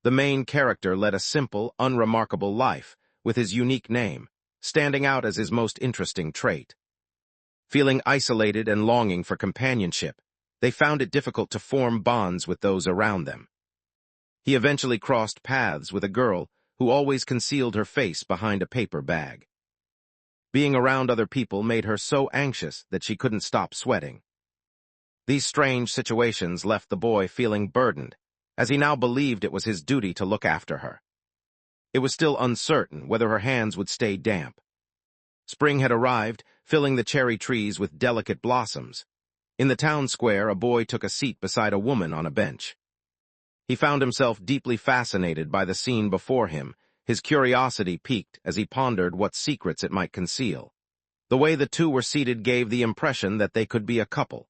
The main character led a simple, unremarkable life, with his unique name, standing out as his most interesting trait. Feeling isolated and longing for companionship, they found it difficult to form bonds with those around them. He eventually crossed paths with a girl who always concealed her face behind a paper bag. Being around other people made her so anxious that she couldn't stop sweating. These strange situations left the boy feeling burdened, as he now believed it was his duty to look after her. It was still uncertain whether her hands would stay damp. Spring had arrived, filling the cherry trees with delicate blossoms. In the town square, a boy took a seat beside a woman on a bench. He found himself deeply fascinated by the scene before him. His curiosity piqued as he pondered what secrets it might conceal. The way the two were seated gave the impression that they could be a couple.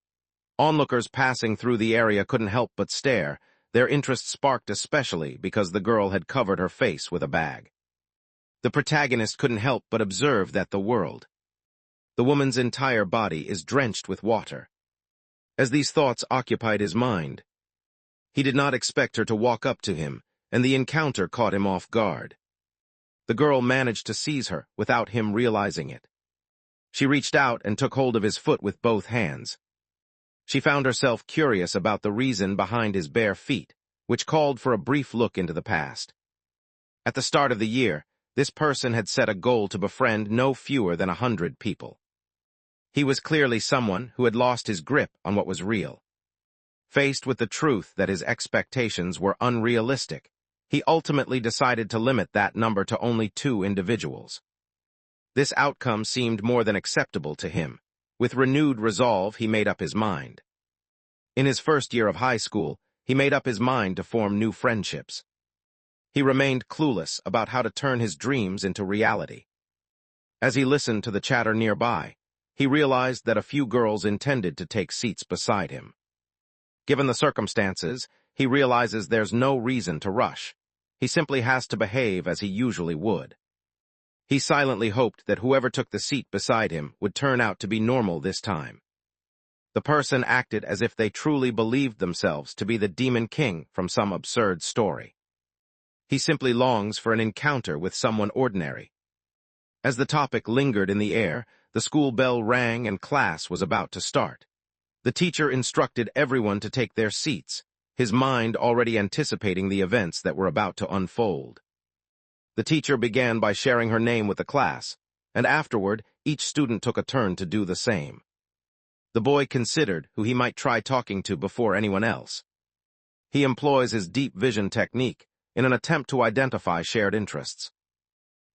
Onlookers passing through the area couldn't help but stare, their interest sparked especially because the girl had covered her face with a bag. The protagonist couldn't help but observe that the woman's entire body is drenched with water. As these thoughts occupied his mind, he did not expect her to walk up to him, and the encounter caught him off guard. The girl managed to seize her without him realizing it. She reached out and took hold of his foot with both hands. She found herself curious about the reason behind his bare feet, which called for a brief look into the past. At the start of the year, this person had set a goal to befriend no fewer than 100 people. He was clearly someone who had lost his grip on what was real. Faced with the truth that his expectations were unrealistic, he ultimately decided to limit that number to only 2 individuals. This outcome seemed more than acceptable to him. With renewed resolve, he made up his mind. In his first year of high school, he made up his mind to form new friendships. He remained clueless about how to turn his dreams into reality. As he listened to the chatter nearby, he realized that a few girls intended to take seats beside him. Given the circumstances, he realizes there's no reason to rush. He simply has to behave as he usually would. He silently hoped that whoever took the seat beside him would turn out to be normal this time. The person acted as if they truly believed themselves to be the Demon King from some absurd story. He simply longs for an encounter with someone ordinary. As the topic lingered in the air, the school bell rang and class was about to start. The teacher instructed everyone to take their seats, his mind already anticipating the events that were about to unfold. The teacher began by sharing her name with the class, and afterward, each student took a turn to do the same. The boy considered who he might try talking to before anyone else. He employs his deep vision technique in an attempt to identify shared interests.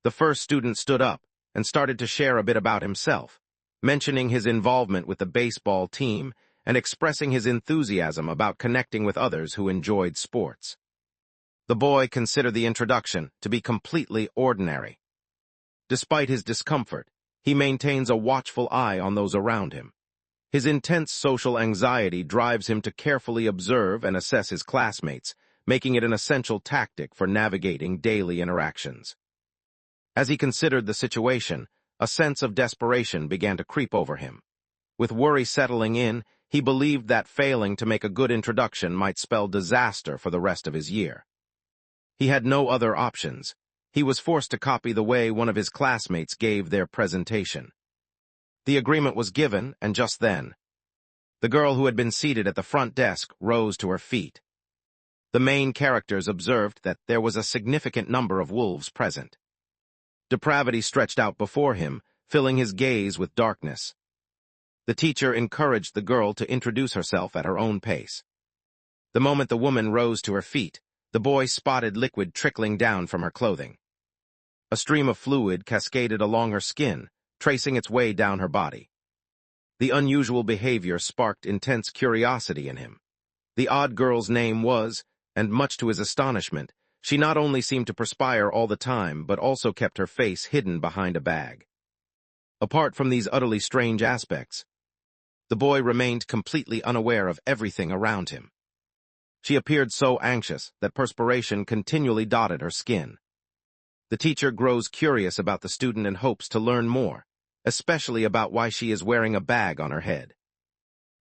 The first student stood up and started to share a bit about himself, mentioning his involvement with the baseball team and expressing his enthusiasm about connecting with others who enjoyed sports. The boy considered the introduction to be completely ordinary. Despite his discomfort, he maintains a watchful eye on those around him. His intense social anxiety drives him to carefully observe and assess his classmates, making it an essential tactic for navigating daily interactions. As he considered the situation, a sense of desperation began to creep over him. With worry settling in, he believed that failing to make a good introduction might spell disaster for the rest of his year. He had no other options. He was forced to copy the way one of his classmates gave their presentation. The agreement was given, and just then, the girl who had been seated at the front desk rose to her feet. The main characters observed that there was a significant number of wolves present. Depravity stretched out before him, filling his gaze with darkness. The teacher encouraged the girl to introduce herself at her own pace. The moment the woman rose to her feet, the boy spotted liquid trickling down from her clothing. A stream of fluid cascaded along her skin, tracing its way down her body. The unusual behavior sparked intense curiosity in him. The odd girl's name was, and much to his astonishment, she not only seemed to perspire all the time, but also kept her face hidden behind a bag. Apart from these utterly strange aspects, the boy remained completely unaware of everything around him. She appeared so anxious that perspiration continually dotted her skin. The teacher grows curious about the student and hopes to learn more, especially about why she is wearing a bag on her head.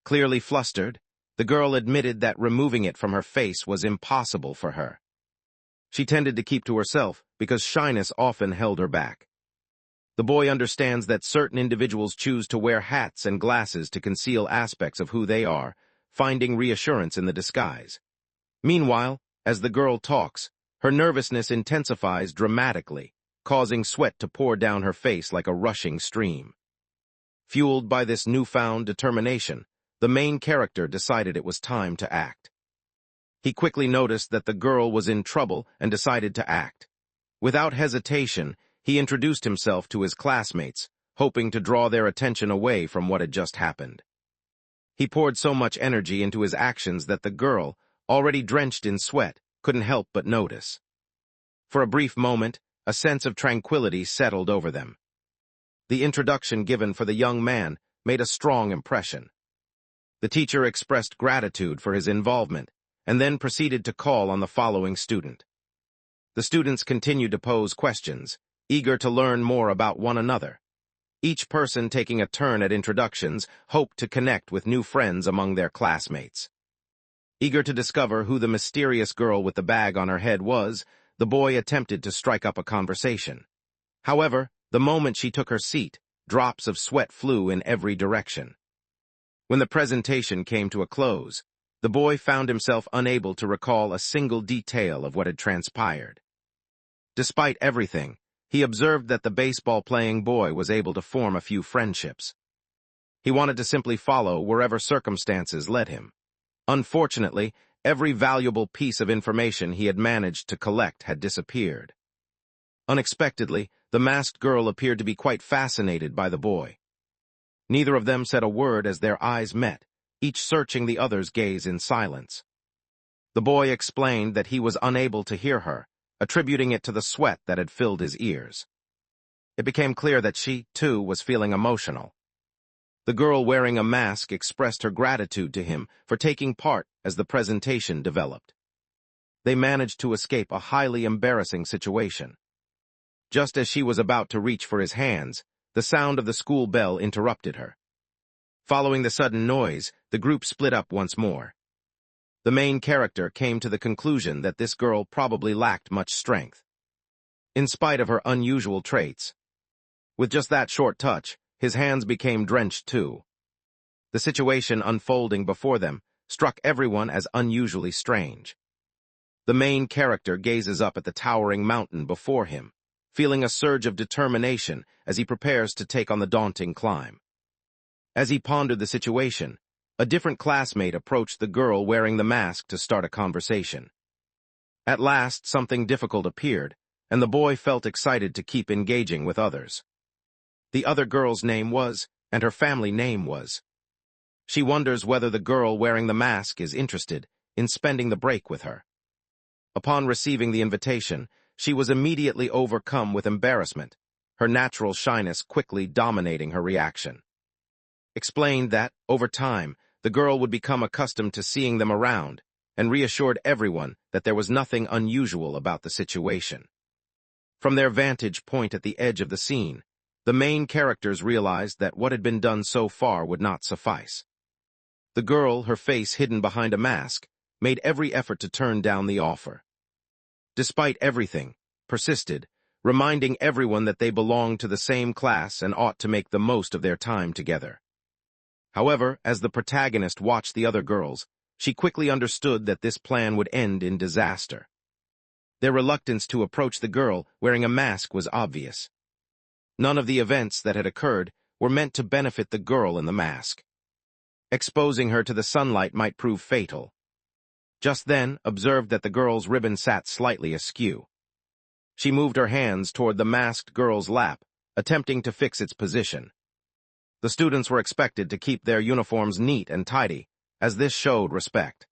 Clearly flustered, the girl admitted that removing it from her face was impossible for her. She tended to keep to herself because shyness often held her back. The boy understands that certain individuals choose to wear hats and glasses to conceal aspects of who they are, finding reassurance in the disguise. Meanwhile, as the girl talks, her nervousness intensifies dramatically, causing sweat to pour down her face like a rushing stream. Fueled by this newfound determination, the main character decided it was time to act. He quickly noticed that the girl was in trouble and decided to act. Without hesitation, he introduced himself to his classmates, hoping to draw their attention away from what had just happened. He poured so much energy into his actions that the girl, already drenched in sweat, couldn't help but notice. For a brief moment, a sense of tranquility settled over them. The introduction given for the young man made a strong impression. The teacher expressed gratitude for his involvement, and then proceeded to call on the following student. The students continued to pose questions, eager to learn more about one another. Each person taking a turn at introductions hoped to connect with new friends among their classmates. Eager to discover who the mysterious girl with the bag on her head was, the boy attempted to strike up a conversation. However, the moment she took her seat, drops of sweat flew in every direction. When the presentation came to a close, the boy found himself unable to recall a single detail of what had transpired. Despite everything, he observed that the baseball-playing boy was able to form a few friendships. He wanted to simply follow wherever circumstances led him. Unfortunately, every valuable piece of information he had managed to collect had disappeared. Unexpectedly, the masked girl appeared to be quite fascinated by the boy. Neither of them said a word as their eyes met, each searching the other's gaze in silence. The boy explained that he was unable to hear her, attributing it to the sweat that had filled his ears. It became clear that she, too, was feeling emotional. The girl wearing a mask expressed her gratitude to him for taking part as the presentation developed. They managed to escape a highly embarrassing situation. Just as she was about to reach for his hands, the sound of the school bell interrupted her. Following the sudden noise, the group split up once more. The main character came to the conclusion that this girl probably lacked much strength, in spite of her unusual traits. With just that short touch, his hands became drenched too. The situation unfolding before them struck everyone as unusually strange. The main character gazes up at the towering mountain before him, feeling a surge of determination as he prepares to take on the daunting climb. As he pondered the situation, a different classmate approached the girl wearing the mask to start a conversation. At last, something difficult appeared, and the boy felt excited to keep engaging with others. The other girl's name was, and her family name was. She wonders whether the girl wearing the mask is interested in spending the break with her. Upon receiving the invitation, she was immediately overcome with embarrassment, her natural shyness quickly dominating her reaction. Explained that, over time, the girl would become accustomed to seeing them around, and reassured everyone that there was nothing unusual about the situation. From their vantage point at the edge of the scene, the main characters realized that what had been done so far would not suffice. The girl, her face hidden behind a mask, made every effort to turn down the offer. Despite everything, persisted, reminding everyone that they belonged to the same class and ought to make the most of their time together. However, as the protagonist watched the other girls, she quickly understood that this plan would end in disaster. Their reluctance to approach the girl wearing a mask was obvious. None of the events that had occurred were meant to benefit the girl in the mask. Exposing her to the sunlight might prove fatal. Just then, observed that the girl's ribbon sat slightly askew. She moved her hands toward the masked girl's lap, attempting to fix its position. The students were expected to keep their uniforms neat and tidy, as this showed respect.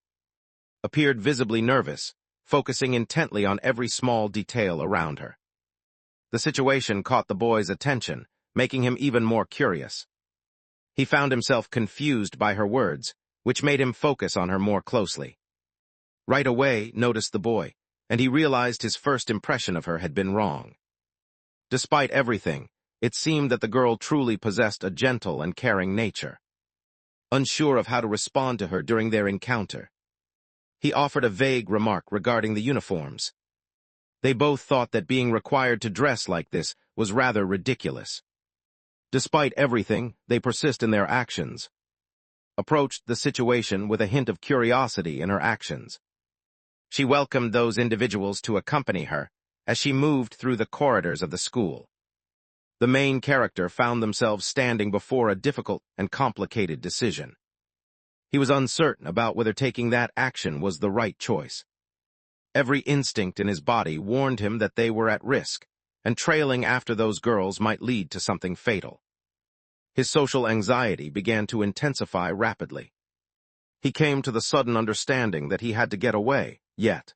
Appeared visibly nervous, focusing intently on every small detail around her. The situation caught the boy's attention, making him even more curious. He found himself confused by her words, which made him focus on her more closely. Right away, noticed the boy, and he realized his first impression of her had been wrong. Despite everything, it seemed that the girl truly possessed a gentle and caring nature. Unsure of how to respond to her during their encounter, he offered a vague remark regarding the uniforms. They both thought that being required to dress like this was rather ridiculous. Despite everything, they persist in their actions. Approached the situation with a hint of curiosity in her actions. She welcomed those individuals to accompany her as she moved through the corridors of the school. The main character found themselves standing before a difficult and complicated decision. He was uncertain about whether taking that action was the right choice. Every instinct in his body warned him that they were at risk, and trailing after those girls might lead to something fatal. His social anxiety began to intensify rapidly. He came to the sudden understanding that he had to get away, yet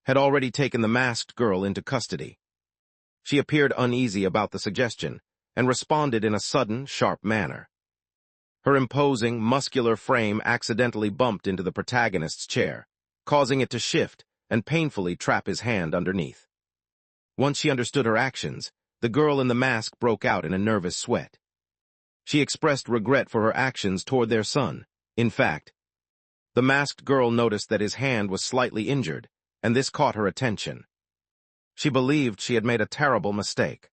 had already taken the masked girl into custody. She appeared uneasy about the suggestion and responded in a sudden, sharp manner. Her imposing, muscular frame accidentally bumped into the protagonist's chair, causing it to shift and painfully trap his hand underneath. Once she understood her actions, the girl in the mask broke out in a nervous sweat. She expressed regret for her actions toward their son. In fact, the masked girl noticed that his hand was slightly injured, and this caught her attention. She believed she had made a terrible mistake.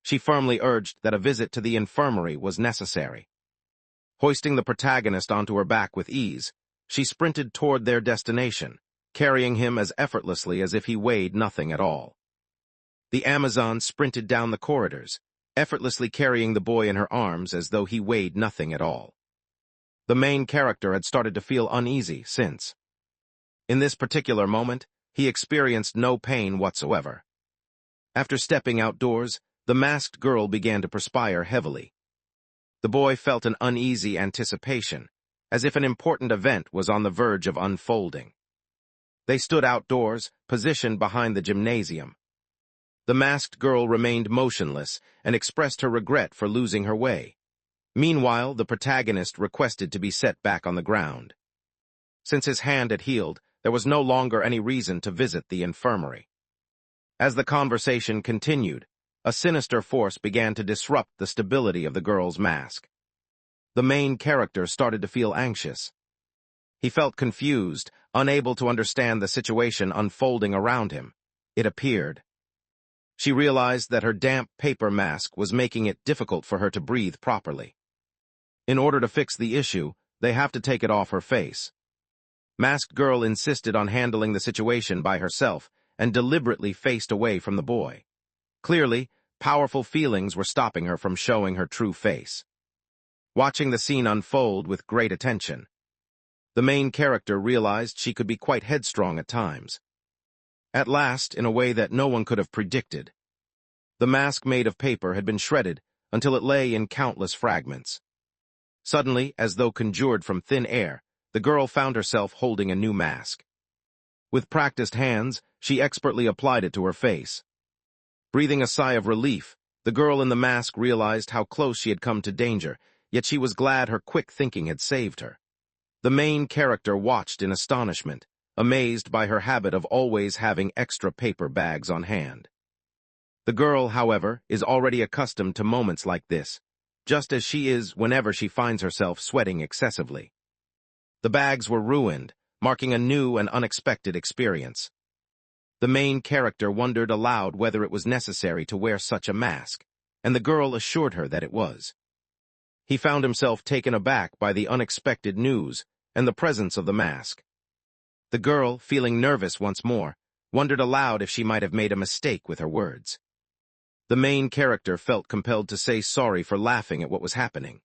She firmly urged that a visit to the infirmary was necessary. Hoisting the protagonist onto her back with ease, she sprinted toward their destination, carrying him as effortlessly as if he weighed nothing at all. The Amazon sprinted down the corridors, effortlessly carrying the boy in her arms as though he weighed nothing at all. The main character had started to feel uneasy since, in this particular moment, he experienced no pain whatsoever. After stepping outdoors, the masked girl began to perspire heavily. The boy felt an uneasy anticipation, as if an important event was on the verge of unfolding. They stood outdoors, positioned behind the gymnasium. The masked girl remained motionless and expressed her regret for losing her way. Meanwhile, the protagonist requested to be set back on the ground. Since his hand had healed, there was no longer any reason to visit the infirmary. As the conversation continued, a sinister force began to disrupt the stability of the girl's mask. The main character started to feel anxious. He felt confused, unable to understand the situation unfolding around him. It appeared. She realized that her damp paper mask was making it difficult for her to breathe properly. In order to fix the issue, they have to take it off her face. Masked Girl insisted on handling the situation by herself and deliberately faced away from the boy. Clearly, powerful feelings were stopping her from showing her true face. Watching the scene unfold with great attention, the main character realized she could be quite headstrong at times. At last, in a way that no one could have predicted, the mask made of paper had been shredded until it lay in countless fragments. Suddenly, as though conjured from thin air, the girl found herself holding a new mask. With practiced hands, she expertly applied it to her face. Breathing a sigh of relief, the girl in the mask realized how close she had come to danger, yet she was glad her quick thinking had saved her. The main character watched in astonishment, amazed by her habit of always having extra paper bags on hand. The girl, however, is already accustomed to moments like this, just as she is whenever she finds herself sweating excessively. The bags were ruined, marking a new and unexpected experience. The main character wondered aloud whether it was necessary to wear such a mask, and the girl assured her that it was. He found himself taken aback by the unexpected news and the presence of the mask. The girl, feeling nervous once more, wondered aloud if she might have made a mistake with her words. The main character felt compelled to say sorry for laughing at what was happening.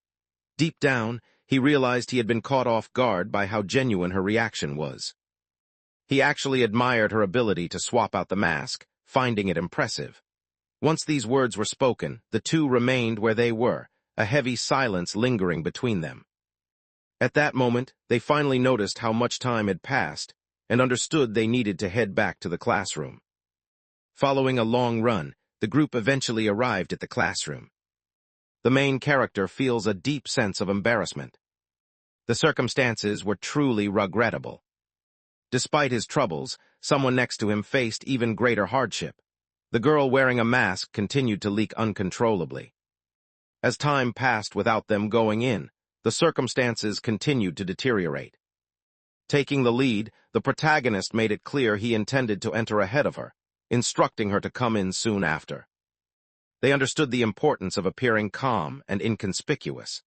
Deep down, he realized he had been caught off guard by how genuine her reaction was. He actually admired her ability to swap out the mask, finding it impressive. Once these words were spoken, the two remained where they were, a heavy silence lingering between them. At that moment, they finally noticed how much time had passed and understood they needed to head back to the classroom. Following a long run, the group eventually arrived at the classroom. The main character feels a deep sense of embarrassment. The circumstances were truly regrettable. Despite his troubles, someone next to him faced even greater hardship. The girl wearing a mask continued to leak uncontrollably. As time passed without them going in, the circumstances continued to deteriorate. Taking the lead, the protagonist made it clear he intended to enter ahead of her, instructing her to come in soon after. They understood the importance of appearing calm and inconspicuous.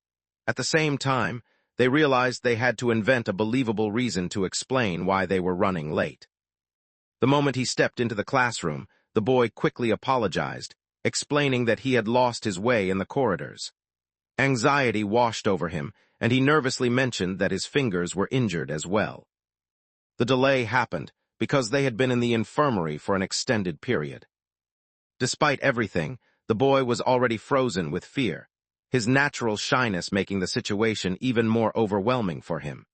At the same time, they realized they had to invent a believable reason to explain why they were running late. The moment he stepped into the classroom, the boy quickly apologized, explaining that he had lost his way in the corridors. Anxiety washed over him, and he nervously mentioned that his fingers were injured as well. The delay happened because they had been in the infirmary for an extended period. Despite everything, the boy was already frozen with fear, his natural shyness making the situation even more overwhelming for him.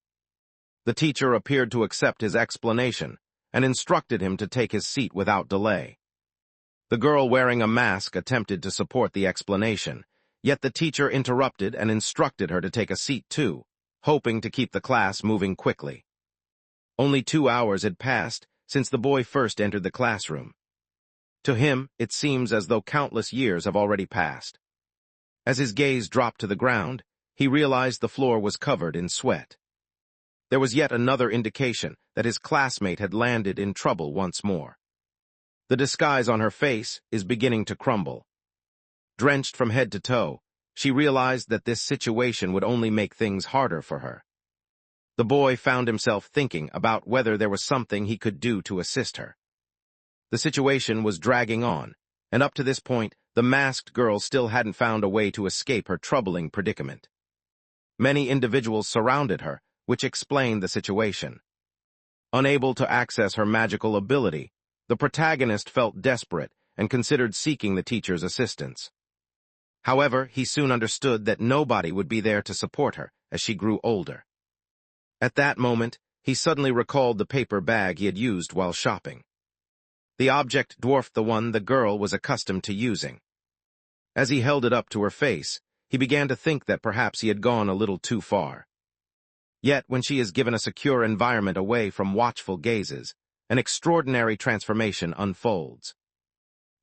The teacher appeared to accept his explanation and instructed him to take his seat without delay. The girl wearing a mask attempted to support the explanation, yet the teacher interrupted and instructed her to take a seat too, hoping to keep the class moving quickly. Only 2 hours had passed since the boy first entered the classroom. To him, it seems as though countless years have already passed. As his gaze dropped to the ground, he realized the floor was covered in sweat. There was yet another indication that his classmate had landed in trouble once more. The disguise on her face is beginning to crumble. Drenched from head to toe, she realized that this situation would only make things harder for her. The boy found himself thinking about whether there was something he could do to assist her. The situation was dragging on, and up to this point, the masked girl still hadn't found a way to escape her troubling predicament. Many individuals surrounded her, which explained the situation. Unable to access her magical ability, the protagonist felt desperate and considered seeking the teacher's assistance. However, he soon understood that nobody would be there to support her as she grew older. At that moment, he suddenly recalled the paper bag he had used while shopping. The object dwarfed the one the girl was accustomed to using. As he held it up to her face, he began to think that perhaps he had gone a little too far. Yet, when she is given a secure environment away from watchful gazes, an extraordinary transformation unfolds.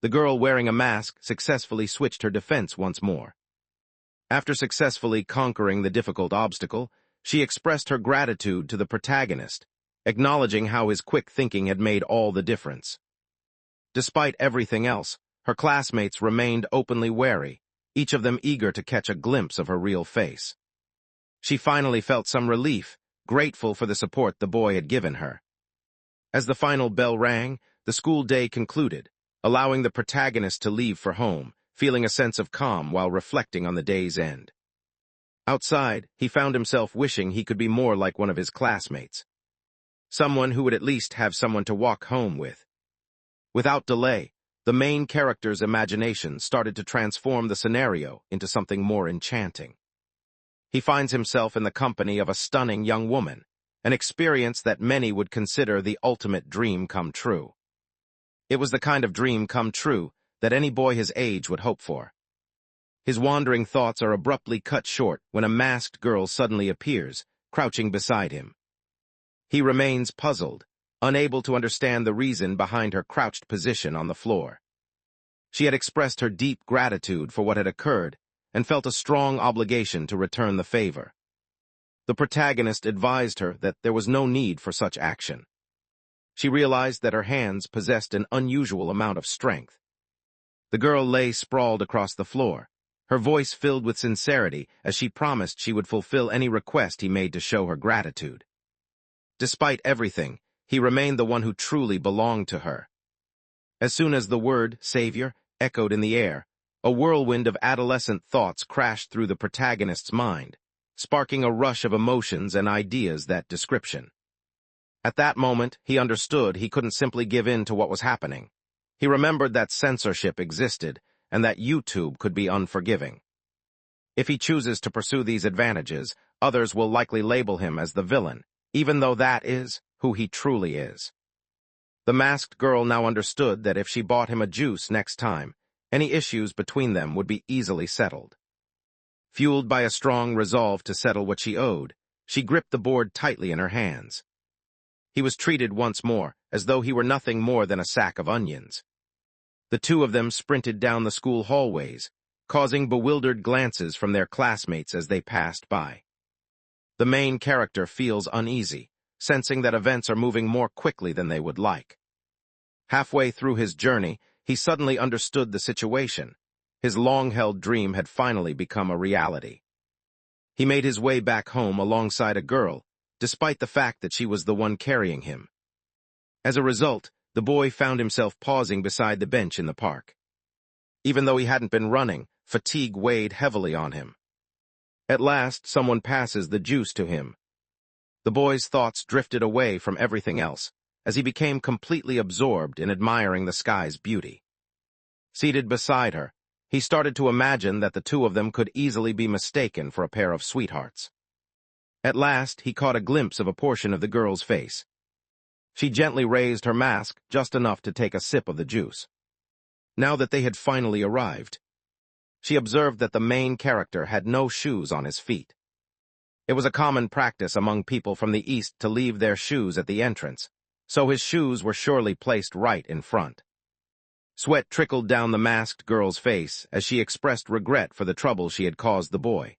The girl wearing a mask successfully switched her defense once more. After successfully conquering the difficult obstacle, she expressed her gratitude to the protagonist, acknowledging how his quick thinking had made all the difference. Despite everything else, her classmates remained openly wary, each of them eager to catch a glimpse of her real face. She finally felt some relief, grateful for the support the boy had given her. As the final bell rang, the school day concluded, allowing the protagonist to leave for home, feeling a sense of calm while reflecting on the day's end. Outside, he found himself wishing he could be more like one of his classmates. Someone who would at least have someone to walk home with. Without delay, the main character's imagination started to transform the scenario into something more enchanting. He finds himself in the company of a stunning young woman, an experience that many would consider the ultimate dream come true. It was the kind of dream come true that any boy his age would hope for. His wandering thoughts are abruptly cut short when a masked girl suddenly appears, crouching beside him. He remains puzzled, unable to understand the reason behind her crouched position on the floor. She had expressed her deep gratitude for what had occurred and felt a strong obligation to return the favor. The protagonist advised her that there was no need for such action. She realized that her hands possessed an unusual amount of strength. The girl lay sprawled across the floor, her voice filled with sincerity as she promised she would fulfill any request he made to show her gratitude. Despite everything, he remained the one who truly belonged to her. As soon as the word "savior" echoed in the air, a whirlwind of adolescent thoughts crashed through the protagonist's mind, sparking a rush of emotions and ideas that description. At that moment, he understood he couldn't simply give in to what was happening. He remembered that censorship existed and that YouTube could be unforgiving. If he chooses to pursue these advantages, others will likely label him as the villain, even though that is who he truly is. The masked girl now understood that if she bought him a juice next time, any issues between them would be easily settled. Fueled by a strong resolve to settle what she owed, she gripped the board tightly in her hands. He was treated once more as though he were nothing more than a sack of onions. The two of them sprinted down the school hallways, causing bewildered glances from their classmates as they passed by. The main character feels uneasy, sensing that events are moving more quickly than they would like. Halfway through his journey, he suddenly understood the situation. His long-held dream had finally become a reality. He made his way back home alongside a girl, despite the fact that she was the one carrying him. As a result, the boy found himself pausing beside the bench in the park. Even though he hadn't been running, fatigue weighed heavily on him. At last, someone passes the juice to him. The boy's thoughts drifted away from everything else, as he became completely absorbed in admiring the sky's beauty. Seated beside her, he started to imagine that the two of them could easily be mistaken for a pair of sweethearts. At last, he caught a glimpse of a portion of the girl's face. She gently raised her mask just enough to take a sip of the juice. Now that they had finally arrived, she observed that the main character had no shoes on his feet. It was a common practice among people from the East to leave their shoes at the entrance, so his shoes were surely placed right in front. Sweat trickled down the masked girl's face as she expressed regret for the trouble she had caused the boy.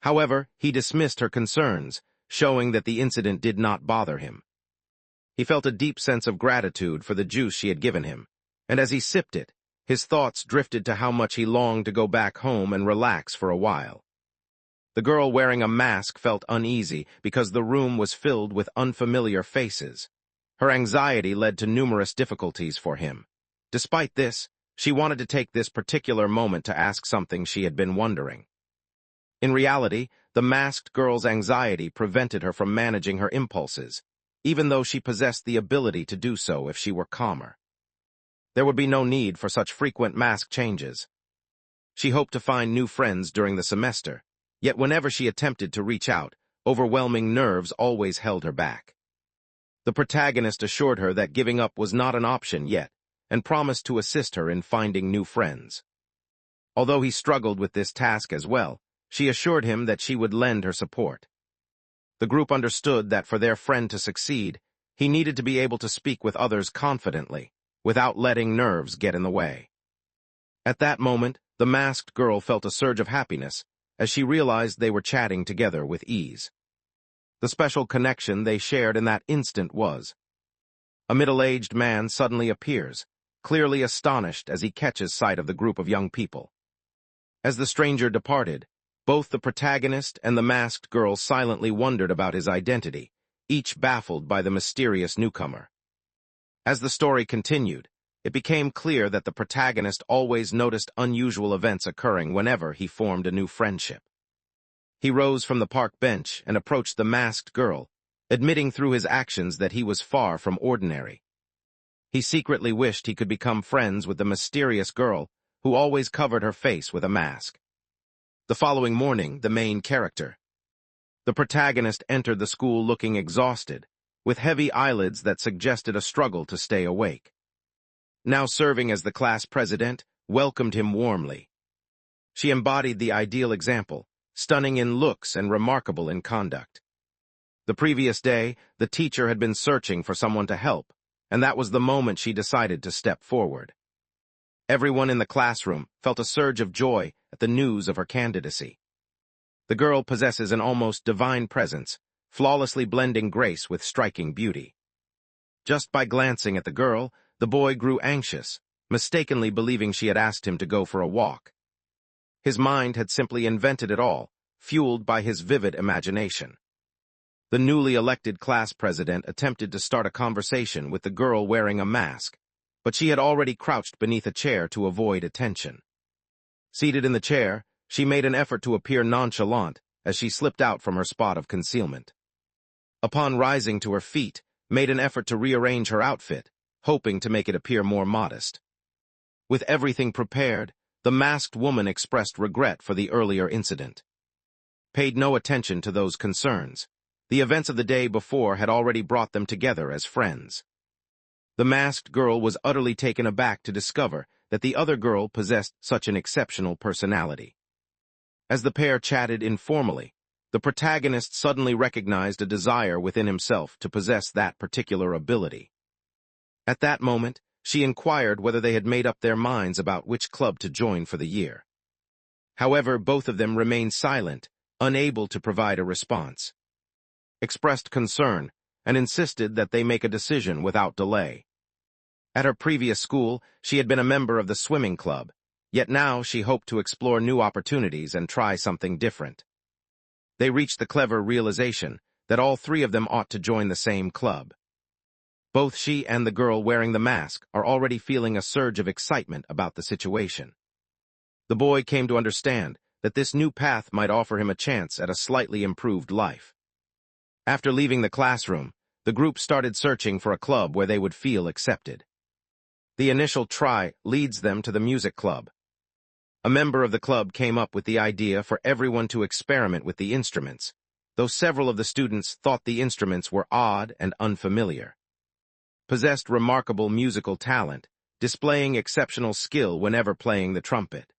However, he dismissed her concerns, showing that the incident did not bother him. He felt a deep sense of gratitude for the juice she had given him, and as he sipped it, his thoughts drifted to how much he longed to go back home and relax for a while. The girl wearing a mask felt uneasy because the room was filled with unfamiliar faces. Her anxiety led to numerous difficulties for him. Despite this, she wanted to take this particular moment to ask something she had been wondering. In reality, the masked girl's anxiety prevented her from managing her impulses, even though she possessed the ability to do so if she were calmer. There would be no need for such frequent mask changes. She hoped to find new friends during the semester, yet whenever she attempted to reach out, overwhelming nerves always held her back. The protagonist assured her that giving up was not an option yet, and promised to assist her in finding new friends. Although he struggled with this task as well, she assured him that she would lend her support. The group understood that for their friend to succeed, he needed to be able to speak with others confidently, without letting nerves get in the way. At that moment, the masked girl felt a surge of happiness as she realized they were chatting together with ease. The special connection they shared in that instant was. A middle-aged man suddenly appears, clearly astonished as he catches sight of the group of young people. As the stranger departed, both the protagonist and the masked girl silently wondered about his identity, each baffled by the mysterious newcomer. As the story continued, it became clear that the protagonist always noticed unusual events occurring whenever he formed a new friendship. He rose from the park bench and approached the masked girl, admitting through his actions that he was far from ordinary. He secretly wished he could become friends with the mysterious girl who always covered her face with a mask. The following morning, the main character. The protagonist entered the school looking exhausted, with heavy eyelids that suggested a struggle to stay awake. Now serving as the class president, welcomed him warmly. She embodied the ideal example, stunning in looks and remarkable in conduct. The previous day, the teacher had been searching for someone to help, and that was the moment she decided to step forward. Everyone in the classroom felt a surge of joy at the news of her candidacy. The girl possesses an almost divine presence, flawlessly blending grace with striking beauty. Just by glancing at the girl, the boy grew anxious, mistakenly believing she had asked him to go for a walk. His mind had simply invented it all, fueled by his vivid imagination. The newly elected class president attempted to start a conversation with the girl wearing a mask, but she had already crouched beneath a chair to avoid attention. Seated in the chair, she made an effort to appear nonchalant as she slipped out from her spot of concealment. Upon rising to her feet, made an effort to rearrange her outfit, hoping to make it appear more modest. With everything prepared, the masked woman expressed regret for the earlier incident. Paid no attention to those concerns. The events of the day before had already brought them together as friends. The masked girl was utterly taken aback to discover that the other girl possessed such an exceptional personality. As the pair chatted informally, the protagonist suddenly recognized a desire within himself to possess that particular ability. At that moment, she inquired whether they had made up their minds about which club to join for the year. However, both of them remained silent, unable to provide a response. Expressed concern and insisted that they make a decision without delay. At her previous school, she had been a member of the swimming club, yet now she hoped to explore new opportunities and try something different. They reached the clever realization that all three of them ought to join the same club. Both she and the girl wearing the mask are already feeling a surge of excitement about the situation. The boy came to understand that this new path might offer him a chance at a slightly improved life. After leaving the classroom, the group started searching for a club where they would feel accepted. The initial try leads them to the music club. A member of the club came up with the idea for everyone to experiment with the instruments, though several of the students thought the instruments were odd and unfamiliar. Possessed remarkable musical talent, displaying exceptional skill whenever playing the trumpet.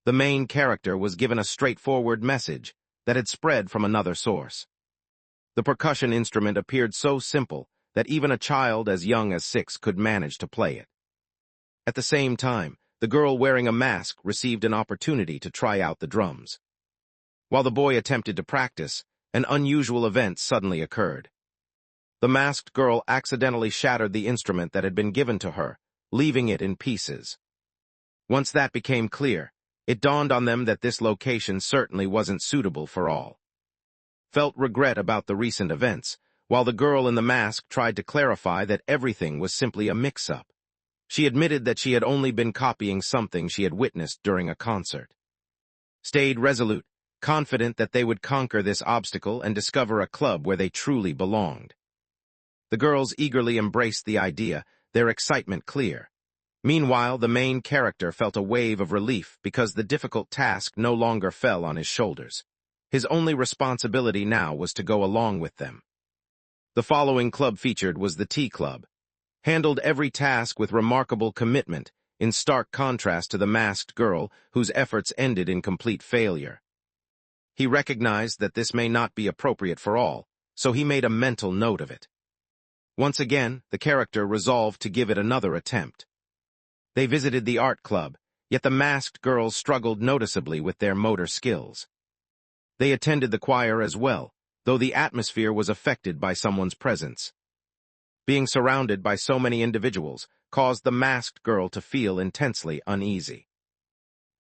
The main character was given a straightforward message that had spread from another source. The percussion instrument appeared so simple that even a child as young as 6 could manage to play it. At the same time, the girl wearing a mask received an opportunity to try out the drums. While the boy attempted to practice, an unusual event suddenly occurred. The masked girl accidentally shattered the instrument that had been given to her, leaving it in pieces. Once that became clear, it dawned on them that this location certainly wasn't suitable for all. Felt regret about the recent events, while the girl in the mask tried to clarify that everything was simply a mix-up. She admitted that she had only been copying something she had witnessed during a concert. Stayed resolute, confident that they would conquer this obstacle and discover a club where they truly belonged. The girls eagerly embraced the idea, their excitement clear. Meanwhile, the main character felt a wave of relief because the difficult task no longer fell on his shoulders. His only responsibility now was to go along with them. The following club featured was the Tea Club. Handled every task with remarkable commitment, in stark contrast to the masked girl whose efforts ended in complete failure. He recognized that this may not be appropriate for all, so he made a mental note of it. Once again, the character resolved to give it another attempt. They visited the art club, yet the masked girls struggled noticeably with their motor skills. They attended the choir as well, though the atmosphere was affected by someone's presence. Being surrounded by so many individuals caused the masked girl to feel intensely uneasy.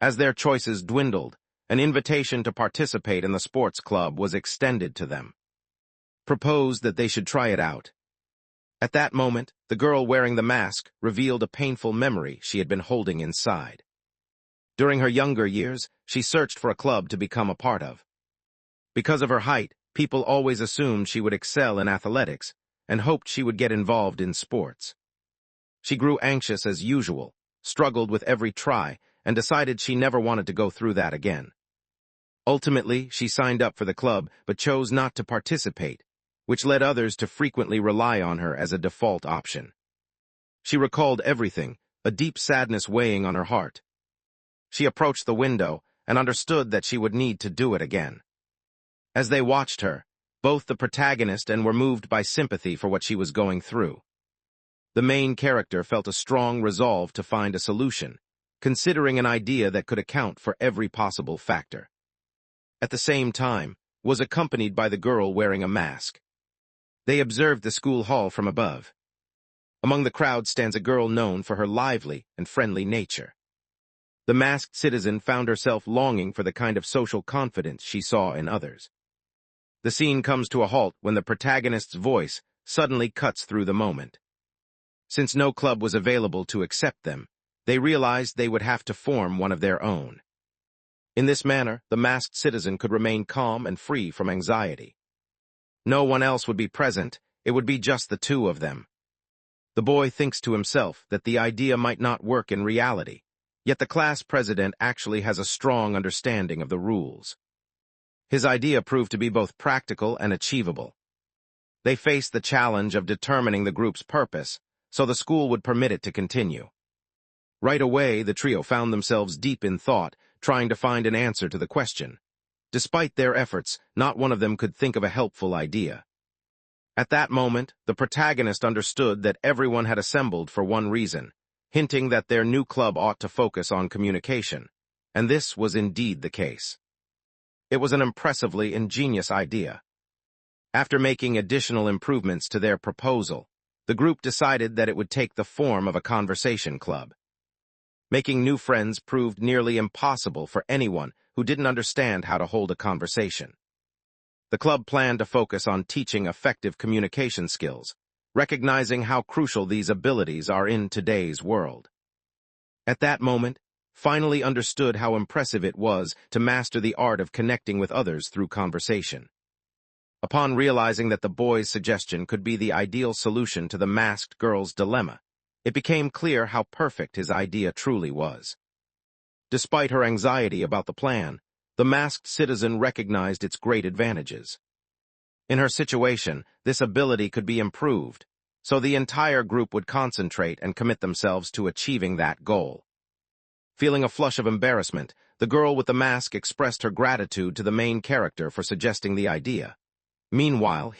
As their choices dwindled, an invitation to participate in the sports club was extended to them. Proposed that they should try it out. At that moment, the girl wearing the mask revealed a painful memory she had been holding inside. During her younger years, she searched for a club to become a part of. Because of her height, people always assumed she would excel in athletics and hoped she would get involved in sports. She grew anxious as usual, struggled with every try, and decided she never wanted to go through that again. Ultimately, she signed up for the club but chose not to participate, which led others to frequently rely on her as a default option. She recalled everything, a deep sadness weighing on her heart. She approached the window and understood that she would need to do it again. As they watched her, both the protagonist and were moved by sympathy for what she was going through. The main character felt a strong resolve to find a solution, considering an idea that could account for every possible factor. At the same time, was accompanied by the girl wearing a mask. They observed the school hall from above. Among the crowd stands a girl known for her lively and friendly nature. The masked citizen found herself longing for the kind of social confidence she saw in others. The scene comes to a halt when the protagonist's voice suddenly cuts through the moment. Since no club was available to accept them, they realized they would have to form one of their own. In this manner, the masked citizen could remain calm and free from anxiety. No one else would be present, it would be just the two of them. The boy thinks to himself that the idea might not work in reality, yet the class president actually has a strong understanding of the rules. His idea proved to be both practical and achievable. They faced the challenge of determining the group's purpose, so the school would permit it to continue. Right away, the trio found themselves deep in thought, trying to find an answer to the question. Despite their efforts, not one of them could think of a helpful idea. At that moment, the protagonist understood that everyone had assembled for one reason, hinting that their new club ought to focus on communication, and this was indeed the case. It was an impressively ingenious idea. After making additional improvements to their proposal, the group decided that it would take the form of a conversation club. Making new friends proved nearly impossible for anyone who didn't understand how to hold a conversation. The club planned to focus on teaching effective communication skills, recognizing how crucial these abilities are in today's world. At that moment, finally understood how impressive it was to master the art of connecting with others through conversation. Upon realizing that the boy's suggestion could be the ideal solution to the masked girl's dilemma, it became clear how perfect his idea truly was. Despite her anxiety about the plan, the masked citizen recognized its great advantages. In her situation, this ability could be improved, so the entire group would concentrate and commit themselves to achieving that goal. Feeling a flush of embarrassment, the girl with the mask expressed her gratitude to the main character for suggesting the idea. Meanwhile,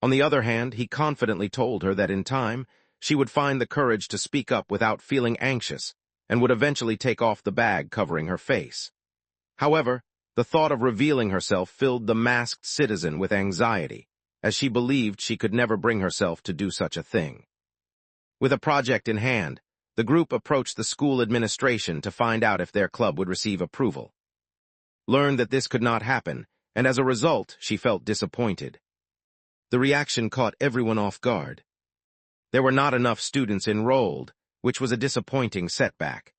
on the other hand, he confidently told her that in time, she would find the courage to speak up without feeling anxious and would eventually take off the bag covering her face. However, the thought of revealing herself filled the masked citizen with anxiety, as she believed she could never bring herself to do such a thing. With a project in hand, the group approached the school administration to find out if their club would receive approval. Learned that this could not happen, and as a result, she felt disappointed. The reaction caught everyone off guard. There were not enough students enrolled, which was a disappointing setback.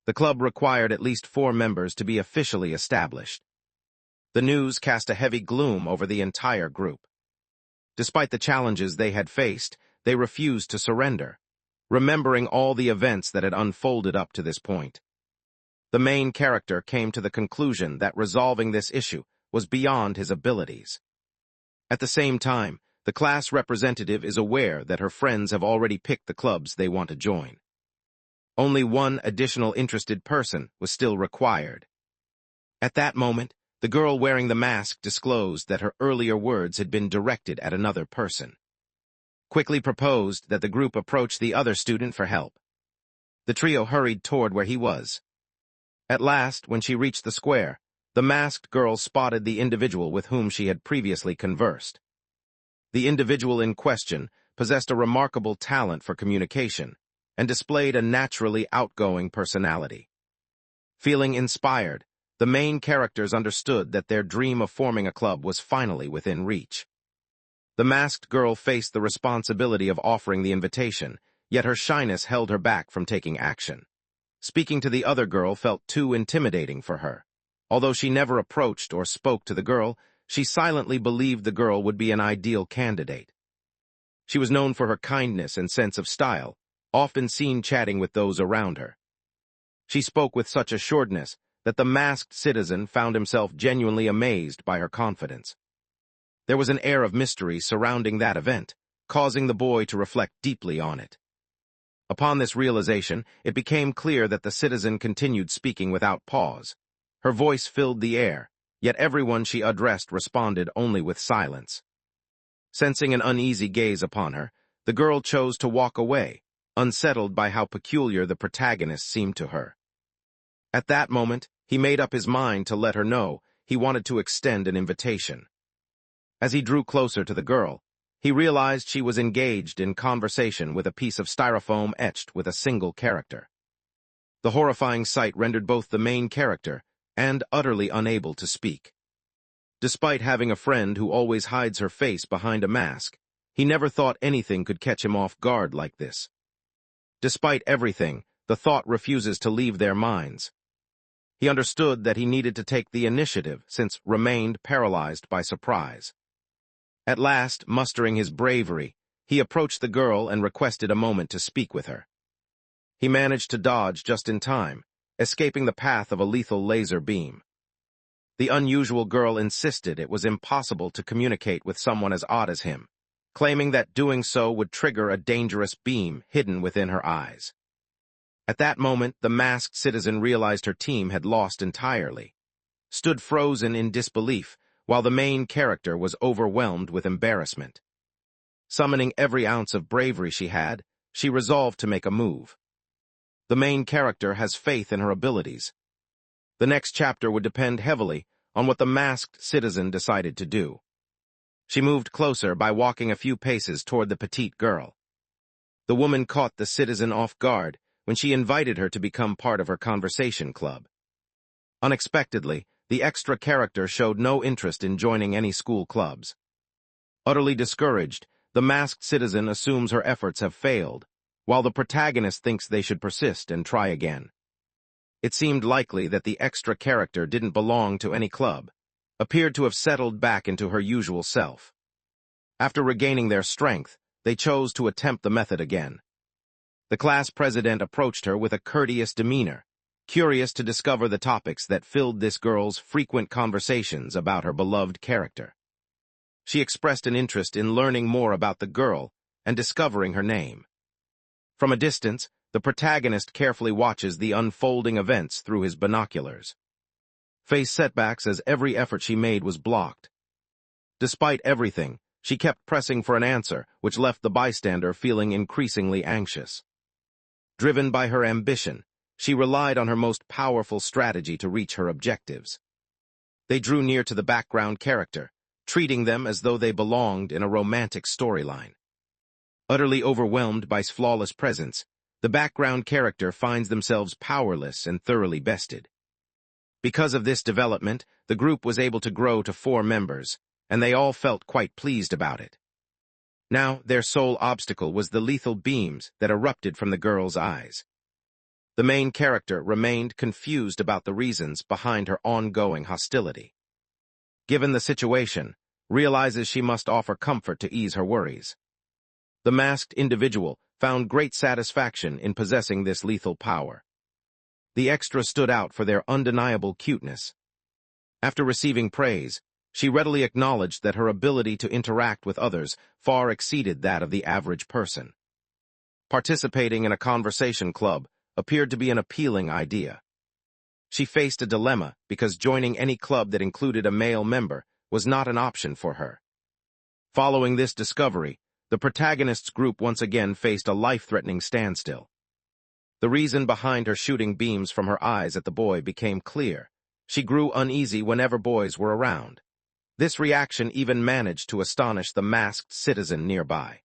The club required at least 4 members to be officially established. The news cast a heavy gloom over the entire group. Despite the challenges they had faced, they refused to surrender, remembering all the events that had unfolded up to this point. The main character came to the conclusion that resolving this issue was beyond his abilities. At the same time, the class representative is aware that her friends have already picked the clubs they want to join. Only one additional interested person was still required. At that moment, the girl wearing the mask disclosed that her earlier words had been directed at another person. Quickly proposed that the group approach the other student for help. The trio hurried toward where he was. At last, when she reached the square, the masked girl spotted the individual with whom she had previously conversed. The individual in question possessed a remarkable talent for communication and displayed a naturally outgoing personality. Feeling inspired, the main characters understood that their dream of forming a club was finally within reach. The masked girl faced the responsibility of offering the invitation, yet her shyness held her back from taking action. Speaking to the other girl felt too intimidating for her. Although she never approached or spoke to the girl, she silently believed the girl would be an ideal candidate. She was known for her kindness and sense of style, often seen chatting with those around her. She spoke with such assuredness that the masked citizen found himself genuinely amazed by her confidence. There was an air of mystery surrounding that event, causing the boy to reflect deeply on it. Upon this realization, it became clear that the citizen continued speaking without pause. Her voice filled the air, yet everyone she addressed responded only with silence. Sensing an uneasy gaze upon her, the girl chose to walk away, unsettled by how peculiar the protagonist seemed to her. At that moment, he made up his mind to let her know he wanted to extend an invitation. As he drew closer to the girl, he realized she was engaged in conversation with a piece of styrofoam etched with a single character. The horrifying sight rendered both the main character and utterly unable to speak. Despite having a friend who always hides her face behind a mask, he never thought anything could catch him off guard like this. Despite everything, the thought refuses to leave their minds. He understood that he needed to take the initiative since remained paralyzed by surprise. At last, mustering his bravery, he approached the girl and requested a moment to speak with her. He managed to dodge just in time, escaping the path of a lethal laser beam. The unusual girl insisted it was impossible to communicate with someone as odd as him, claiming that doing so would trigger a dangerous beam hidden within her eyes. At that moment, the masked citizen realized her team had lost entirely, stood frozen in disbelief, while the main character was overwhelmed with embarrassment. Summoning every ounce of bravery she had, she resolved to make a move. The main character has faith in her abilities. The next chapter would depend heavily on what the masked citizen decided to do. She moved closer by walking a few paces toward the petite girl. The woman caught the citizen off guard when she invited her to become part of her conversation club. Unexpectedly, the extra character showed no interest in joining any school clubs. Utterly discouraged, the masked citizen assumes her efforts have failed, while the protagonist thinks they should persist and try again. It seemed likely that the extra character didn't belong to any club, appeared to have settled back into her usual self. After regaining their strength, they chose to attempt the method again. The class president approached her with a courteous demeanor, curious to discover the topics that filled this girl's frequent conversations about her beloved character. She expressed an interest in learning more about the girl and discovering her name. From a distance, the protagonist carefully watches the unfolding events through his binoculars. Faced setbacks as every effort she made was blocked. Despite everything, she kept pressing for an answer, which left the bystander feeling increasingly anxious. Driven by her ambition, she relied on her most powerful strategy to reach her objectives. They drew near to the background character, treating them as though they belonged in a romantic storyline. Utterly overwhelmed by his flawless presence, the background character finds themselves powerless and thoroughly bested. Because of this development, the group was able to grow to 4 members, and they all felt quite pleased about it. Now, their sole obstacle was the lethal beams that erupted from the girl's eyes. The main character remained confused about the reasons behind her ongoing hostility. Given the situation, realizes she must offer comfort to ease her worries. The masked individual found great satisfaction in possessing this lethal power. The extra stood out for their undeniable cuteness. After receiving praise, she readily acknowledged that her ability to interact with others far exceeded that of the average person. Participating in a conversation club appeared to be an appealing idea. She faced a dilemma because joining any club that included a male member was not an option for her. Following this discovery, the protagonist's group once again faced a life-threatening standstill. The reason behind her shooting beams from her eyes at the boy became clear. She grew uneasy whenever boys were around. This reaction even managed to astonish the masked citizen nearby.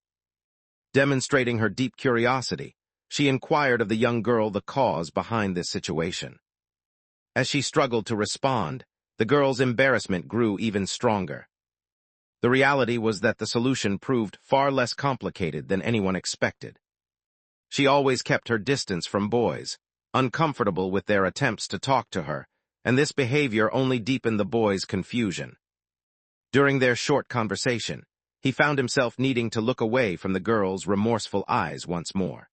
Demonstrating her deep curiosity, she inquired of the young girl the cause behind this situation. As she struggled to respond, the girl's embarrassment grew even stronger. The reality was that the solution proved far less complicated than anyone expected. She always kept her distance from boys, uncomfortable with their attempts to talk to her, and this behavior only deepened the boy's confusion. During their short conversation, he found himself needing to look away from the girl's remorseful eyes once more.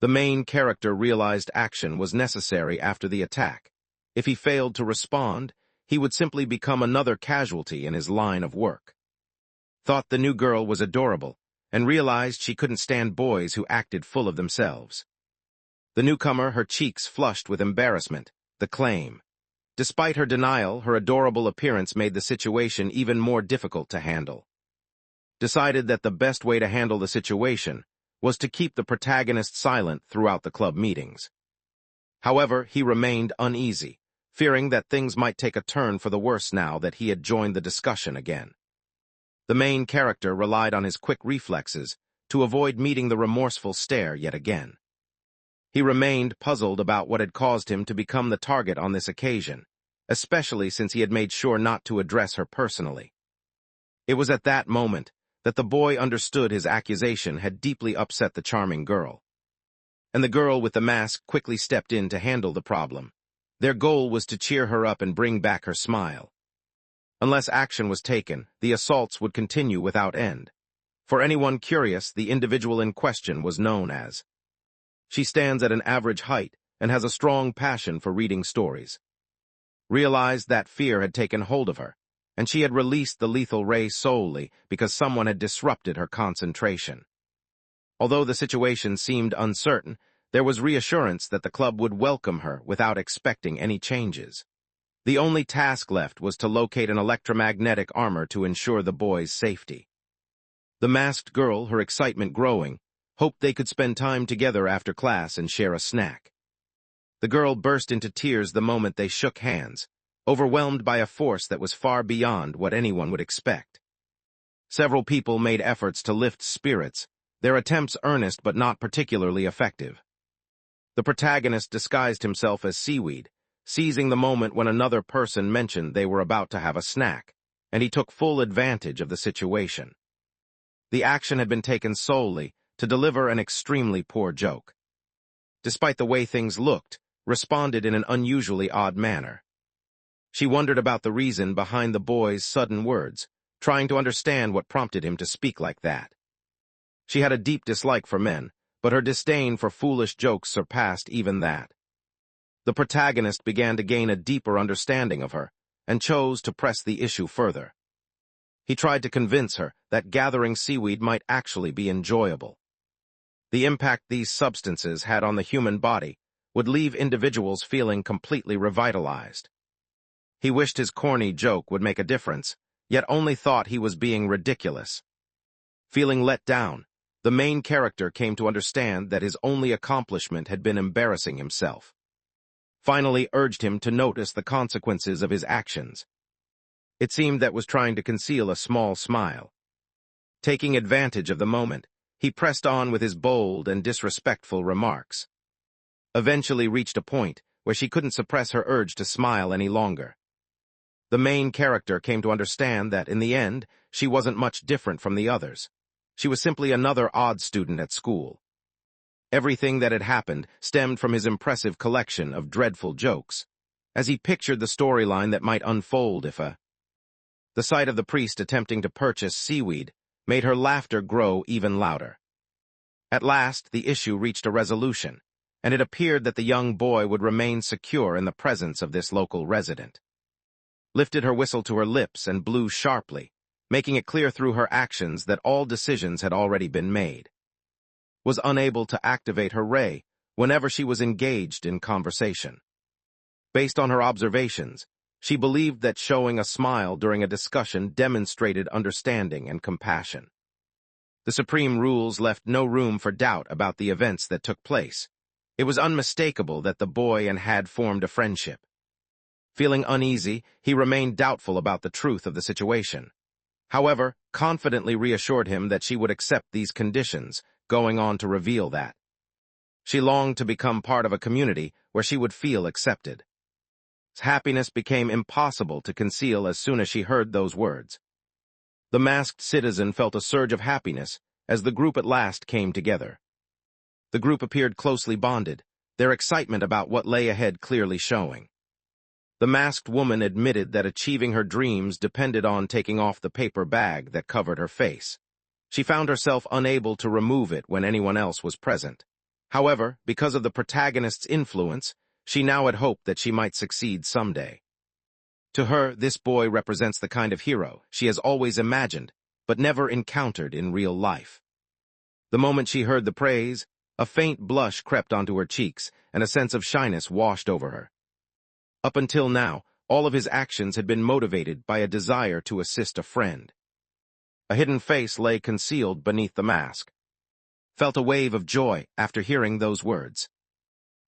The main character realized action was necessary after the attack. If he failed to respond, he would simply become another casualty in his line of work. Thought the new girl was adorable, and realized she couldn't stand boys who acted full of themselves. The newcomer, her cheeks flushed with embarrassment, the claim. Despite her denial, her adorable appearance made the situation even more difficult to handle. Decided that the best way to handle the situation was to keep the protagonist silent throughout the club meetings. However, he remained uneasy, fearing that things might take a turn for the worse now that he had joined the discussion again. The main character relied on his quick reflexes to avoid meeting the remorseful stare yet again. He remained puzzled about what had caused him to become the target on this occasion, especially since he had made sure not to address her personally. It was at that moment that the boy understood his accusation had deeply upset the charming girl. And the girl with the mask quickly stepped in to handle the problem. Their goal was to cheer her up and bring back her smile. Unless action was taken, the assaults would continue without end. For anyone curious, the individual in question was known as. She stands at an average height and has a strong passion for reading stories. Realized that fear had taken hold of her, and she had released the lethal ray solely because someone had disrupted her concentration. Although the situation seemed uncertain, there was reassurance that the club would welcome her without expecting any changes. The only task left was to locate an electromagnetic armor to ensure the boy's safety. The masked girl, her excitement growing, hoped they could spend time together after class and share a snack. The girl burst into tears the moment they shook hands, overwhelmed by a force that was far beyond what anyone would expect. Several people made efforts to lift spirits, their attempts earnest but not particularly effective. The protagonist disguised himself as seaweed, seizing the moment when another person mentioned they were about to have a snack, and he took full advantage of the situation. The action had been taken solely to deliver an extremely poor joke. Despite the way things looked, responded in an unusually odd manner. She wondered about the reason behind the boy's sudden words, trying to understand what prompted him to speak like that. She had a deep dislike for men, but her disdain for foolish jokes surpassed even that. The protagonist began to gain a deeper understanding of her, and chose to press the issue further. He tried to convince her that gathering seaweed might actually be enjoyable. The impact these substances had on the human body would leave individuals feeling completely revitalized. He wished his corny joke would make a difference, yet only thought he was being ridiculous. Feeling let down, the main character came to understand that his only accomplishment had been embarrassing himself. Finally urged him to notice the consequences of his actions. It seemed that was trying to conceal a small smile. Taking advantage of the moment, he pressed on with his bold and disrespectful remarks. Eventually reached a point where she couldn't suppress her urge to smile any longer. The main character came to understand that, in the end, she wasn't much different from the others. She was simply another odd student at school. Everything that had happened stemmed from his impressive collection of dreadful jokes, as he pictured the storyline that might unfold if The sight of the priest attempting to purchase seaweed made her laughter grow even louder. At last, the issue reached a resolution, and it appeared that the young boy would remain secure in the presence of this local resident. Lifted her whistle to her lips and blew sharply, making it clear through her actions that all decisions had already been made. Was unable to activate her ray whenever she was engaged in conversation. Based on her observations, she believed that showing a smile during a discussion demonstrated understanding and compassion. The supreme rules left no room for doubt about the events that took place. It was unmistakable that the boy and had formed a friendship. Feeling uneasy, he remained doubtful about the truth of the situation. However, confidently reassured him that she would accept these conditions, going on to reveal that she longed to become part of a community where she would feel accepted. Happiness became impossible to conceal as soon as she heard those words. The masked citizen felt a surge of happiness as the group at last came together. The group appeared closely bonded, their excitement about what lay ahead clearly showing. The masked woman admitted that achieving her dreams depended on taking off the paper bag that covered her face. She found herself unable to remove it when anyone else was present. However, because of the protagonist's influence, she now had hoped that she might succeed someday. To her, this boy represents the kind of hero she has always imagined, but never encountered in real life. The moment she heard the praise, a faint blush crept onto her cheeks, and a sense of shyness washed over her. Up until now, all of his actions had been motivated by a desire to assist a friend. A hidden face lay concealed beneath the mask. Felt a wave of joy after hearing those words.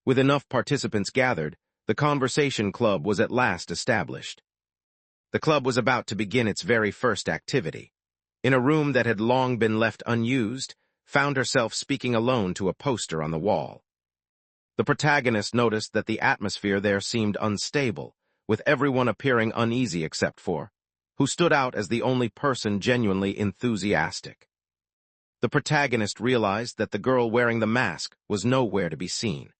With enough participants gathered, the conversation club was at last established. The club was about to begin its very first activity. In a room that had long been left unused, found herself speaking alone to a poster on the wall. The protagonist noticed that the atmosphere there seemed unstable, with everyone appearing uneasy except for, who stood out as the only person genuinely enthusiastic. The protagonist realized that the girl wearing the mask was nowhere to be seen.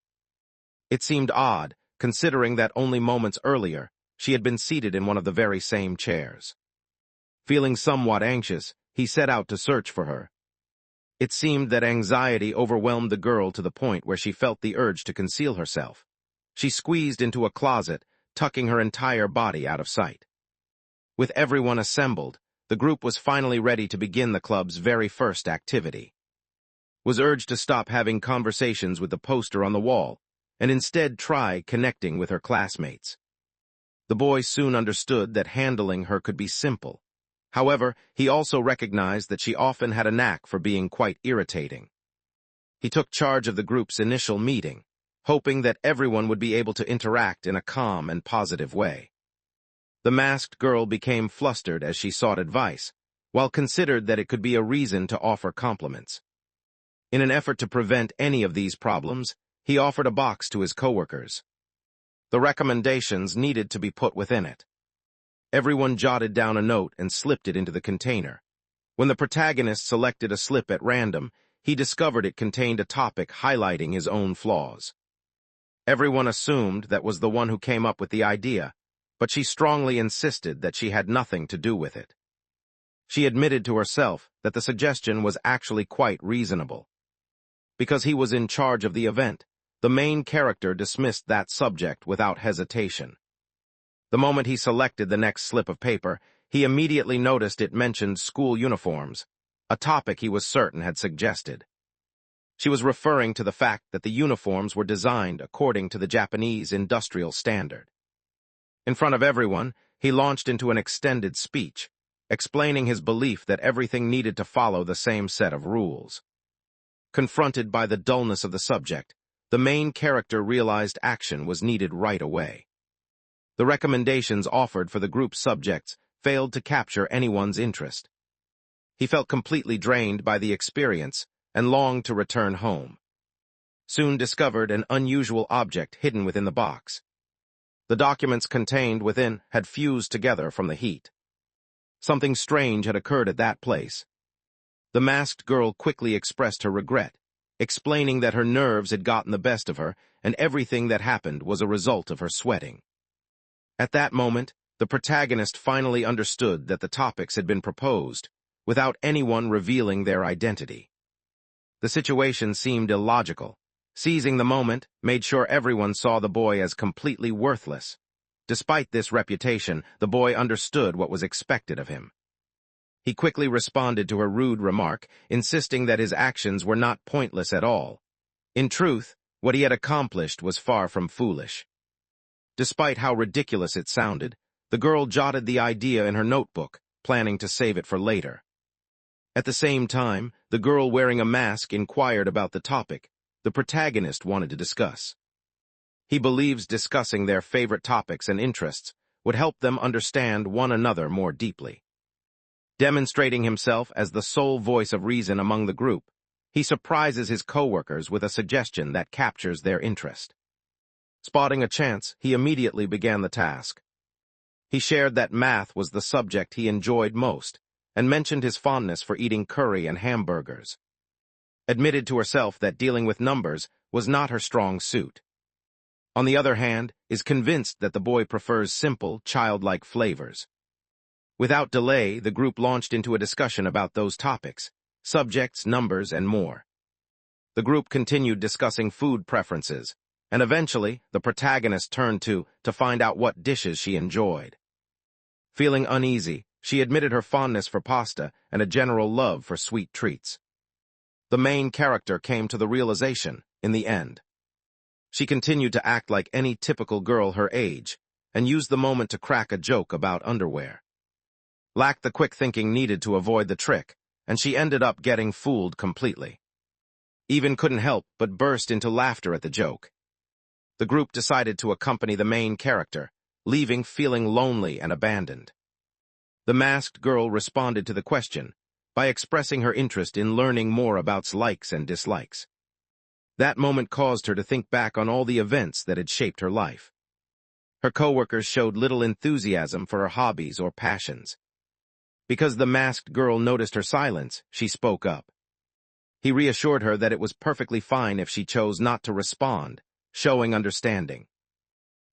It seemed odd, considering that only moments earlier, she had been seated in one of the very same chairs. Feeling somewhat anxious, he set out to search for her. It seemed that anxiety overwhelmed the girl to the point where she felt the urge to conceal herself. She squeezed into a closet, tucking her entire body out of sight. With everyone assembled, the group was finally ready to begin the club's very first activity. Was urged to stop having conversations with the poster on the wall, and instead try connecting with her classmates. The boy soon understood that handling her could be simple. However, he also recognized that she often had a knack for being quite irritating. He took charge of the group's initial meeting, hoping that everyone would be able to interact in a calm and positive way. The masked girl became flustered as she sought advice, while considered that it could be a reason to offer compliments. In an effort to prevent any of these problems, he offered a box to his coworkers. The recommendations needed to be put within it. Everyone jotted down a note and slipped it into the container. When the protagonist selected a slip at random, he discovered it contained a topic highlighting his own flaws. Everyone assumed that was the one who came up with the idea, but she strongly insisted that she had nothing to do with it. She admitted to herself that the suggestion was actually quite reasonable. Because he was in charge of the event, the main character dismissed that subject without hesitation. The moment he selected the next slip of paper, he immediately noticed it mentioned school uniforms, a topic he was certain had suggested. She was referring to the fact that the uniforms were designed according to the Japanese industrial standard. In front of everyone, he launched into an extended speech, explaining his belief that everything needed to follow the same set of rules. Confronted by the dullness of the subject, the main character realized action was needed right away. The recommendations offered for the group subjects failed to capture anyone's interest. He felt completely drained by the experience and longed to return home. Soon discovered an unusual object hidden within the box. The documents contained within had fused together from the heat. Something strange had occurred at that place. The masked girl quickly expressed her regret, explaining that her nerves had gotten the best of her and everything that happened was a result of her sweating. At that moment, the protagonist finally understood that the topics had been proposed, without anyone revealing their identity. The situation seemed illogical. Seizing the moment, made sure everyone saw the boy as completely worthless. Despite this reputation, the boy understood what was expected of him. He quickly responded to her rude remark, insisting that his actions were not pointless at all. In truth, what he had accomplished was far from foolish. Despite how ridiculous it sounded, the girl jotted the idea in her notebook, planning to save it for later. At the same time, the girl wearing a mask inquired about the topic the protagonist wanted to discuss. He believes discussing their favorite topics and interests would help them understand one another more deeply. Demonstrating himself as the sole voice of reason among the group, he surprises his coworkers with a suggestion that captures their interest. Spotting a chance, he immediately began the task. He shared that math was the subject he enjoyed most, and mentioned his fondness for eating curry and hamburgers. Admitted to herself that dealing with numbers was not her strong suit. On the other hand, is convinced that the boy prefers simple, childlike flavors. Without delay, the group launched into a discussion about those topics, subjects, numbers, and more. The group continued discussing food preferences, and eventually, the protagonist turned to find out what dishes she enjoyed. Feeling uneasy, she admitted her fondness for pasta and a general love for sweet treats. The main character came to the realization, in the end. She continued to act like any typical girl her age, and used the moment to crack a joke about underwear. Lacked the quick thinking needed to avoid the trick, and she ended up getting fooled completely. Even couldn't help but burst into laughter at the joke. The group decided to accompany the main character, leaving feeling lonely and abandoned. The masked girl responded to the question by expressing her interest in learning more about likes and dislikes. That moment caused her to think back on all the events that had shaped her life. Her coworkers showed little enthusiasm for her hobbies or passions. Because the masked girl noticed her silence, she spoke up. He reassured her that it was perfectly fine if she chose not to respond, showing understanding.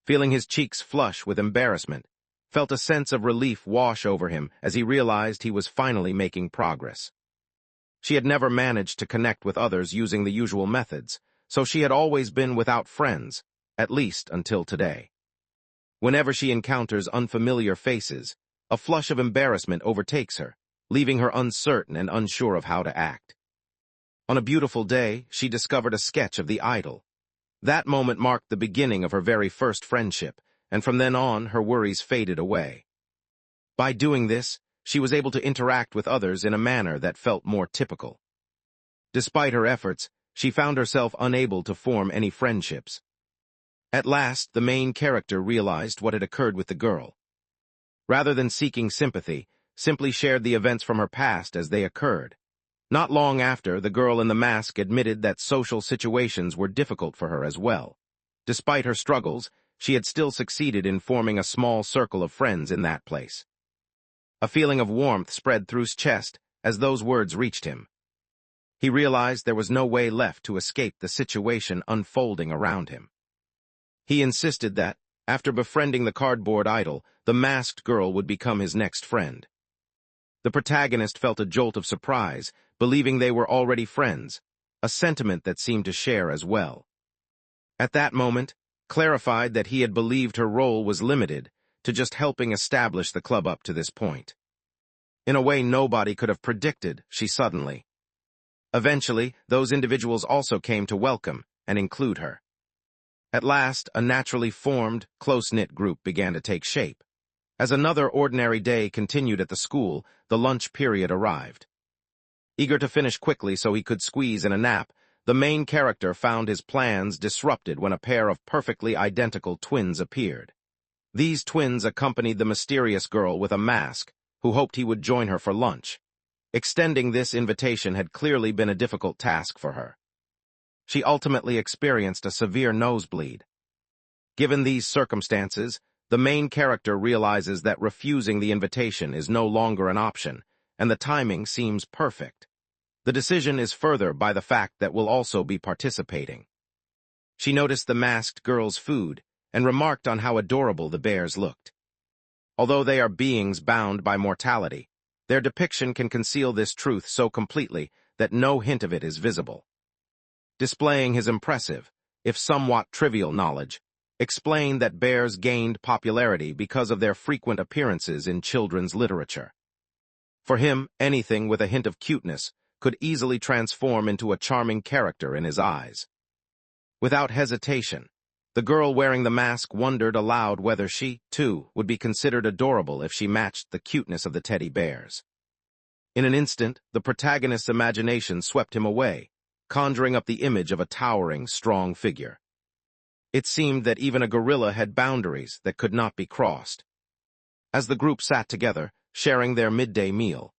Feeling his cheeks flush with embarrassment, felt a sense of relief wash over him as he realized he was finally making progress. She had never managed to connect with others using the usual methods, so she had always been without friends, at least until today. Whenever she encounters unfamiliar faces, a flush of embarrassment overtakes her, leaving her uncertain and unsure of how to act. On a beautiful day, she discovered a sketch of the idol. That moment marked the beginning of her very first friendship, and from then on, her worries faded away. By doing this, she was able to interact with others in a manner that felt more typical. Despite her efforts, she found herself unable to form any friendships. At last, the main character realized what had occurred with the girl. Rather than seeking sympathy, simply shared the events from her past as they occurred. Not long after, the girl in the mask admitted that social situations were difficult for her as well. Despite her struggles, she had still succeeded in forming a small circle of friends in that place. A feeling of warmth spread through his chest as those words reached him. He realized there was no way left to escape the situation unfolding around him. He insisted that, after befriending the cardboard idol, the masked girl would become his next friend. The protagonist felt a jolt of surprise, believing they were already friends, a sentiment that seemed to share as well. At that moment, clarified that he had believed her role was limited to just helping establish the club up to this point. In a way nobody could have predicted, she suddenly. Eventually, those individuals also came to welcome and include her. At last, a naturally formed, close-knit group began to take shape. As another ordinary day continued at the school, the lunch period arrived. Eager to finish quickly so he could squeeze in a nap, the main character found his plans disrupted when a pair of perfectly identical twins appeared. These twins accompanied the mysterious girl with a mask, who hoped he would join her for lunch. Extending this invitation had clearly been a difficult task for her. She ultimately experienced a severe nosebleed. Given these circumstances, the main character realizes that refusing the invitation is no longer an option, and the timing seems perfect. The decision is further by the fact that we'll also be participating. She noticed the masked girl's food and remarked on how adorable the bears looked. Although they are beings bound by mortality, their depiction can conceal this truth so completely that no hint of it is visible. Displaying his impressive, if somewhat trivial knowledge, explained that bears gained popularity because of their frequent appearances in children's literature. For him, anything with a hint of cuteness could easily transform into a charming character in his eyes. Without hesitation, the girl wearing the mask wondered aloud whether she, too, would be considered adorable if she matched the cuteness of the teddy bears. In an instant, the protagonist's imagination swept him away, conjuring up the image of a towering, strong figure. It seemed that even a gorilla had boundaries that could not be crossed. As the group sat together, sharing their midday meal,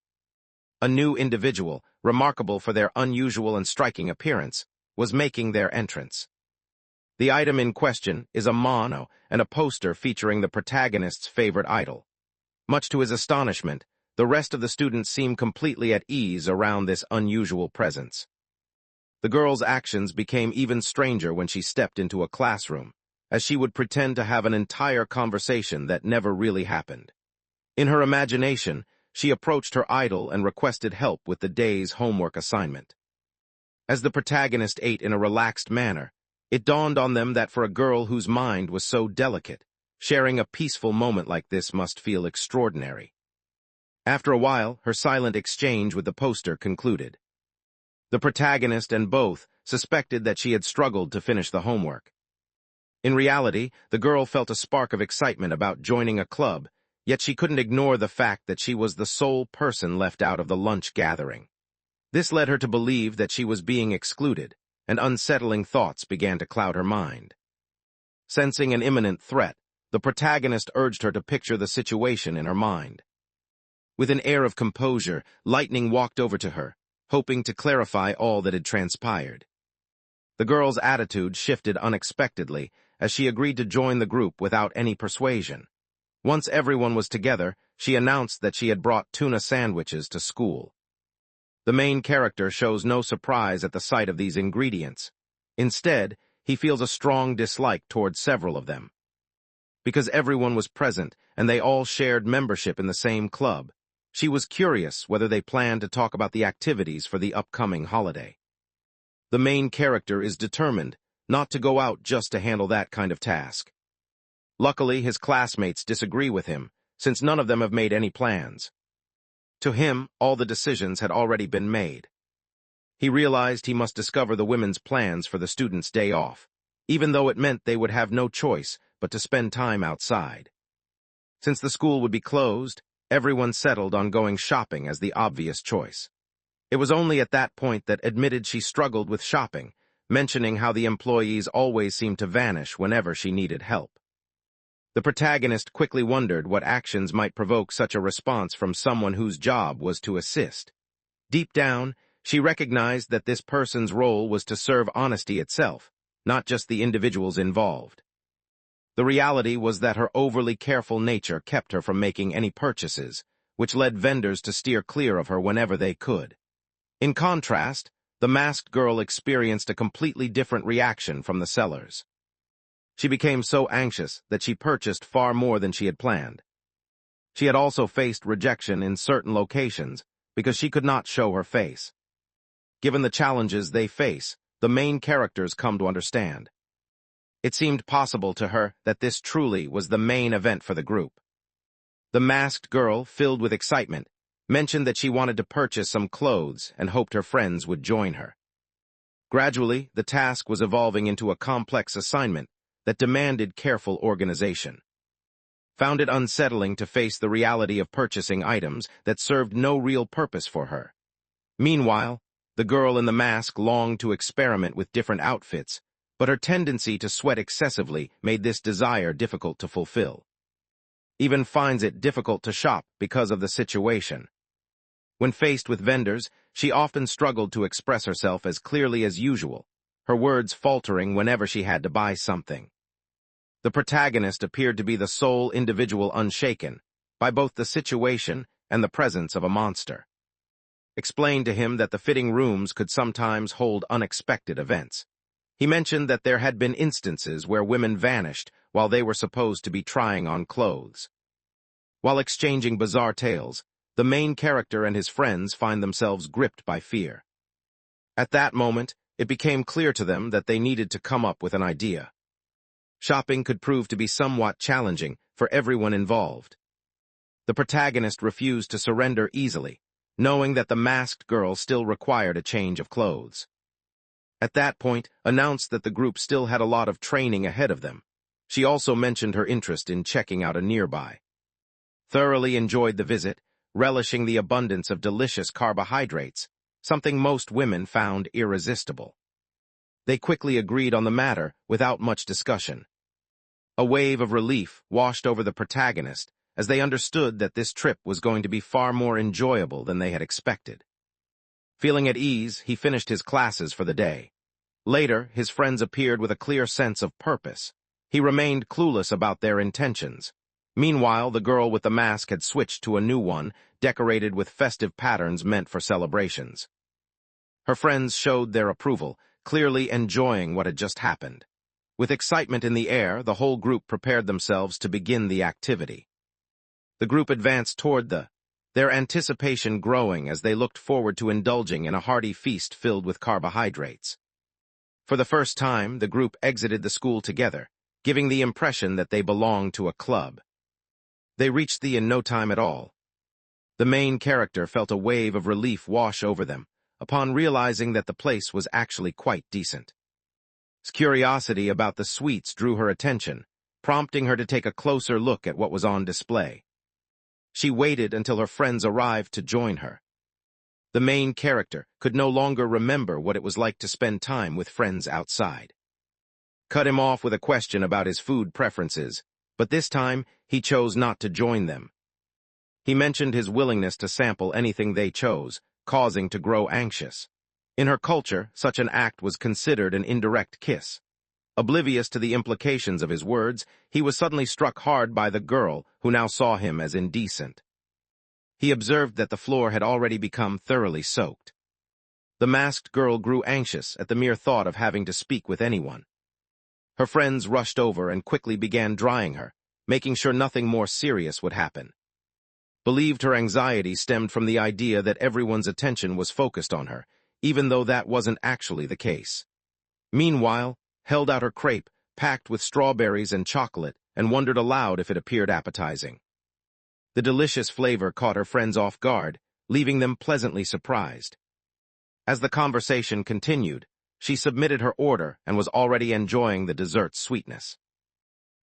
a new individual, remarkable for their unusual and striking appearance, was making their entrance. The item in question is a mono and a poster featuring the protagonist's favorite idol. Much to his astonishment, the rest of the students seemed completely at ease around this unusual presence. The girl's actions became even stranger when she stepped into a classroom, as she would pretend to have an entire conversation that never really happened. In her imagination, she approached her idol and requested help with the day's homework assignment. As the protagonist ate in a relaxed manner, it dawned on them that for a girl whose mind was so delicate, sharing a peaceful moment like this must feel extraordinary. After a while, her silent exchange with the poster concluded. The protagonist and both suspected that she had struggled to finish the homework. In reality, the girl felt a spark of excitement about joining a club, yet she couldn't ignore the fact that she was the sole person left out of the lunch gathering. This led her to believe that she was being excluded, and unsettling thoughts began to cloud her mind. Sensing an imminent threat, the protagonist urged her to picture the situation in her mind. With an air of composure, Lightning walked over to her, hoping to clarify all that had transpired. The girl's attitude shifted unexpectedly as she agreed to join the group without any persuasion. Once everyone was together, she announced that she had brought tuna sandwiches to school. The main character shows no surprise at the sight of these ingredients. Instead, he feels a strong dislike towards several of them. Because everyone was present and they all shared membership in the same club, she was curious whether they planned to talk about the activities for the upcoming holiday. The main character is determined not to go out just to handle that kind of task. Luckily, his classmates disagree with him, since none of them have made any plans. To him, all the decisions had already been made. He realized he must discover the women's plans for the students' day off, even though it meant they would have no choice but to spend time outside. Since the school would be closed, everyone settled on going shopping as the obvious choice. It was only at that point that admitted she struggled with shopping, mentioning how the employees always seemed to vanish whenever she needed help. The protagonist quickly wondered what actions might provoke such a response from someone whose job was to assist. Deep down, she recognized that this person's role was to serve honesty itself, not just the individuals involved. The reality was that her overly careful nature kept her from making any purchases, which led vendors to steer clear of her whenever they could. In contrast, the masked girl experienced a completely different reaction from the sellers. She became so anxious that she purchased far more than she had planned. She had also faced rejection in certain locations because she could not show her face. Given the challenges they face, the main characters come to understand. It seemed possible to her that this truly was the main event for the group. The masked girl, filled with excitement, mentioned that she wanted to purchase some clothes and hoped her friends would join her. Gradually, the task was evolving into a complex assignment that demanded careful organization. Found it unsettling to face the reality of purchasing items that served no real purpose for her. Meanwhile, the girl in the mask longed to experiment with different outfits, but her tendency to sweat excessively made this desire difficult to fulfill. Even finds it difficult to shop because of the situation. When faced with vendors, she often struggled to express herself as clearly as usual, her words faltering whenever she had to buy something. The protagonist appeared to be the sole individual unshaken by both the situation and the presence of a monster. Explained to him that the fitting rooms could sometimes hold unexpected events. He mentioned that there had been instances where women vanished while they were supposed to be trying on clothes. While exchanging bizarre tales, the main character and his friends find themselves gripped by fear. At that moment, it became clear to them that they needed to come up with an idea. Shopping could prove to be somewhat challenging for everyone involved. The protagonist refused to surrender easily, knowing that the masked girl still required a change of clothes. At that point, announced that the group still had a lot of training ahead of them. She also mentioned her interest in checking out a nearby. Thoroughly enjoyed the visit, relishing the abundance of delicious carbohydrates, something most women found irresistible. They quickly agreed on the matter without much discussion. A wave of relief washed over the protagonist as they understood that this trip was going to be far more enjoyable than they had expected. Feeling at ease, he finished his classes for the day. Later, his friends appeared with a clear sense of purpose. He remained clueless about their intentions. Meanwhile, the girl with the mask had switched to a new one, decorated with festive patterns meant for celebrations. Her friends showed their approval, clearly enjoying what had just happened. With excitement in the air, the whole group prepared themselves to begin the activity. The group advanced toward their anticipation growing as they looked forward to indulging in a hearty feast filled with carbohydrates. For the first time, the group exited the school together, giving the impression that they belonged to a club. They reached the inn in no time at all. The main character felt a wave of relief wash over them, upon realizing that the place was actually quite decent. Curiosity about the sweets drew her attention, prompting her to take a closer look at what was on display. She waited until her friends arrived to join her. The main character could no longer remember what it was like to spend time with friends outside. Cut him off with a question about his food preferences, but this time he chose not to join them. He mentioned his willingness to sample anything they chose, causing to grow anxious. In her culture, such an act was considered an indirect kiss. Oblivious to the implications of his words, he was suddenly struck hard by the girl, who now saw him as indecent. He observed that the floor had already become thoroughly soaked. The masked girl grew anxious at the mere thought of having to speak with anyone. Her friends rushed over and quickly began drying her, making sure nothing more serious would happen. Believed her anxiety stemmed from the idea that everyone's attention was focused on her, even though that wasn't actually the case. Meanwhile, held out her crepe, packed with strawberries and chocolate, and wondered aloud if it appeared appetizing. The delicious flavor caught her friends off guard, leaving them pleasantly surprised. As the conversation continued, she submitted her order and was already enjoying the dessert's sweetness.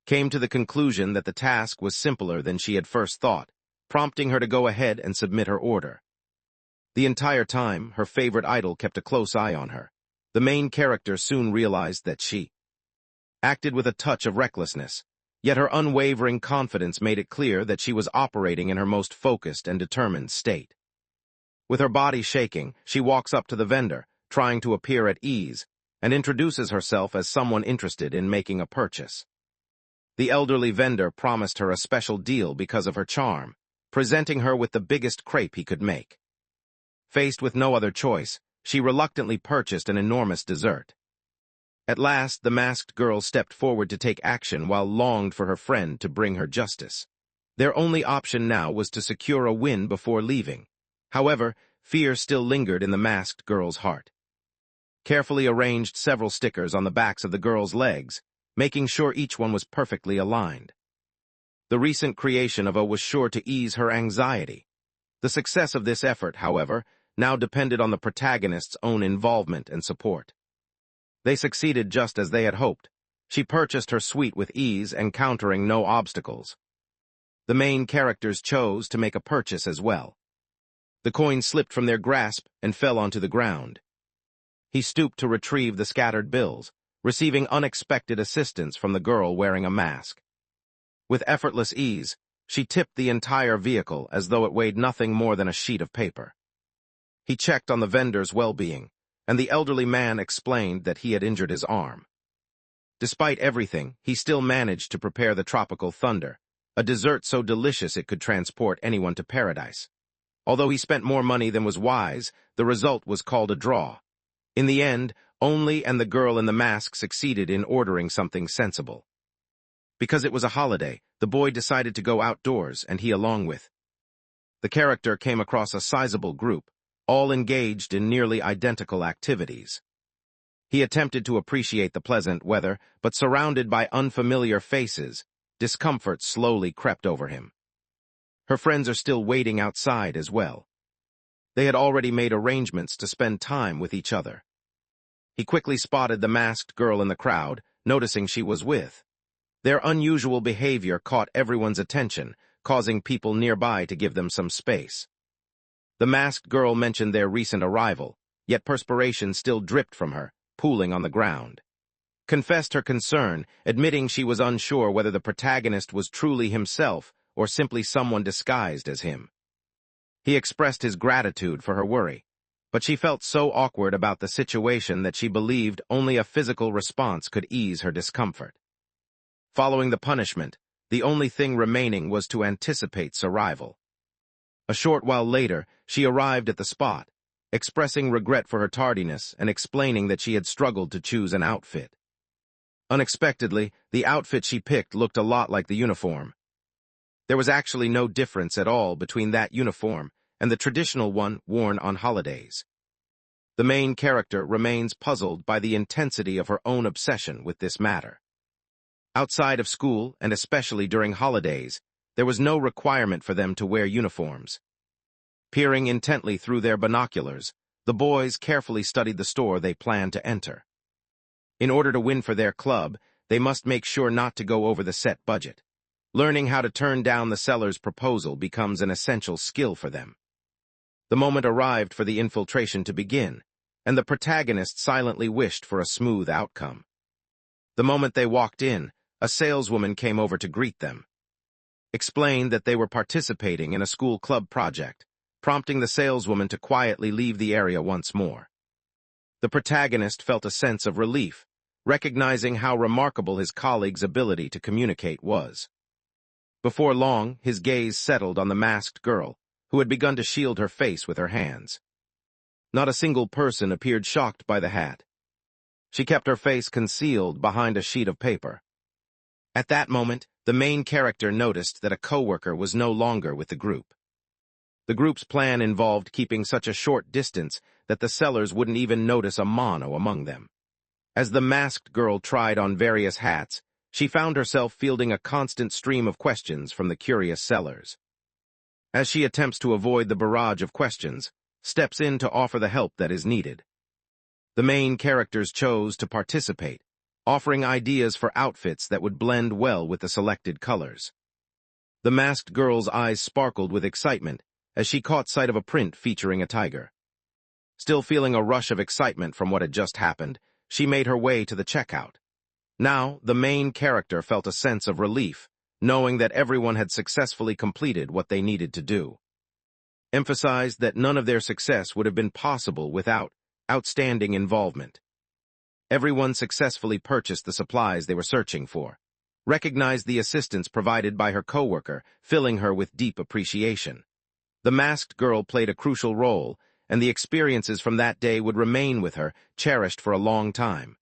Came to the conclusion that the task was simpler than she had first thought, prompting her to go ahead and submit her order. The entire time, her favorite idol kept a close eye on her. The main character soon realized that she acted with a touch of recklessness, Yet her unwavering confidence made it clear that she was operating in her most focused and determined state. With her body shaking, she walks up to the vendor, trying to appear at ease, and introduces herself as someone interested in making a purchase. The elderly vendor promised her a special deal because of her charm, presenting her with the biggest crepe he could make. Faced with no other choice, she reluctantly purchased an enormous dessert. At last, the masked girl stepped forward to take action while longed for her friend to bring her justice. Their only option now was to secure a win before leaving. However, fear still lingered in the masked girl's heart. Carefully arranged several stickers on the backs of the girl's legs, making sure each one was perfectly aligned. The recent creation of a was sure to ease her anxiety. The success of this effort, however, now depended on the protagonist's own involvement and support. They succeeded just as they had hoped. She purchased her sweet with ease, encountering no obstacles. The main characters chose to make a purchase as well. The coin slipped from their grasp and fell onto the ground. He stooped to retrieve the scattered bills, receiving unexpected assistance from the girl wearing a mask. With effortless ease, she tipped the entire vehicle as though it weighed nothing more than a sheet of paper. He checked on the vendor's well-being, and the elderly man explained that he had injured his arm. Despite everything, he still managed to prepare the tropical thunder, a dessert so delicious it could transport anyone to paradise. Although he spent more money than was wise, the result was called a draw. In the end, Only and the girl in the mask succeeded in ordering something sensible. Because it was a holiday, the boy decided to go outdoors, and he along with. The character came across a sizable group, all engaged in nearly identical activities. He attempted to appreciate the pleasant weather, but surrounded by unfamiliar faces, discomfort slowly crept over him. Her friends are still waiting outside as well. They had already made arrangements to spend time with each other. He quickly spotted the masked girl in the crowd, noticing she was with. Their unusual behavior caught everyone's attention, causing people nearby to give them some space. The masked girl mentioned their recent arrival, yet perspiration still dripped from her, pooling on the ground. Confessed her concern, admitting she was unsure whether the protagonist was truly himself or simply someone disguised as him. He expressed his gratitude for her worry, but she felt so awkward about the situation that she believed only a physical response could ease her discomfort. Following the punishment, the only thing remaining was to anticipate's arrival. A short while later, she arrived at the spot, expressing regret for her tardiness and explaining that she had struggled to choose an outfit. Unexpectedly, the outfit she picked looked a lot like the uniform. There was actually no difference at all between that uniform and the traditional one worn on holidays. The main character remains puzzled by the intensity of her own obsession with this matter. Outside of school, and especially during holidays, there was no requirement for them to wear uniforms. Peering intently through their binoculars, the boys carefully studied the store they planned to enter. In order to win for their club, they must make sure not to go over the set budget. Learning how to turn down the seller's proposal becomes an essential skill for them. The moment arrived for the infiltration to begin, and the protagonist silently wished for a smooth outcome. The moment they walked in, a saleswoman came over to greet them. Explained that they were participating in a school club project, prompting the saleswoman to quietly leave the area once more. The protagonist felt a sense of relief, recognizing how remarkable his colleague's ability to communicate was. Before long, his gaze settled on the masked girl, who had begun to shield her face with her hands. Not a single person appeared shocked by the hat. She kept her face concealed behind a sheet of paper. At that moment, the main character noticed that a coworker was no longer with the group. The group's plan involved keeping such a short distance that the sellers wouldn't even notice a mono among them. As the masked girl tried on various hats, she found herself fielding a constant stream of questions from the curious sellers. As she attempts to avoid the barrage of questions, steps in to offer the help that is needed. The main characters chose to participate, offering ideas for outfits that would blend well with the selected colors. The masked girl's eyes sparkled with excitement as she caught sight of a print featuring a tiger. Still feeling a rush of excitement from what had just happened, she made her way to the checkout. Now, the main character felt a sense of relief, knowing that everyone had successfully completed what they needed to do. Emphasized that none of their success would have been possible without outstanding involvement. Everyone successfully purchased the supplies they were searching for. Recognized the assistance provided by her coworker, filling her with deep appreciation. The masked girl played a crucial role, and the experiences from that day would remain with her, cherished for a long time.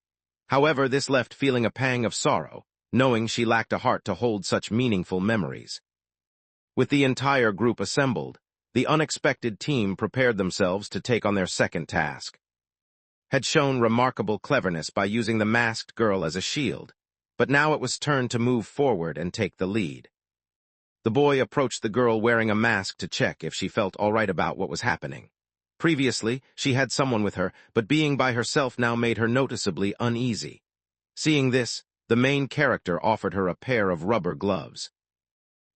However, this left feeling a pang of sorrow, knowing she lacked a heart to hold such meaningful memories. With the entire group assembled, the unexpected team prepared themselves to take on their second task. Had shown remarkable cleverness by using the masked girl as a shield, but now it was turn to move forward and take the lead. The boy approached the girl wearing a mask to check if she felt all right about what was happening. Previously, she had someone with her, but being by herself now made her noticeably uneasy. Seeing this, the main character offered her a pair of rubber gloves.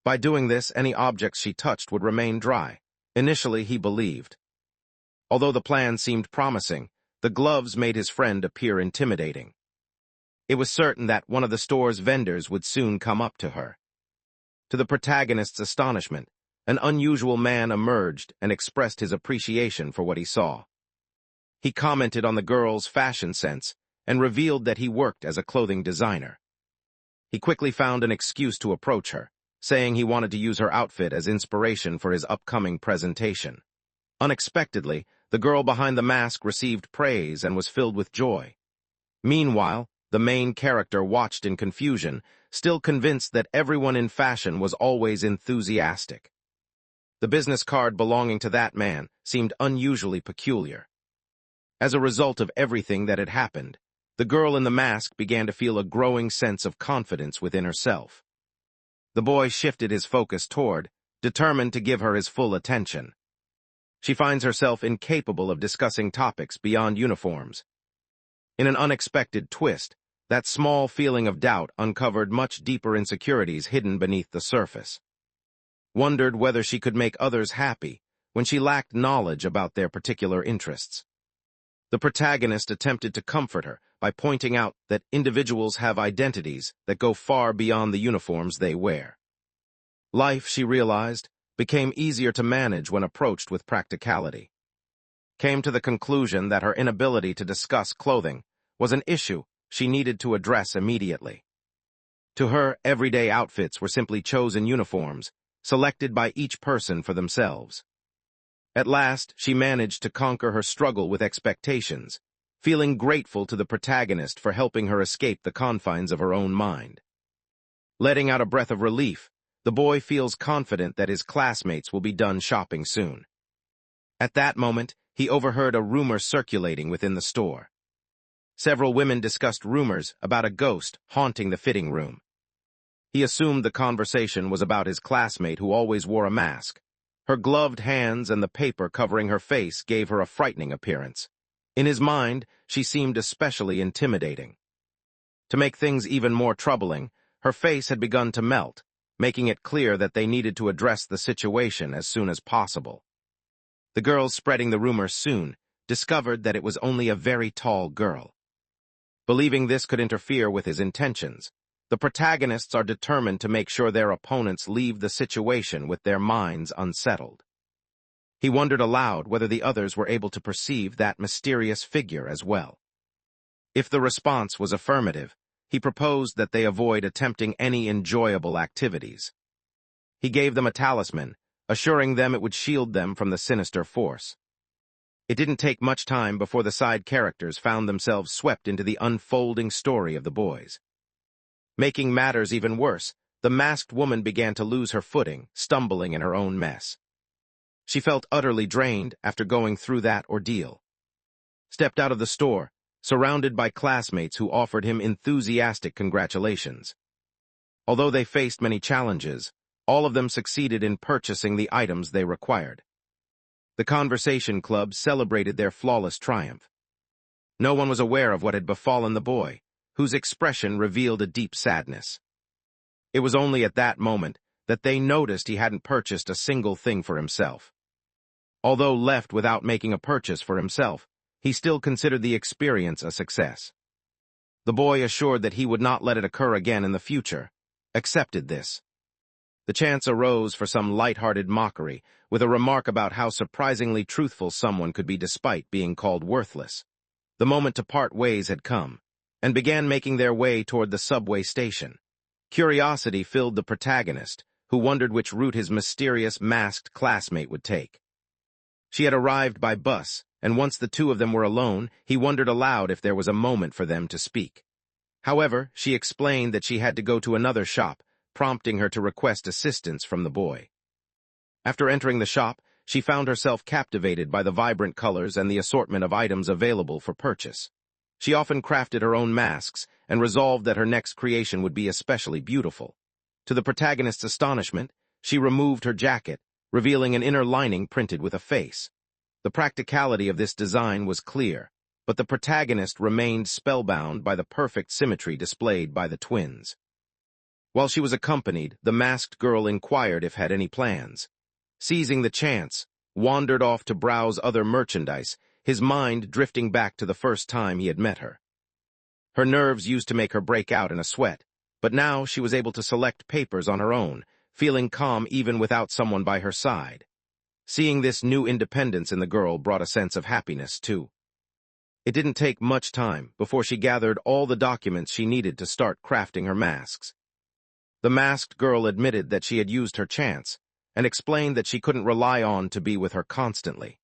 By doing this, any objects she touched would remain dry. Initially, he believed. Although the plan seemed promising, the gloves made his friend appear intimidating. It was certain that one of the store's vendors would soon come up to her. To the protagonist's astonishment, an unusual man emerged and expressed his appreciation for what he saw. He commented on the girl's fashion sense and revealed that he worked as a clothing designer. He quickly found an excuse to approach her, saying he wanted to use her outfit as inspiration for his upcoming presentation. Unexpectedly, the girl behind the mask received praise and was filled with joy. Meanwhile, the main character watched in confusion, still convinced that everyone in fashion was always enthusiastic. The business card belonging to that man seemed unusually peculiar. As a result of everything that had happened, the girl in the mask began to feel a growing sense of confidence within herself. The boy shifted his focus toward, determined to give her his full attention. She finds herself incapable of discussing topics beyond uniforms. In an unexpected twist, that small feeling of doubt uncovered much deeper insecurities hidden beneath the surface. Wondered whether she could make others happy when she lacked knowledge about their particular interests. The protagonist attempted to comfort her by pointing out that individuals have identities that go far beyond the uniforms they wear. Life, she realized, became easier to manage when approached with practicality. Came to the conclusion that her inability to discuss clothing was an issue she needed to address immediately. To her, everyday outfits were simply chosen uniforms, selected by each person for themselves. At last, she managed to conquer her struggle with expectations, feeling grateful to the protagonist for helping her escape the confines of her own mind. Letting out a breath of relief, the boy feels confident that his classmates will be done shopping soon. At that moment, he overheard a rumor circulating within the store. Several women discussed rumors about a ghost haunting the fitting room. He assumed the conversation was about his classmate who always wore a mask. Her gloved hands and the paper covering her face gave her a frightening appearance. In his mind, she seemed especially intimidating. To make things even more troubling, her face had begun to melt, making it clear that they needed to address the situation as soon as possible. The girls spreading the rumor soon discovered that it was only a very tall girl. Believing this could interfere with his intentions, the protagonists are determined to make sure their opponents leave the situation with their minds unsettled. He wondered aloud whether the others were able to perceive that mysterious figure as well. If the response was affirmative, he proposed that they avoid attempting any enjoyable activities. He gave them a talisman, assuring them it would shield them from the sinister force. It didn't take much time before the side characters found themselves swept into the unfolding story of the boys. Making matters even worse, the masked woman began to lose her footing, stumbling in her own mess. She felt utterly drained after going through that ordeal. Stepped out of the store, surrounded by classmates who offered him enthusiastic congratulations. Although they faced many challenges, all of them succeeded in purchasing the items they required. The conversation club celebrated their flawless triumph. No one was aware of what had befallen the boy, whose expression revealed a deep sadness. It was only at that moment that they noticed he hadn't purchased a single thing for himself. Although left without making a purchase for himself, he still considered the experience a success. The boy, assured that he would not let it occur again in the future, accepted this. The chance arose for some light-hearted mockery, with a remark about how surprisingly truthful someone could be despite being called worthless. The moment to part ways had come, and began making their way toward the subway station. Curiosity filled the protagonist, who wondered which route his mysterious, masked classmate would take. She had arrived by bus, and once the two of them were alone, he wondered aloud if there was a moment for them to speak. However, she explained that she had to go to another shop, prompting her to request assistance from the boy. After entering the shop, she found herself captivated by the vibrant colors and the assortment of items available for purchase. She often crafted her own masks and resolved that her next creation would be especially beautiful. To the protagonist's astonishment, she removed her jacket, revealing an inner lining printed with a face. The practicality of this design was clear, but the protagonist remained spellbound by the perfect symmetry displayed by the twins. While she was accompanied, the masked girl inquired if had any plans. Seizing the chance, wandered off to browse other merchandise, his mind drifting back to the first time he had met her. Her nerves used to make her break out in a sweat, but now she was able to select papers on her own, feeling calm even without someone by her side. Seeing this new independence in the girl brought a sense of happiness, too. It didn't take much time before she gathered all the documents she needed to start crafting her masks. The masked girl admitted that she had used her chance, and explained that she couldn't rely on to be with her constantly.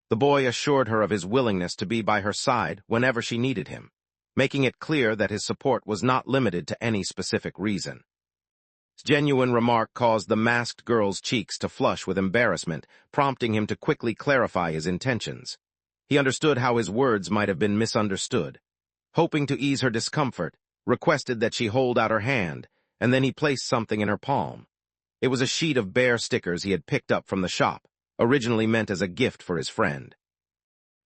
The boy assured her of his willingness to be by her side whenever she needed him, making it clear that his support was not limited to any specific reason. His genuine remark caused the masked girl's cheeks to flush with embarrassment, prompting him to quickly clarify his intentions. He understood how his words might have been misunderstood. Hoping to ease her discomfort, requested that she hold out her hand, and then he placed something in her palm. It was a sheet of bear stickers he had picked up from the shop, originally meant as a gift for his friend.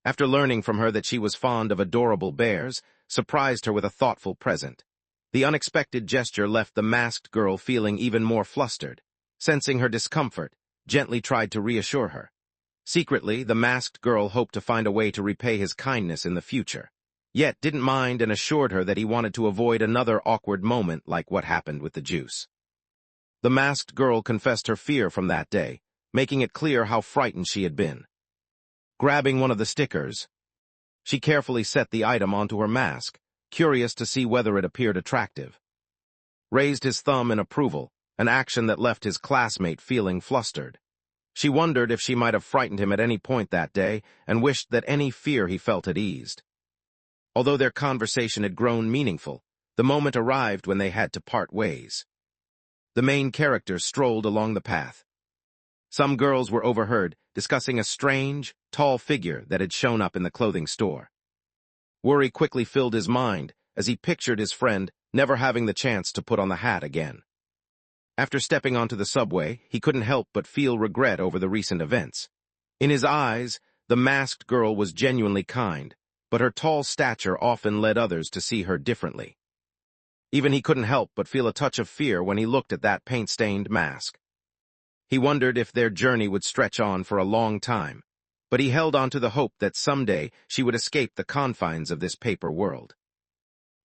After learning from her that she was fond of adorable bears, surprised her with a thoughtful present. The unexpected gesture left the masked girl feeling even more flustered. Sensing her discomfort, gently tried to reassure her. Secretly, the masked girl hoped to find a way to repay his kindness in the future, yet didn't mind and assured her that he wanted to avoid another awkward moment like what happened with the juice. The masked girl confessed her fear from that day, making it clear how frightened she had been. Grabbing one of the stickers, she carefully set the item onto her mask, curious to see whether it appeared attractive. Raised his thumb in approval, an action that left his classmate feeling flustered. She wondered if she might have frightened him at any point that day and wished that any fear he felt had eased. Although their conversation had grown meaningful, the moment arrived when they had to part ways. The main character strolled along the path. Some girls were overheard discussing a strange, tall figure that had shown up in the clothing store. Worry quickly filled his mind as he pictured his friend never having the chance to put on the hat again. After stepping onto the subway, he couldn't help but feel regret over the recent events. In his eyes, the masked girl was genuinely kind, but her tall stature often led others to see her differently. Even he couldn't help but feel a touch of fear when he looked at that paint-stained mask. He wondered if their journey would stretch on for a long time, but he held on to the hope that someday she would escape the confines of this paper world.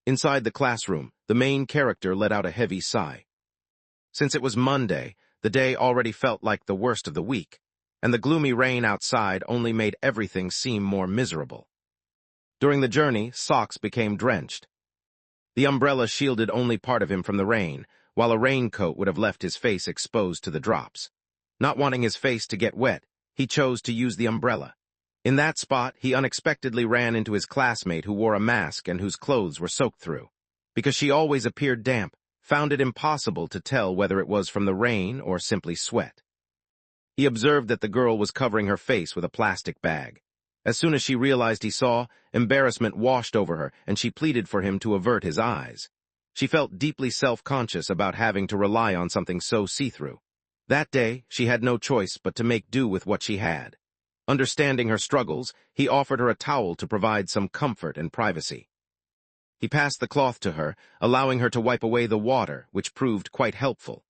Inside the classroom, the main character let out a heavy sigh. Since it was Monday, the day already felt like the worst of the week, and the gloomy rain outside only made everything seem more miserable. During the journey, socks became drenched. The umbrella shielded only part of him from the rain, while a raincoat would have left his face exposed to the drops. Not wanting his face to get wet, he chose to use the umbrella. In that spot, he unexpectedly ran into his classmate who wore a mask and whose clothes were soaked through. Because she always appeared damp, found it impossible to tell whether it was from the rain or simply sweat. He observed that the girl was covering her face with a plastic bag. As soon as she realized he saw, embarrassment washed over her, and she pleaded for him to avert his eyes. She felt deeply self-conscious about having to rely on something so see-through. That day, she had no choice but to make do with what she had. Understanding her struggles, he offered her a towel to provide some comfort and privacy. He passed the cloth to her, allowing her to wipe away the water, which proved quite helpful.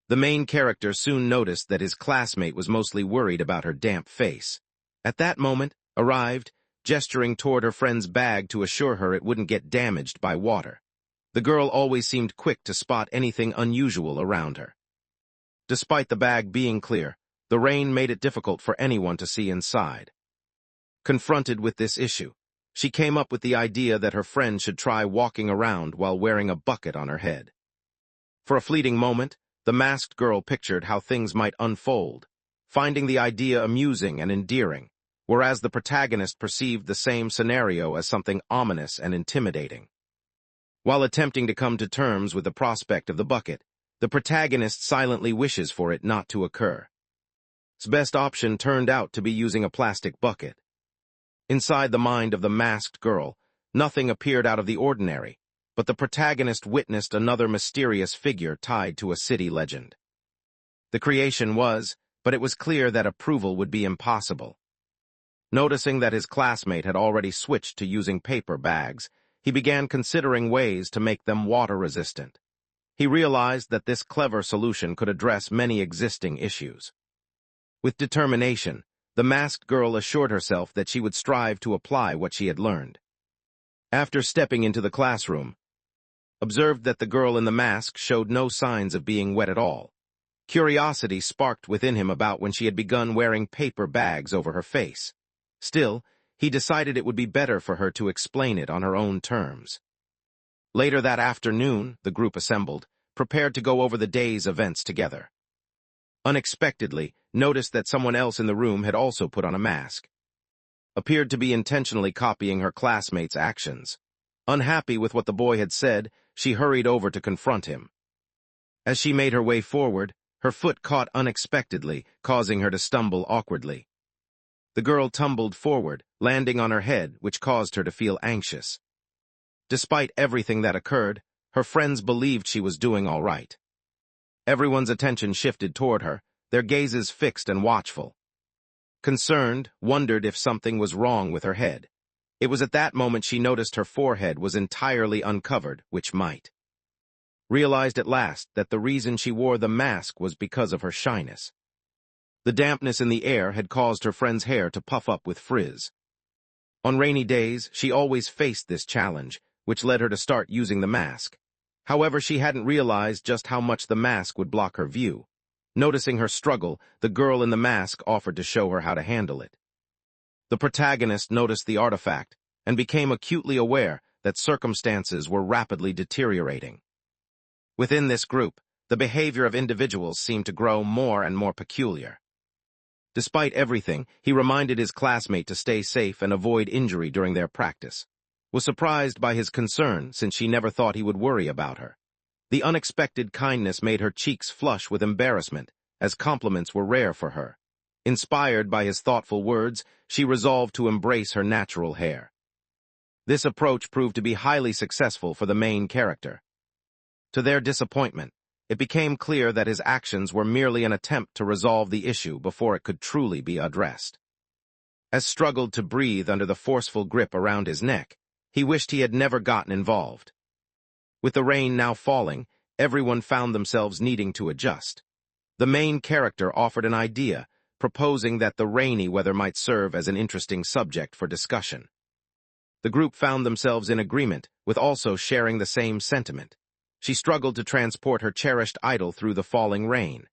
The main character soon noticed that his classmate was mostly worried about her damp face. At that moment, arrived gesturing toward her friend's bag to assure her it wouldn't get damaged by water. The girl always seemed quick to spot anything unusual around her. Despite the bag being clear, the rain made it difficult for anyone to see inside. Confronted with this issue, she came up with the idea that her friend should try walking around while wearing a bucket on her head. For a fleeting moment, the masked girl pictured how things might unfold, finding the idea amusing and endearing, whereas the protagonist perceived the same scenario as something ominous and intimidating. While attempting to come to terms with the prospect of the bucket, the protagonist silently wishes for it not to occur. His best option turned out to be using a plastic bucket. Inside the mind of the masked girl, nothing appeared out of the ordinary, but the protagonist witnessed another mysterious figure tied to a city legend. The creation was, but it was clear that approval would be impossible. Noticing that his classmate had already switched to using paper bags, he began considering ways to make them water-resistant. He realized that this clever solution could address many existing issues. With determination, the masked girl assured herself that she would strive to apply what she had learned. After stepping into the classroom, observed that the girl in the mask showed no signs of being wet at all. Curiosity sparked within him about when she had begun wearing paper bags over her face. Still, he decided it would be better for her to explain it on her own terms. Later that afternoon, the group assembled, prepared to go over the day's events together. Unexpectedly, noticed that someone else in the room had also put on a mask. Appeared to be intentionally copying her classmate's actions. Unhappy with what the boy had said, she hurried over to confront him. As she made her way forward, her foot caught unexpectedly, causing her to stumble awkwardly. The girl tumbled forward, landing on her head, which caused her to feel anxious. Despite everything that occurred, her friends believed she was doing all right. Everyone's attention shifted toward her, their gazes fixed and watchful. Concerned, wondered if something was wrong with her head. It was at that moment she noticed her forehead was entirely uncovered, which might. Realized at last that the reason she wore the mask was because of her shyness. The dampness in the air had caused her friend's hair to puff up with frizz. On rainy days, she always faced this challenge, which led her to start using the mask. However, she hadn't realized just how much the mask would block her view. Noticing her struggle, the girl in the mask offered to show her how to handle it. The protagonist noticed the artifact and became acutely aware that circumstances were rapidly deteriorating. Within this group, the behavior of individuals seemed to grow more and more peculiar. Despite everything, he reminded his classmate to stay safe and avoid injury during their practice. Was surprised by his concern since she never thought he would worry about her. The unexpected kindness made her cheeks flush with embarrassment, as compliments were rare for her. Inspired by his thoughtful words, she resolved to embrace her natural hair. This approach proved to be highly successful for the main character. To their disappointment, it became clear that his actions were merely an attempt to resolve the issue before it could truly be addressed. As struggled to breathe under the forceful grip around his neck, he wished he had never gotten involved. With the rain now falling, everyone found themselves needing to adjust. The main character offered an idea, proposing that the rainy weather might serve as an interesting subject for discussion. The group found themselves in agreement, with also sharing the same sentiment. She struggled to transport her cherished idol through the falling rain.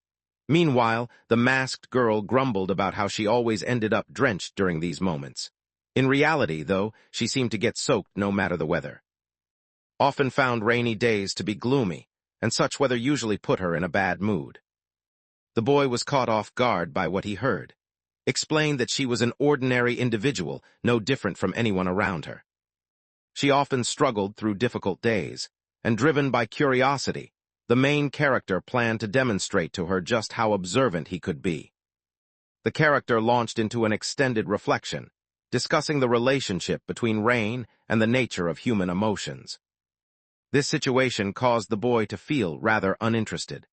Meanwhile, the masked girl grumbled about how she always ended up drenched during these moments. In reality, though, she seemed to get soaked no matter the weather. Often found rainy days to be gloomy, and such weather usually put her in a bad mood. The boy was caught off guard by what he heard. Explained that she was an ordinary individual, no different from anyone around her. She often struggled through difficult days, and driven by curiosity, the main character planned to demonstrate to her just how observant he could be. The character launched into an extended reflection, discussing the relationship between rain and the nature of human emotions. This situation caused the boy to feel rather uninterested.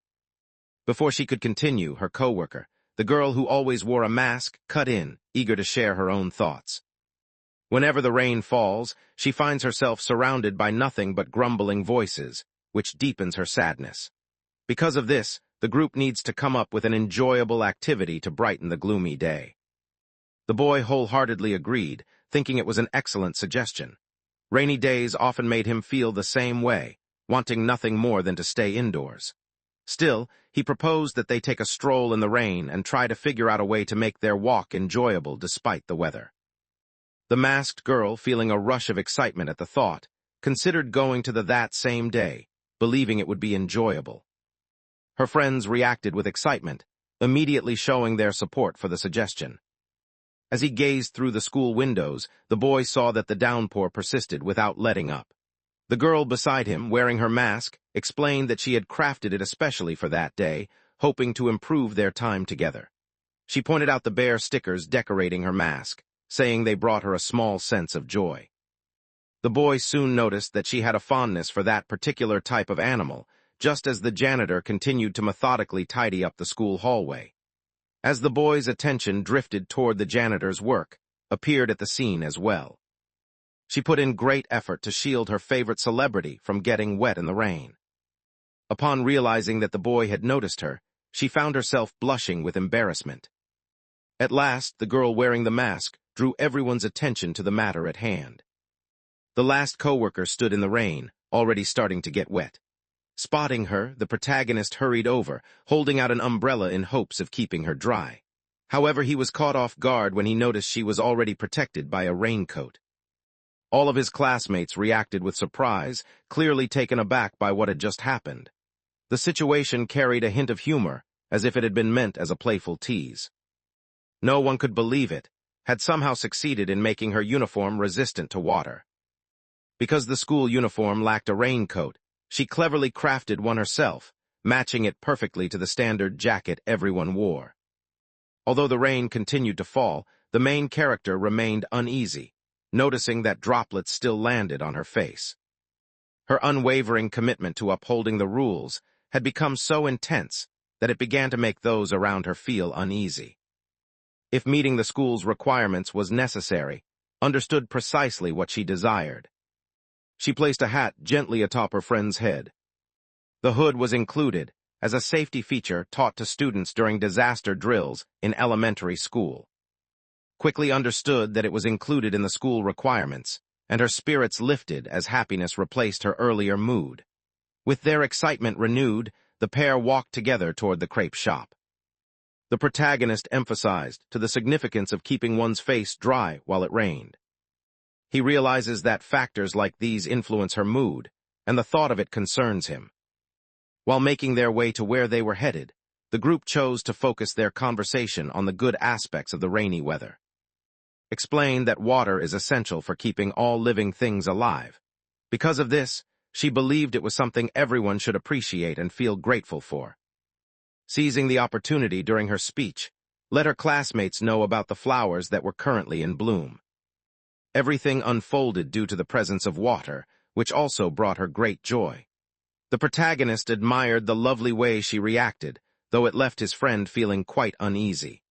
Before she could continue, her coworker, the girl who always wore a mask, cut in, eager to share her own thoughts. Whenever the rain falls, she finds herself surrounded by nothing but grumbling voices, which deepens her sadness. Because of this, the group needs to come up with an enjoyable activity to brighten the gloomy day. The boy wholeheartedly agreed, thinking it was an excellent suggestion. Rainy days often made him feel the same way, wanting nothing more than to stay indoors. Still, he proposed that they take a stroll in the rain and try to figure out a way to make their walk enjoyable despite the weather. The masked girl, feeling a rush of excitement at the thought, considered going to that same day, believing it would be enjoyable. Her friends reacted with excitement, immediately showing their support for the suggestion. As he gazed through the school windows, the boy saw that the downpour persisted without letting up. The girl beside him, wearing her mask, explained that she had crafted it especially for that day, hoping to improve their time together. She pointed out the bare stickers decorating her mask, saying they brought her a small sense of joy. The boy soon noticed that she had a fondness for that particular type of animal, just as the janitor continued to methodically tidy up the school hallway. As the boy's attention drifted toward the janitor's work, appeared at the scene as well. She put in great effort to shield her favorite celebrity from getting wet in the rain. Upon realizing that the boy had noticed her, she found herself blushing with embarrassment. At last, the girl wearing the mask drew everyone's attention to the matter at hand. The last coworker stood in the rain, already starting to get wet. Spotting her, the protagonist hurried over, holding out an umbrella in hopes of keeping her dry. However, he was caught off guard when he noticed she was already protected by a raincoat. All of his classmates reacted with surprise, clearly taken aback by what had just happened. The situation carried a hint of humor, as if it had been meant as a playful tease. No one could believe it, had somehow succeeded in making her uniform resistant to water. Because the school uniform lacked a raincoat, she cleverly crafted one herself, matching it perfectly to the standard jacket everyone wore. Although the rain continued to fall, the main character remained uneasy, noticing that droplets still landed on her face. Her unwavering commitment to upholding the rules had become so intense that it began to make those around her feel uneasy. If meeting the school's requirements was necessary, understood precisely what she desired. She placed a hat gently atop her friend's head. The hood was included as a safety feature taught to students during disaster drills in elementary school. Quickly understood that it was included in the school requirements, and her spirits lifted as happiness replaced her earlier mood. With their excitement renewed, the pair walked together toward the crepe shop. The protagonist emphasized the significance of keeping one's face dry while it rained. He realizes that factors like these influence her mood, and the thought of it concerns him. While making their way to where they were headed, the group chose to focus their conversation on the good aspects of the rainy weather. Explained that water is essential for keeping all living things alive. Because of this, she believed it was something everyone should appreciate and feel grateful for. Seizing the opportunity during her speech, let her classmates know about the flowers that were currently in bloom. Everything unfolded due to the presence of water, which also brought her great joy. The protagonist admired the lovely way she reacted, though it left his friend feeling quite uneasy.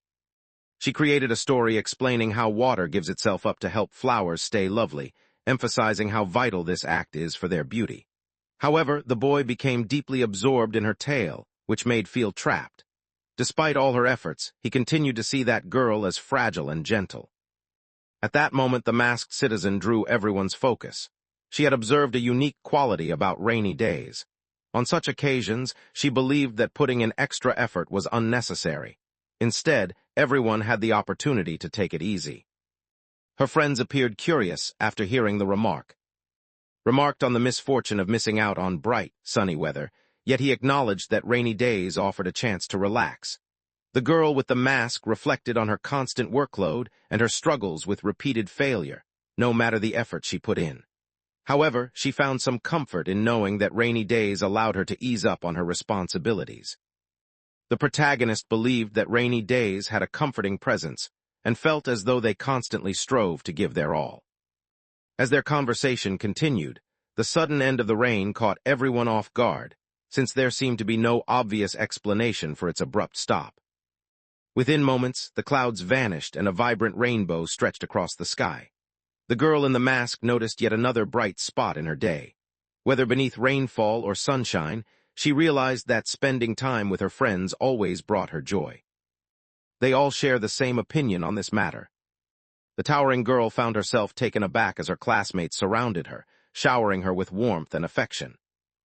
She created a story explaining how water gives itself up to help flowers stay lovely, emphasizing how vital this act is for their beauty. However, the boy became deeply absorbed in her tale, which made feel trapped. Despite all her efforts, he continued to see that girl as fragile and gentle. At that moment, the masked citizen drew everyone's focus. She had observed a unique quality about rainy days. On such occasions, she believed that putting in extra effort was unnecessary. Instead, everyone had the opportunity to take it easy. Her friends appeared curious after hearing the remarked on the misfortune of missing out on bright, sunny weather, yet he acknowledged that rainy days offered a chance to relax. The girl with the mask reflected on her constant workload and her struggles with repeated failure, no matter the effort she put in. However, she found some comfort in knowing that rainy days allowed her to ease up on her responsibilities. The protagonist believed that rainy days had a comforting presence and felt as though they constantly strove to give their all. As their conversation continued, the sudden end of the rain caught everyone off guard, since there seemed to be no obvious explanation for its abrupt stop. Within moments, the clouds vanished and a vibrant rainbow stretched across the sky. The girl in the mask noticed yet another bright spot in her day. Whether beneath rainfall or sunshine, she realized that spending time with her friends always brought her joy. They all share the same opinion on this matter. The towering girl found herself taken aback as her classmates surrounded her, showering her with warmth and affection.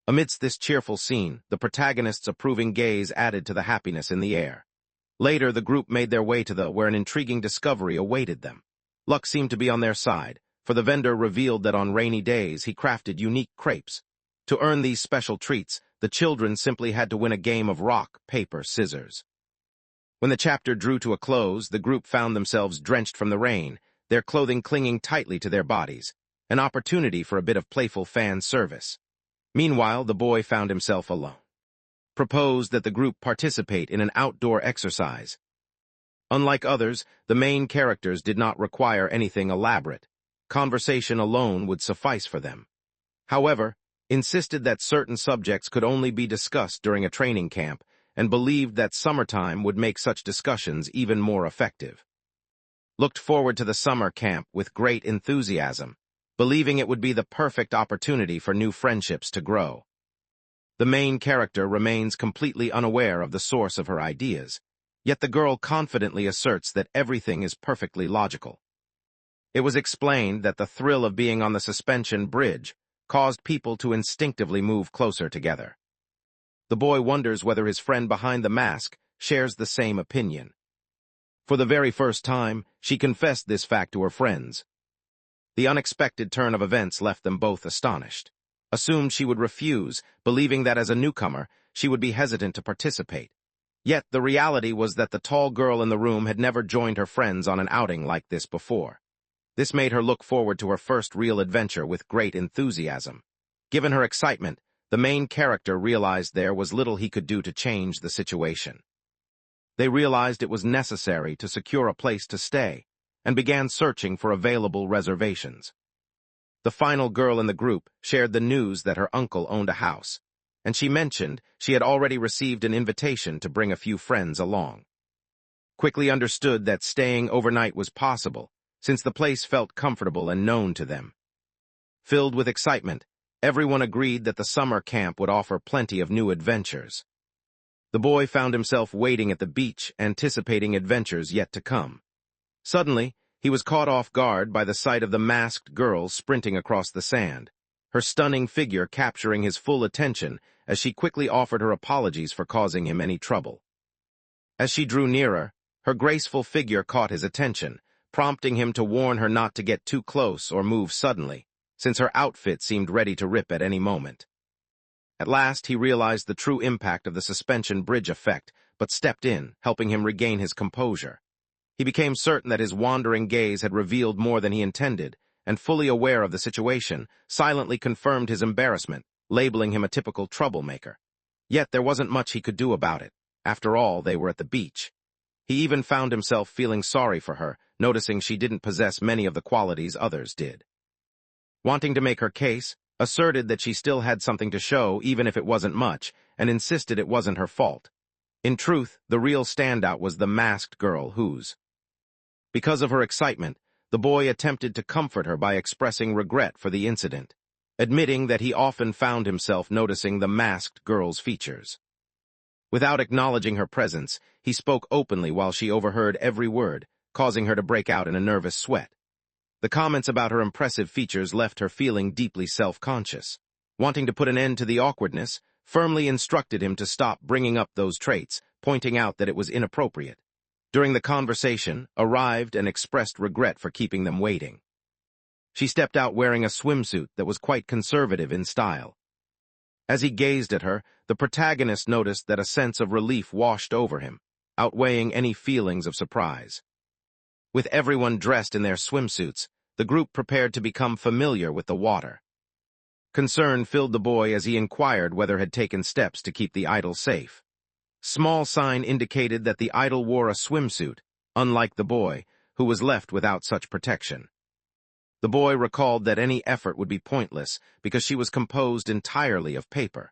Amidst this cheerful scene, the protagonist's approving gaze added to the happiness in the air. Later, the group made their way to where an intriguing discovery awaited them. Luck seemed to be on their side, for the vendor revealed that on rainy days he crafted unique crepes. To earn these special treats, the children simply had to win a game of rock, paper, scissors. When the chapter drew to a close, the group found themselves drenched from the rain, their clothing clinging tightly to their bodies, an opportunity for a bit of playful fan service. Meanwhile, the boy found himself alone. Proposed that the group participate in an outdoor exercise. Unlike others, the main characters did not require anything elaborate. Conversation alone would suffice for them. However, insisted that certain subjects could only be discussed during a training camp, and believed that summertime would make such discussions even more effective. Looked forward to the summer camp with great enthusiasm, believing it would be the perfect opportunity for new friendships to grow. The main character remains completely unaware of the source of her ideas, yet the girl confidently asserts that everything is perfectly logical. It was explained that the thrill of being on the suspension bridge caused people to instinctively move closer together. The boy wonders whether his friend behind the mask shares the same opinion. For the very first time, she confessed this fact to her friends. The unexpected turn of events left them both astonished. Assumed she would refuse, believing that as a newcomer, she would be hesitant to participate. Yet the reality was that the tall girl in the room had never joined her friends on an outing like this before. This made her look forward to her first real adventure with great enthusiasm. Given her excitement, the main character realized there was little he could do to change the situation. They realized it was necessary to secure a place to stay, and began searching for available reservations. The final girl in the group shared the news that her uncle owned a house, and she mentioned she had already received an invitation to bring a few friends along. Quickly understood that staying overnight was possible, since the place felt comfortable and known to them. Filled with excitement, everyone agreed that the summer camp would offer plenty of new adventures. The boy found himself waiting at the beach, anticipating adventures yet to come. Suddenly, he was caught off guard by the sight of the masked girl sprinting across the sand, her stunning figure capturing his full attention as she quickly offered her apologies for causing him any trouble. As she drew nearer, her graceful figure caught his attention, prompting him to warn her not to get too close or move suddenly, since her outfit seemed ready to rip at any moment. At last, he realized the true impact of the suspension bridge effect, but stepped in, helping him regain his composure. He became certain that his wandering gaze had revealed more than he intended, and fully aware of the situation, silently confirmed his embarrassment, labeling him a typical troublemaker. Yet there wasn't much he could do about it. After all, they were at the beach. He even found himself feeling sorry for her, noticing she didn't possess many of the qualities others did. Wanting to make her case, asserted that she still had something to show even if it wasn't much, and insisted it wasn't her fault. In truth, the real standout was the masked girl whose. Because of her excitement, the boy attempted to comfort her by expressing regret for the incident, admitting that he often found himself noticing the masked girl's features. Without acknowledging her presence, he spoke openly while she overheard every word, causing her to break out in a nervous sweat. The comments about her impressive features left her feeling deeply self-conscious. Wanting to put an end to the awkwardness, firmly instructed him to stop bringing up those traits, pointing out that it was inappropriate. During the conversation, arrived and expressed regret for keeping them waiting. She stepped out wearing a swimsuit that was quite conservative in style. As he gazed at her, the protagonist noticed that a sense of relief washed over him, outweighing any feelings of surprise. With everyone dressed in their swimsuits, the group prepared to become familiar with the water. Concern filled the boy as he inquired whether had taken steps to keep the idol safe. Small sign indicated that the idol wore a swimsuit, unlike the boy, who was left without such protection. The boy recalled that any effort would be pointless because she was composed entirely of paper.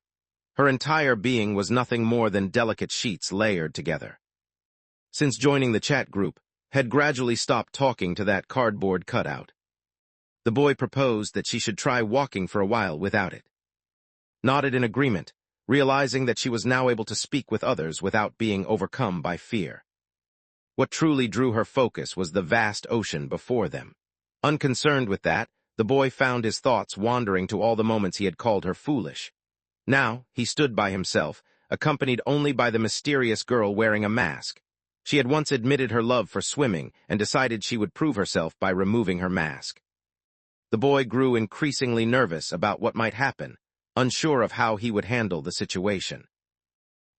Her entire being was nothing more than delicate sheets layered together. Since joining the chat group, had gradually stopped talking to that cardboard cutout. The boy proposed that she should try walking for a while without it. Nodded in agreement, realizing that she was now able to speak with others without being overcome by fear. What truly drew her focus was the vast ocean before them. Unconcerned with that, the boy found his thoughts wandering to all the moments he had called her foolish. Now, he stood by himself, accompanied only by the mysterious girl wearing a mask. She had once admitted her love for swimming and decided she would prove herself by removing her mask. The boy grew increasingly nervous about what might happen, unsure of how he would handle the situation.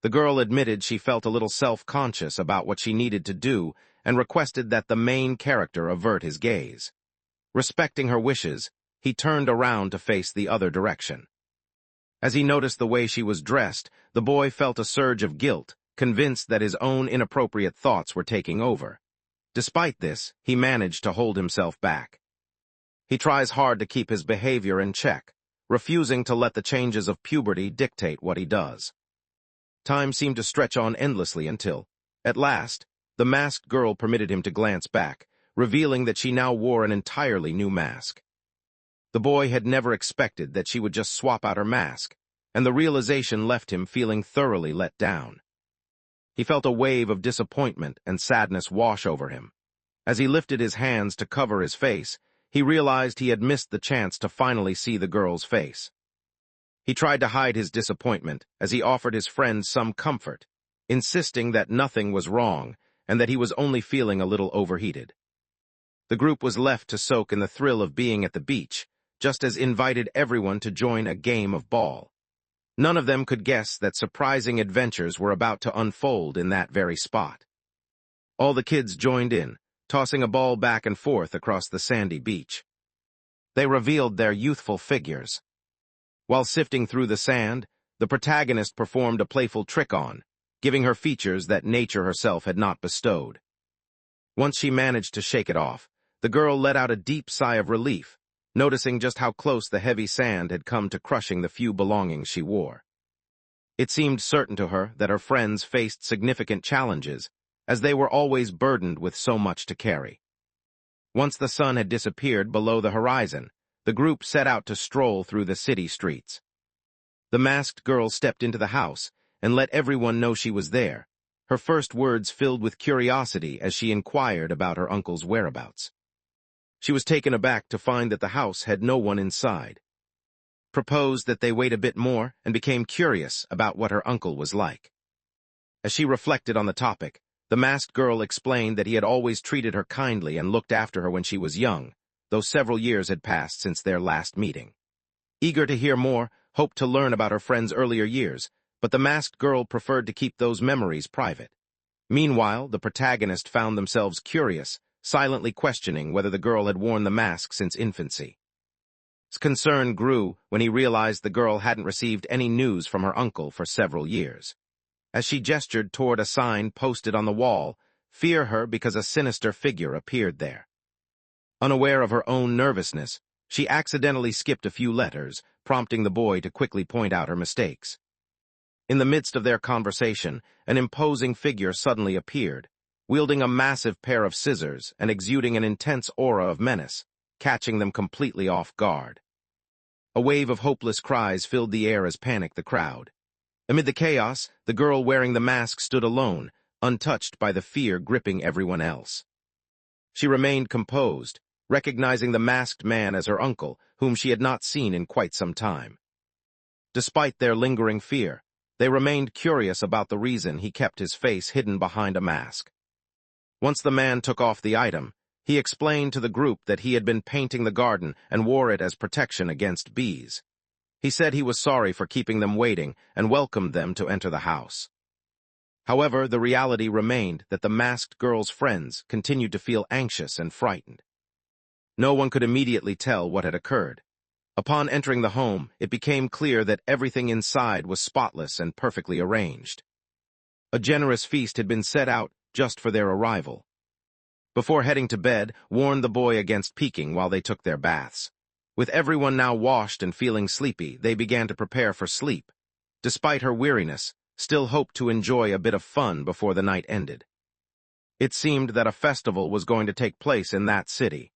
The girl admitted she felt a little self-conscious about what she needed to do and requested that the main character avert his gaze. Respecting her wishes, he turned around to face the other direction. As he noticed the way she was dressed, the boy felt a surge of guilt, convinced that his own inappropriate thoughts were taking over. Despite this, he managed to hold himself back. He tries hard to keep his behavior in check, refusing to let the changes of puberty dictate what he does. Time seemed to stretch on endlessly until, at last, the masked girl permitted him to glance back, revealing that she now wore an entirely new mask. The boy had never expected that she would just swap out her mask, and the realization left him feeling thoroughly let down. He felt a wave of disappointment and sadness wash over him. As he lifted his hands to cover his face, he realized he had missed the chance to finally see the girl's face. He tried to hide his disappointment as he offered his friend some comfort, insisting that nothing was wrong and that he was only feeling a little overheated. The group was left to soak in the thrill of being at the beach, just as invited everyone to join a game of ball. None of them could guess that surprising adventures were about to unfold in that very spot. All the kids joined in, tossing a ball back and forth across the sandy beach. They revealed their youthful figures. While sifting through the sand, the protagonist performed a playful trick-on, giving her features that nature herself had not bestowed. Once she managed to shake it off, the girl let out a deep sigh of relief, noticing just how close the heavy sand had come to crushing the few belongings she wore. It seemed certain to her that her friends faced significant challenges, as they were always burdened with so much to carry. Once the sun had disappeared below the horizon, the group set out to stroll through the city streets. The masked girl stepped into the house and let everyone know she was there, her first words filled with curiosity as she inquired about her uncle's whereabouts. She was taken aback to find that the house had no one inside. Proposed that they wait a bit more and became curious about what her uncle was like. As she reflected on the topic, the masked girl explained that he had always treated her kindly and looked after her when she was young, though several years had passed since their last meeting. Eager to hear more, hoped to learn about her friend's earlier years, but the masked girl preferred to keep those memories private. Meanwhile, the protagonist found themselves curious, silently questioning whether the girl had worn the mask since infancy. His concern grew when he realized the girl hadn't received any news from her uncle for several years. As she gestured toward a sign posted on the wall, "Fear her because a sinister figure appeared there." Unaware of her own nervousness, she accidentally skipped a few letters, prompting the boy to quickly point out her mistakes. In the midst of their conversation, an imposing figure suddenly appeared, wielding a massive pair of scissors and exuding an intense aura of menace, catching them completely off guard. A wave of hopeless cries filled the air as panicked the crowd. Amid the chaos, the girl wearing the mask stood alone, untouched by the fear gripping everyone else. She remained composed, recognizing the masked man as her uncle, whom she had not seen in quite some time. Despite their lingering fear, they remained curious about the reason he kept his face hidden behind a mask. Once the man took off the item, he explained to the group that he had been painting the garden and wore it as protection against bees. He said he was sorry for keeping them waiting and welcomed them to enter the house. However, the reality remained that the masked girl's friends continued to feel anxious and frightened. No one could immediately tell what had occurred. Upon entering the home, it became clear that everything inside was spotless and perfectly arranged. A generous feast had been set out just for their arrival. Before heading to bed, warned the boy against peeking while they took their baths. With everyone now washed and feeling sleepy, they began to prepare for sleep. Despite her weariness, still hoped to enjoy a bit of fun before the night ended. It seemed that a festival was going to take place in that city.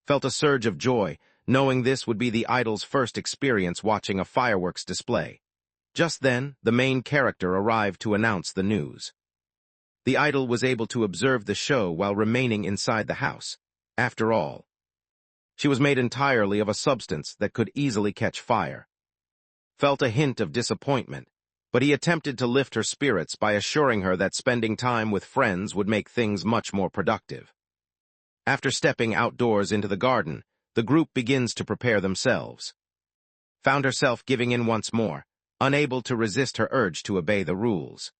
Felt a surge of joy, knowing this would be the idol's first experience watching a fireworks display. Just then, the main character arrived to announce the news. The idol was able to observe the show while remaining inside the house. After all, she was made entirely of a substance that could easily catch fire. Felt a hint of disappointment, but he attempted to lift her spirits by assuring her that spending time with friends would make things much more productive. After stepping outdoors into the garden, the group begins to prepare themselves. Found herself giving in once more, unable to resist her urge to obey the rules.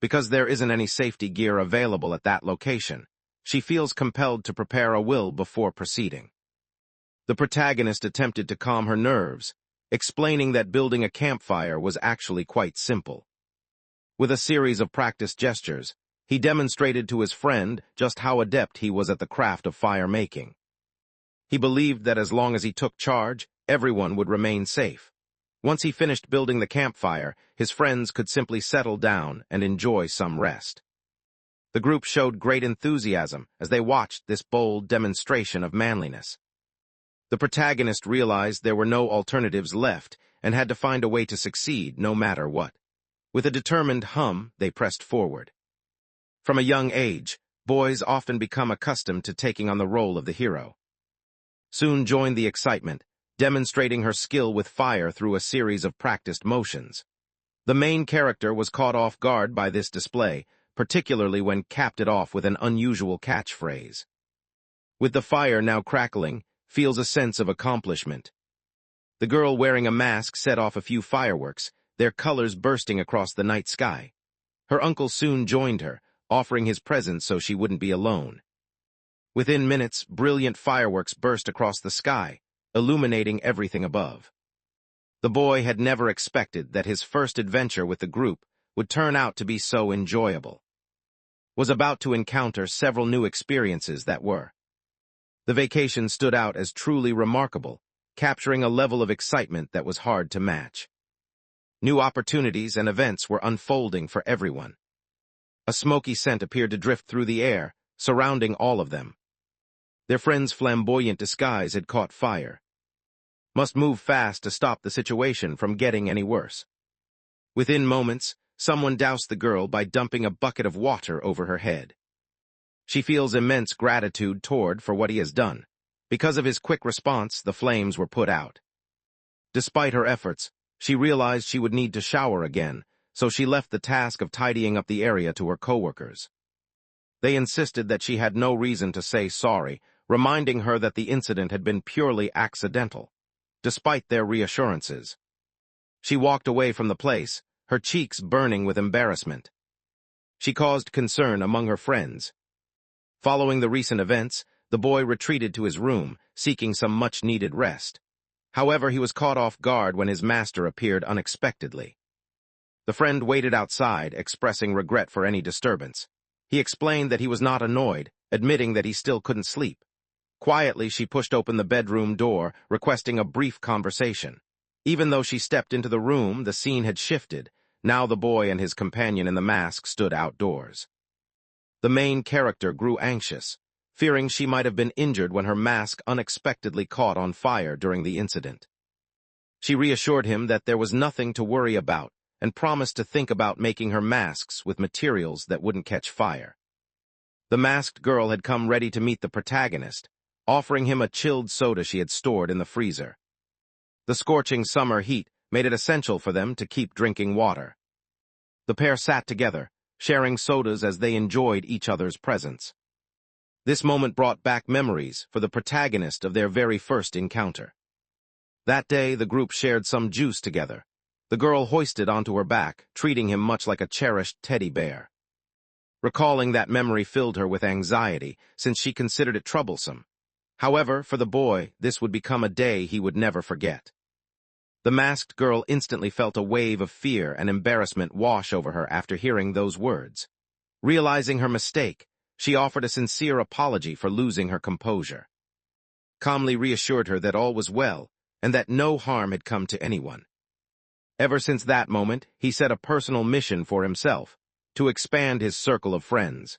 Because there isn't any safety gear available at that location, she feels compelled to prepare a will before proceeding. The protagonist attempted to calm her nerves, explaining that building a campfire was actually quite simple. With a series of practiced gestures, he demonstrated to his friend just how adept he was at the craft of fire making. He believed that as long as he took charge, everyone would remain safe. Once he finished building the campfire, his friends could simply settle down and enjoy some rest. The group showed great enthusiasm as they watched this bold demonstration of manliness. The protagonist realized there were no alternatives left and had to find a way to succeed no matter what. With a determined hum, they pressed forward. From a young age, boys often become accustomed to taking on the role of the hero. Soon joined the excitement, demonstrating her skill with fire through a series of practiced motions. The main character was caught off guard by this display, particularly when capped it off with an unusual catchphrase. With the fire now crackling, feels a sense of accomplishment. The girl wearing a mask set off a few fireworks, their colors bursting across the night sky. Her uncle soon joined her, offering his presence so she wouldn't be alone. Within minutes, brilliant fireworks burst across the sky, illuminating everything above. The boy had never expected that his first adventure with the group would turn out to be so enjoyable. Was about to encounter several new experiences that were. The vacation stood out as truly remarkable, capturing a level of excitement that was hard to match. New opportunities and events were unfolding for everyone. A smoky scent appeared to drift through the air, surrounding all of them. Their friend's flamboyant disguise had caught fire. Must move fast to stop the situation from getting any worse. Within moments, someone doused the girl by dumping a bucket of water over her head. She feels immense gratitude toward for what he has done. Because of his quick response, the flames were put out. Despite her efforts, she realized she would need to shower again, so she left the task of tidying up the area to her coworkers. They insisted that she had no reason to say sorry, reminding her that the incident had been purely accidental. Despite their reassurances, she walked away from the place, her cheeks burning with embarrassment. She caused concern among her friends. Following the recent events, the boy retreated to his room, seeking some much-needed rest. However, he was caught off guard when his master appeared unexpectedly. The friend waited outside, expressing regret for any disturbance. He explained that he was not annoyed, admitting that he still couldn't sleep. Quietly, she pushed open the bedroom door, requesting a brief conversation. Even though she stepped into the room, the scene had shifted. Now the boy and his companion in the mask stood outdoors. The main character grew anxious, fearing she might have been injured when her mask unexpectedly caught on fire during the incident. She reassured him that there was nothing to worry about and promised to think about making her masks with materials that wouldn't catch fire. The masked girl had come ready to meet the protagonist, offering him a chilled soda she had stored in the freezer. The scorching summer heat made it essential for them to keep drinking water. The pair sat together, sharing sodas as they enjoyed each other's presence. This moment brought back memories for the protagonist of their very first encounter. That day, the group shared some juice together. The girl hoisted onto her back, treating him much like a cherished teddy bear. Recalling that memory filled her with anxiety, since she considered it troublesome. However, for the boy, this would become a day he would never forget. The masked girl instantly felt a wave of fear and embarrassment wash over her after hearing those words. Realizing her mistake, she offered a sincere apology for losing her composure. Calmly reassured her that all was well and that no harm had come to anyone. Ever since that moment, he set a personal mission for himself, to expand his circle of friends.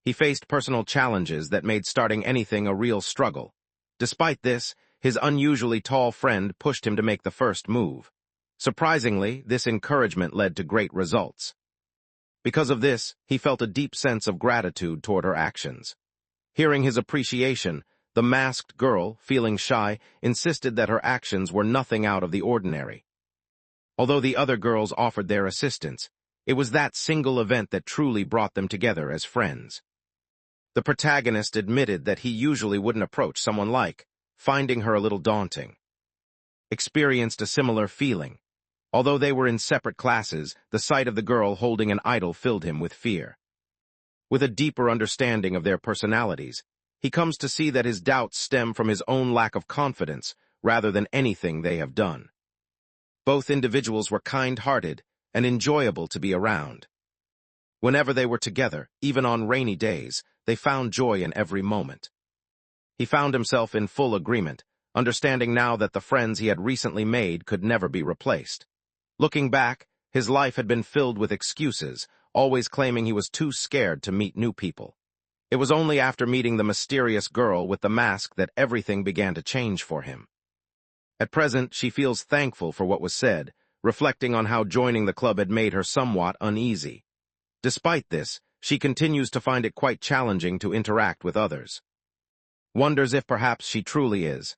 He faced personal challenges that made starting anything a real struggle. Despite this, his unusually tall friend pushed him to make the first move. Surprisingly, this encouragement led to great results. Because of this, he felt a deep sense of gratitude toward her actions. Hearing his appreciation, the masked girl, feeling shy, insisted that her actions were nothing out of the ordinary. Although the other girls offered their assistance, it was that single event that truly brought them together as friends. The protagonist admitted that he usually wouldn't approach someone like, finding her a little daunting. Experienced a similar feeling. Although they were in separate classes, the sight of the girl holding an idol filled him with fear. With a deeper understanding of their personalities, he comes to see that his doubts stem from his own lack of confidence rather than anything they have done. Both individuals were kind-hearted and enjoyable to be around. Whenever they were together, even on rainy days, they found joy in every moment. He found himself in full agreement, understanding now that the friends he had recently made could never be replaced. Looking back, his life had been filled with excuses, always claiming he was too scared to meet new people. It was only after meeting the mysterious girl with the mask that everything began to change for him. At present, she feels thankful for what was said, reflecting on how joining the club had made her somewhat uneasy. Despite this, she continues to find it quite challenging to interact with others. Wonders if perhaps she truly is.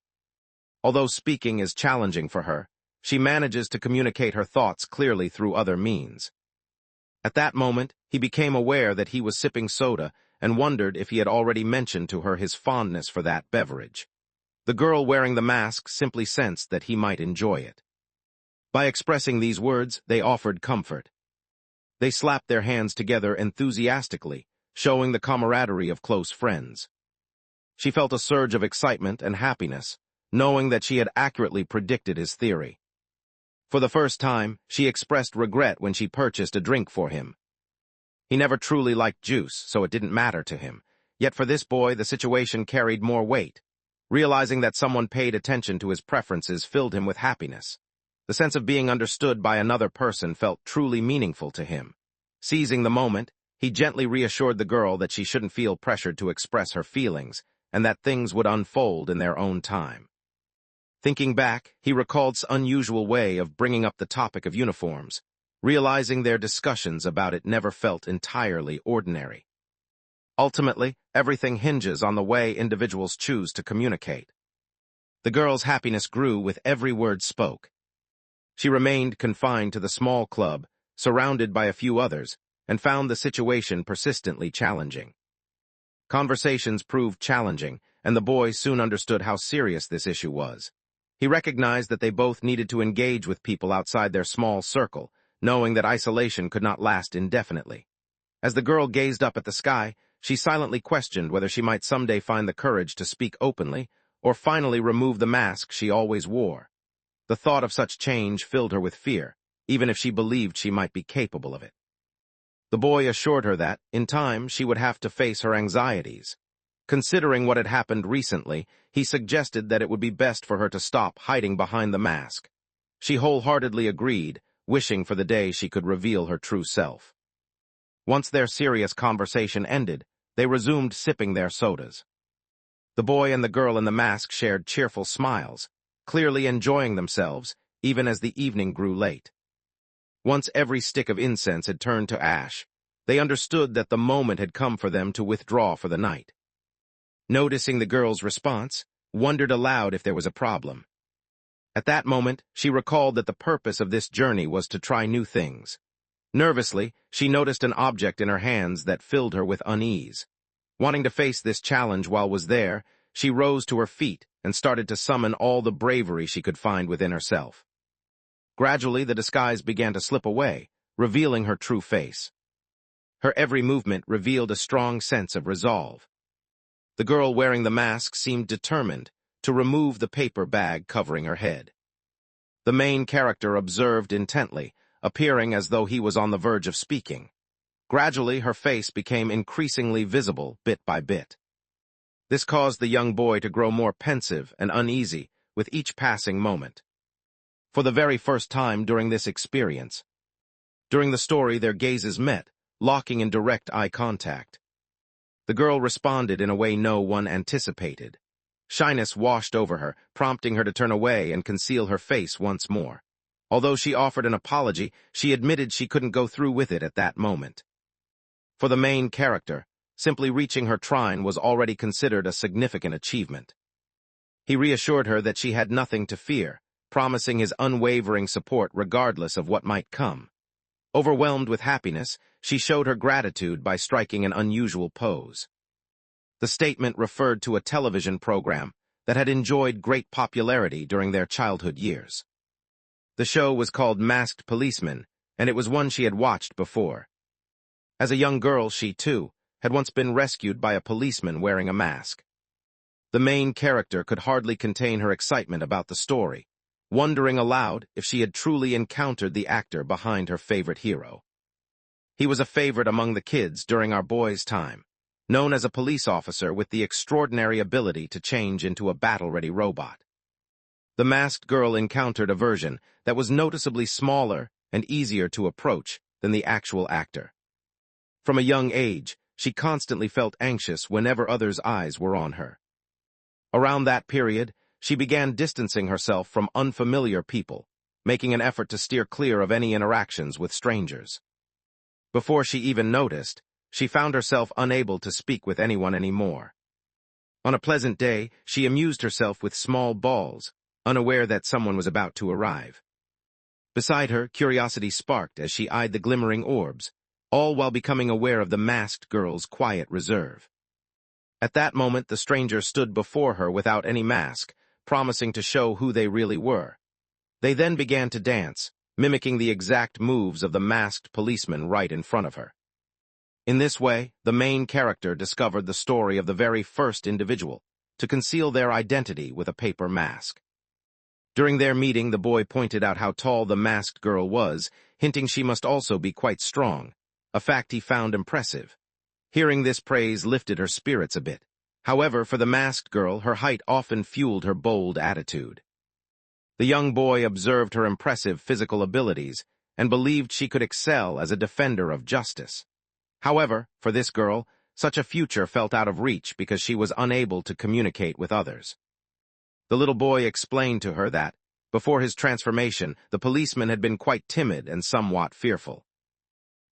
Although speaking is challenging for her, she manages to communicate her thoughts clearly through other means. At that moment, he became aware that he was sipping soda and wondered if he had already mentioned to her his fondness for that beverage. The girl wearing the mask simply sensed that he might enjoy it. By expressing these words, they offered comfort. They slapped their hands together enthusiastically, showing the camaraderie of close friends. She felt a surge of excitement and happiness, knowing that she had accurately predicted his theory. For the first time, she expressed regret when she purchased a drink for him. He never truly liked juice, so it didn't matter to him. Yet for this boy, the situation carried more weight. Realizing that someone paid attention to his preferences filled him with happiness. The sense of being understood by another person felt truly meaningful to him. Seizing the moment, he gently reassured the girl that she shouldn't feel pressured to express her feelings, and that things would unfold in their own time. Thinking back, he recalled an unusual way of bringing up the topic of uniforms, realizing their discussions about it never felt entirely ordinary. Ultimately, everything hinges on the way individuals choose to communicate. The girl's happiness grew with every word spoke. She remained confined to the small club, surrounded by a few others, and found the situation persistently challenging. Conversations proved challenging, and the boy soon understood how serious this issue was. He recognized that they both needed to engage with people outside their small circle, knowing that isolation could not last indefinitely. As the girl gazed up at the sky, she silently questioned whether she might someday find the courage to speak openly or finally remove the mask she always wore. The thought of such change filled her with fear, even if she believed she might be capable of it. The boy assured her that, in time, she would have to face her anxieties. Considering what had happened recently, he suggested that it would be best for her to stop hiding behind the mask. She wholeheartedly agreed, wishing for the day she could reveal her true self. Once their serious conversation ended, they resumed sipping their sodas. The boy and the girl in the mask shared cheerful smiles, clearly enjoying themselves, even as the evening grew late. Once every stick of incense had turned to ash, they understood that the moment had come for them to withdraw for the night. Noticing the girl's response, wondered aloud if there was a problem. At that moment, she recalled that the purpose of this journey was to try new things. Nervously, she noticed an object in her hands that filled her with unease. Wanting to face this challenge while was there, she rose to her feet and started to summon all the bravery she could find within herself. Gradually, the disguise began to slip away, revealing her true face. Her every movement revealed a strong sense of resolve. The girl wearing the mask seemed determined to remove the paper bag covering her head. The main character observed intently, appearing as though he was on the verge of speaking. Gradually, her face became increasingly visible bit by bit. This caused the young boy to grow more pensive and uneasy with each passing moment. For the very first time during this experience, during the story their gazes met, locking in direct eye contact. The girl responded in a way no one anticipated. Shyness washed over her, prompting her to turn away and conceal her face once more. Although she offered an apology, she admitted she couldn't go through with it at that moment. For the main character, simply reaching her shrine was already considered a significant achievement. He reassured her that she had nothing to fear, promising his unwavering support regardless of what might come. Overwhelmed with happiness, she showed her gratitude by striking an unusual pose. The statement referred to a television program that had enjoyed great popularity during their childhood years. The show was called Masked Policeman, and it was one she had watched before. As a young girl, she, too, had once been rescued by a policeman wearing a mask. The main character could hardly contain her excitement about the story, wondering aloud if she had truly encountered the actor behind her favorite hero. He was a favorite among the kids during our boys' time, known as a police officer with the extraordinary ability to change into a battle-ready robot. The masked girl encountered a version that was noticeably smaller and easier to approach than the actual actor. From a young age, she constantly felt anxious whenever others' eyes were on her. Around that period, she began distancing herself from unfamiliar people, making an effort to steer clear of any interactions with strangers. Before she even noticed, she found herself unable to speak with anyone anymore. On a pleasant day, she amused herself with small balls, unaware that someone was about to arrive. Beside her, curiosity sparked as she eyed the glimmering orbs, all while becoming aware of the masked girl's quiet reserve. At that moment, the stranger stood before her without any mask, promising to show who they really were. They then began to dance, mimicking the exact moves of the masked policeman right in front of her. In this way, the main character discovered the story of the very first individual to conceal their identity with a paper mask. During their meeting, the boy pointed out how tall the masked girl was, hinting she must also be quite strong, a fact he found impressive. Hearing this praise lifted her spirits a bit. However, for the masked girl, her height often fueled her bold attitude. The young boy observed her impressive physical abilities and believed she could excel as a defender of justice. However, for this girl, such a future felt out of reach because she was unable to communicate with others. The little boy explained to her that, before his transformation, the policeman had been quite timid and somewhat fearful.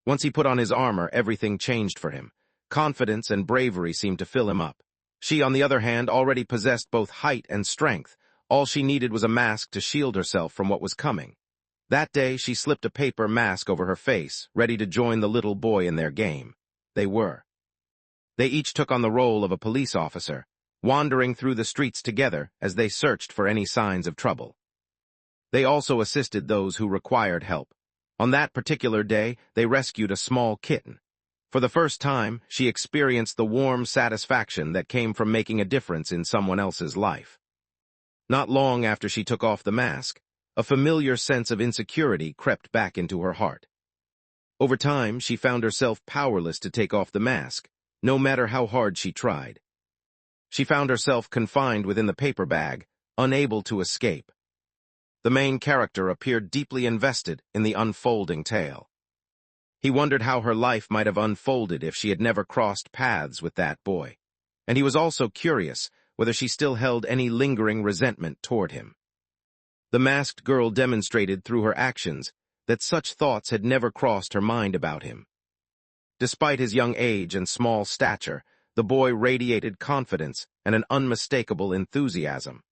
Once he put on his armor, everything changed for him. Confidence and bravery seemed to fill him up. She, on the other hand, already possessed both height and strength. All she needed was a mask to shield herself from what was coming. That day, she slipped a paper mask over her face, ready to join the little boy in their game. They were. They each took on the role of a police officer, wandering through the streets together as they searched for any signs of trouble. They also assisted those who required help. On that particular day, they rescued a small kitten. For the first time, she experienced the warm satisfaction that came from making a difference in someone else's life. Not long after she took off the mask, a familiar sense of insecurity crept back into her heart. Over time, she found herself powerless to take off the mask, no matter how hard she tried. She found herself confined within the paper bag, unable to escape. The main character appeared deeply invested in the unfolding tale. He wondered how her life might have unfolded if she had never crossed paths with that boy, and he was also curious whether she still held any lingering resentment toward him. The masked girl demonstrated through her actions that such thoughts had never crossed her mind about him. Despite his young age and small stature, the boy radiated confidence and an unmistakable enthusiasm.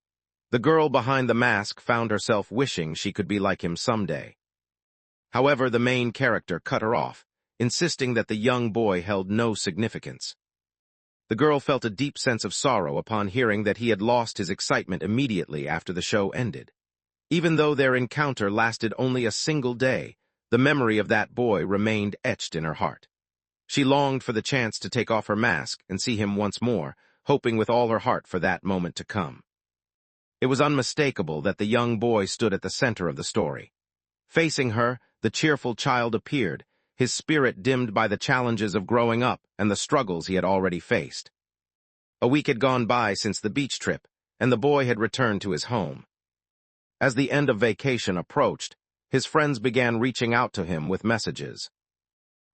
The girl behind the mask found herself wishing she could be like him someday. However, the main character cut her off, insisting that the young boy held no significance. The girl felt a deep sense of sorrow upon hearing that he had lost his excitement immediately after the show ended. Even though their encounter lasted only a single day, the memory of that boy remained etched in her heart. She longed for the chance to take off her mask and see him once more, hoping with all her heart for that moment to come. It was unmistakable that the young boy stood at the center of the story. Facing her, the cheerful child appeared, his spirit dimmed by the challenges of growing up and the struggles he had already faced. A week had gone by since the beach trip, and the boy had returned to his home. As the end of vacation approached, his friends began reaching out to him with messages.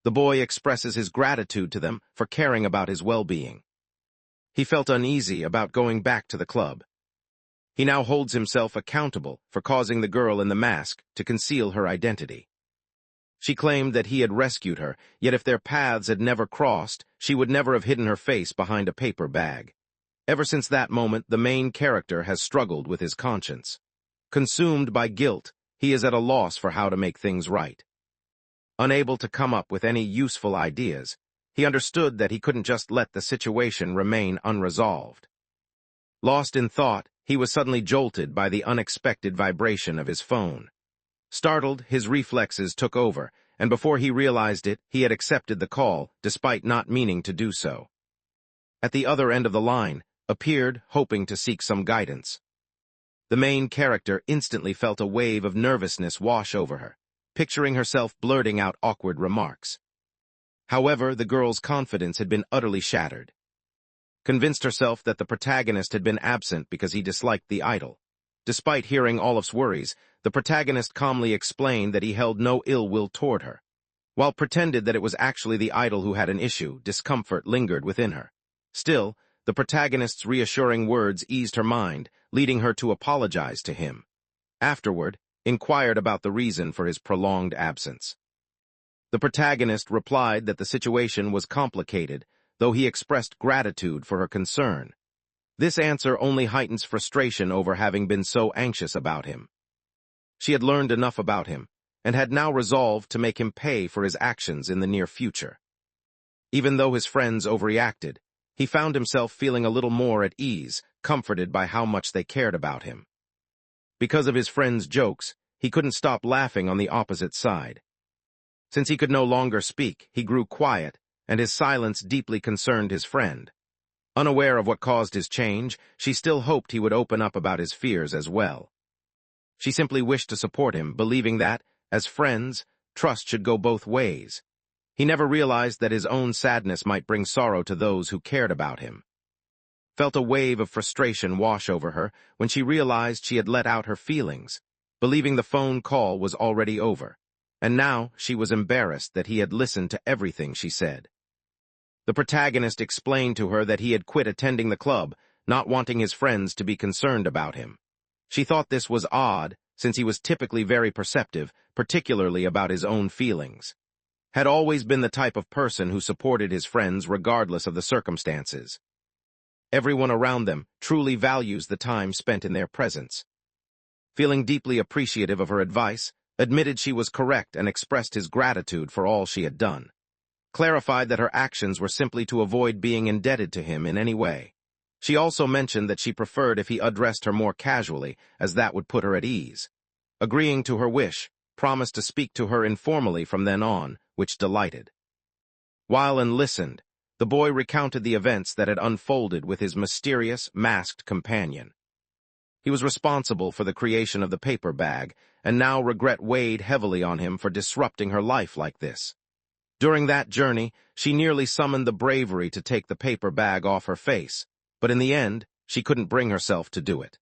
The boy expresses his gratitude to them for caring about his well-being. He felt uneasy about going back to the club. He now holds himself accountable for causing the girl in the mask to conceal her identity. She claimed that he had rescued her, yet if their paths had never crossed, she would never have hidden her face behind a paper bag. Ever since that moment, the main character has struggled with his conscience. Consumed by guilt, he is at a loss for how to make things right. Unable to come up with any useful ideas, he understood that he couldn't just let the situation remain unresolved. Lost in thought, he was suddenly jolted by the unexpected vibration of his phone. Startled, his reflexes took over, and before he realized it, he had accepted the call, despite not meaning to do so. At the other end of the line, appeared, hoping to seek some guidance. The main character instantly felt a wave of nervousness wash over her, picturing herself blurting out awkward remarks. However, the girl's confidence had been utterly shattered. Convinced herself that the protagonist had been absent because he disliked the idol. Despite hearing Olaf's worries, the protagonist calmly explained that he held no ill will toward her. While pretended that it was actually the idol who had an issue, discomfort lingered within her. Still, the protagonist's reassuring words eased her mind, leading her to apologize to him. Afterward, inquired about the reason for his prolonged absence. The protagonist replied that the situation was complicated, though he expressed gratitude for her concern. This answer only heightens frustration over having been so anxious about him. She had learned enough about him, and had now resolved to make him pay for his actions in the near future. Even though his friends overreacted, he found himself feeling a little more at ease, comforted by how much they cared about him. Because of his friends' jokes, he couldn't stop laughing on the opposite side. Since he could no longer speak, he grew quiet, and his silence deeply concerned his friend. Unaware of what caused his change, she still hoped he would open up about his fears as well. She simply wished to support him, believing that, as friends, trust should go both ways. He never realized that his own sadness might bring sorrow to those who cared about him. Felt a wave of frustration wash over her when she realized she had let out her feelings, believing the phone call was already over, and now she was embarrassed that he had listened to everything she said. The protagonist explained to her that he had quit attending the club, not wanting his friends to be concerned about him. She thought this was odd, since he was typically very perceptive, particularly about his own feelings. Had always been the type of person who supported his friends regardless of the circumstances. Everyone around them truly values the time spent in their presence. Feeling deeply appreciative of her advice, admitted she was correct and expressed his gratitude for all she had done. Clarified that her actions were simply to avoid being indebted to him in any way. She also mentioned that she preferred if he addressed her more casually, as that would put her at ease. Agreeing to her wish, promised to speak to her informally from then on, which delighted. While and listened, the boy recounted the events that had unfolded with his mysterious, masked companion. He was responsible for the creation of the paper bag, and now regret weighed heavily on him for disrupting her life like this. During that journey, she nearly summoned the bravery to take the paper bag off her face, but in the end, she couldn't bring herself to do it.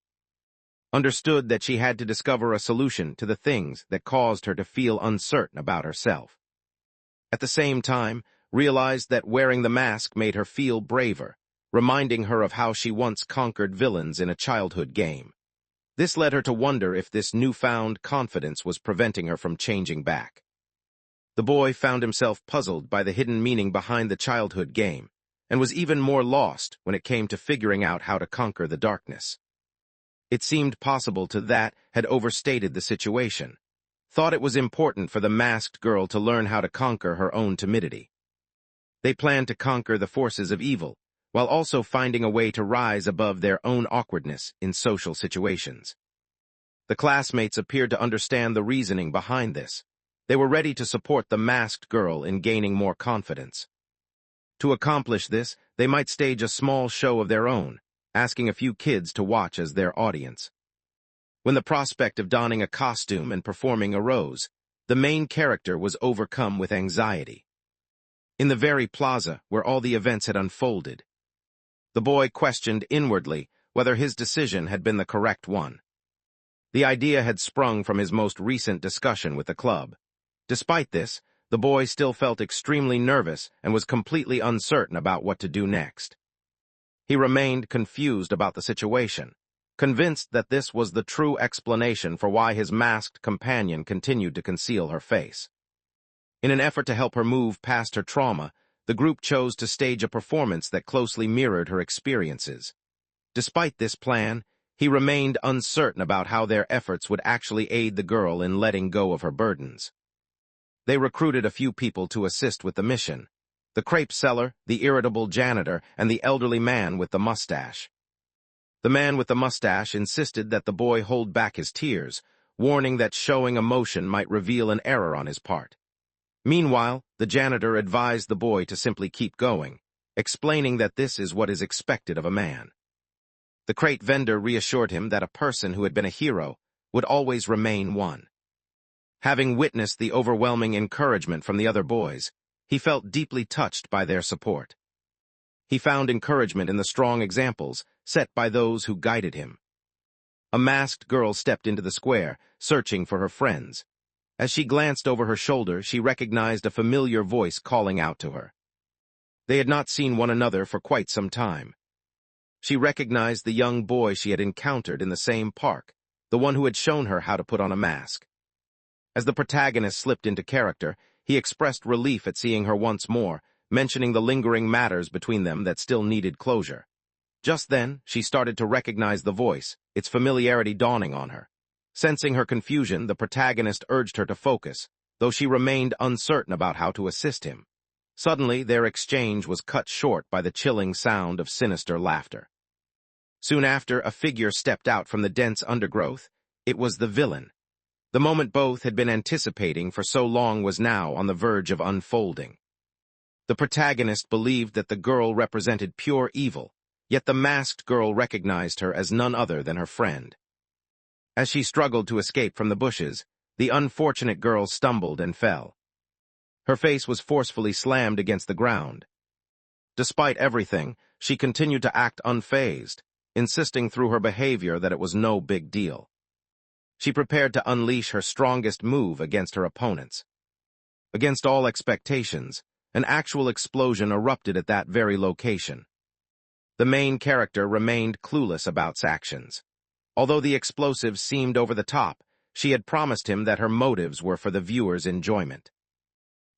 Understood that she had to discover a solution to the things that caused her to feel uncertain about herself. At the same time, realized that wearing the mask made her feel braver, reminding her of how she once conquered villains in a childhood game. This led her to wonder if this newfound confidence was preventing her from changing back. The boy found himself puzzled by the hidden meaning behind the childhood game, and was even more lost when it came to figuring out how to conquer the darkness. It seemed possible to that had overstated the situation. Thought it was important for the masked girl to learn how to conquer her own timidity. They planned to conquer the forces of evil, while also finding a way to rise above their own awkwardness in social situations. The classmates appeared to understand the reasoning behind this. They were ready to support the masked girl in gaining more confidence. To accomplish this, they might stage a small show of their own, asking a few kids to watch as their audience. When the prospect of donning a costume and performing arose, the main character was overcome with anxiety. In the very plaza where all the events had unfolded, the boy questioned inwardly whether his decision had been the correct one. The idea had sprung from his most recent discussion with the club. Despite this, the boy still felt extremely nervous and was completely uncertain about what to do next. He remained confused about the situation, convinced that this was the true explanation for why his masked companion continued to conceal her face. In an effort to help her move past her trauma, the group chose to stage a performance that closely mirrored her experiences. Despite this plan, he remained uncertain about how their efforts would actually aid the girl in letting go of her burdens. They recruited a few people to assist with the mission: the crepe seller, the irritable janitor, and the elderly man with the mustache. The man with the mustache insisted that the boy hold back his tears, warning that showing emotion might reveal an error on his part. Meanwhile, the janitor advised the boy to simply keep going, explaining that this is what is expected of a man. The crate vendor reassured him that a person who had been a hero would always remain one. Having witnessed the overwhelming encouragement from the other boys, he felt deeply touched by their support. He found encouragement in the strong examples set by those who guided him. A masked girl stepped into the square, searching for her friends. As she glanced over her shoulder, she recognized a familiar voice calling out to her. They had not seen one another for quite some time. She recognized the young boy she had encountered in the same park, the one who had shown her how to put on a mask. As the protagonist slipped into character, he expressed relief at seeing her once more, mentioning the lingering matters between them that still needed closure. Just then, she started to recognize the voice, its familiarity dawning on her. Sensing her confusion, the protagonist urged her to focus, though she remained uncertain about how to assist him. Suddenly, their exchange was cut short by the chilling sound of sinister laughter. Soon after, a figure stepped out from the dense undergrowth. It was the villain. The moment both had been anticipating for so long was now on the verge of unfolding. The protagonist believed that the girl represented pure evil, yet the masked girl recognized her as none other than her friend. As she struggled to escape from the bushes, the unfortunate girl stumbled and fell. Her face was forcefully slammed against the ground. Despite everything, she continued to act unfazed, insisting through her behavior that it was no big deal. She prepared to unleash her strongest move against her opponents. Against all expectations, an actual explosion erupted at that very location. The main character remained clueless about her actions. Although the explosives seemed over the top, she had promised him that her motives were for the viewer's enjoyment.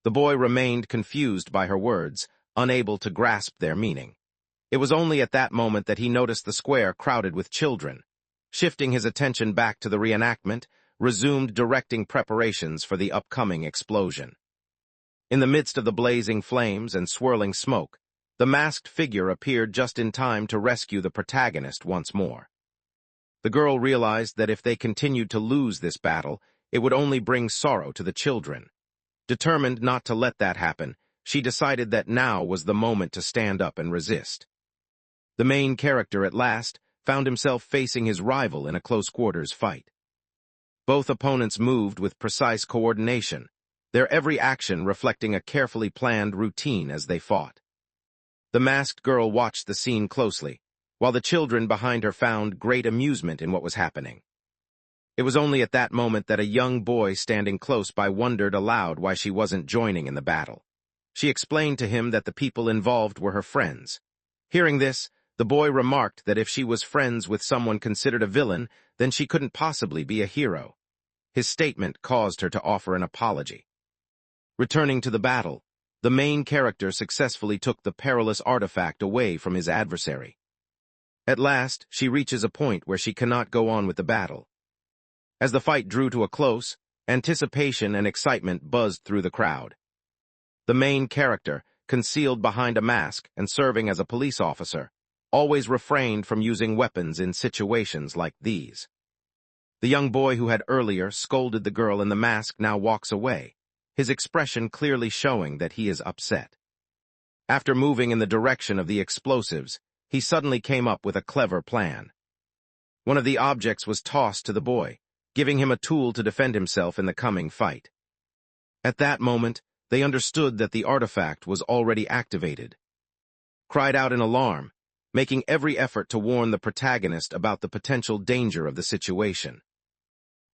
The boy remained confused by her words, unable to grasp their meaning. It was only at that moment that he noticed the square crowded with children. Shifting his attention back to the reenactment, resumed directing preparations for the upcoming explosion. In the midst of the blazing flames and swirling smoke, the masked figure appeared just in time to rescue the protagonist once more. The girl realized that if they continued to lose this battle, it would only bring sorrow to the children. Determined not to let that happen, she decided that now was the moment to stand up and resist. The main character, at last, found himself facing his rival in a close-quarters fight. Both opponents moved with precise coordination, their every action reflecting a carefully planned routine as they fought. The masked girl watched the scene closely, while the children behind her found great amusement in what was happening. It was only at that moment that a young boy standing close by wondered aloud why she wasn't joining in the battle. She explained to him that the people involved were her friends. Hearing this, the boy remarked that if she was friends with someone considered a villain, then she couldn't possibly be a hero. His statement caused her to offer an apology. Returning to the battle, the main character successfully took the perilous artifact away from his adversary. At last, she reaches a point where she cannot go on with the battle. As the fight drew to a close, anticipation and excitement buzzed through the crowd. The main character, concealed behind a mask and serving as a police officer, always refrained from using weapons in situations like these. The young boy who had earlier scolded the girl in the mask now walks away, his expression clearly showing that he is upset. After moving in the direction of the explosives, he suddenly came up with a clever plan. One of the objects was tossed to the boy, giving him a tool to defend himself in the coming fight. At that moment, they understood that the artifact was already activated. Cried out in alarm, making every effort to warn the protagonist about the potential danger of the situation.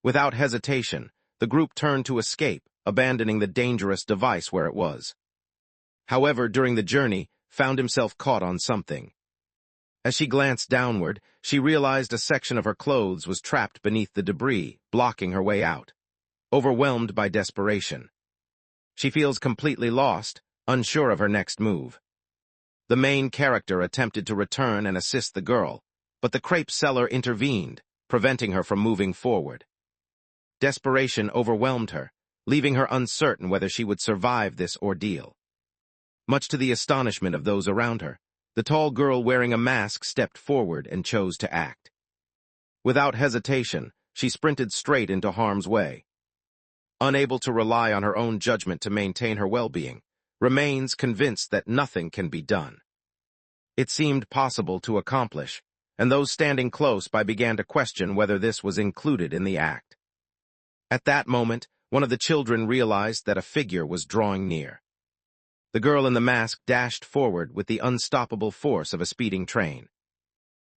Without hesitation, the group turned to escape, abandoning the dangerous device where it was. However, during the journey, found himself caught on something. As she glanced downward, she realized a section of her clothes was trapped beneath the debris, blocking her way out. Overwhelmed by desperation, She feels completely lost, unsure of her next move. The main character attempted to return and assist the girl, but the crepe seller intervened, preventing her from moving forward. Desperation overwhelmed her, leaving her uncertain whether she would survive this ordeal. Much to the astonishment of those around her, the tall girl wearing a mask stepped forward and chose to act. Without hesitation, she sprinted straight into harm's way. Unable to rely on her own judgment to maintain her well-being, remains convinced that nothing can be done. It seemed possible to accomplish, and those standing close by began to question whether this was included in the act. At that moment, one of the children realized that a figure was drawing near. The girl in the mask dashed forward with the unstoppable force of a speeding train.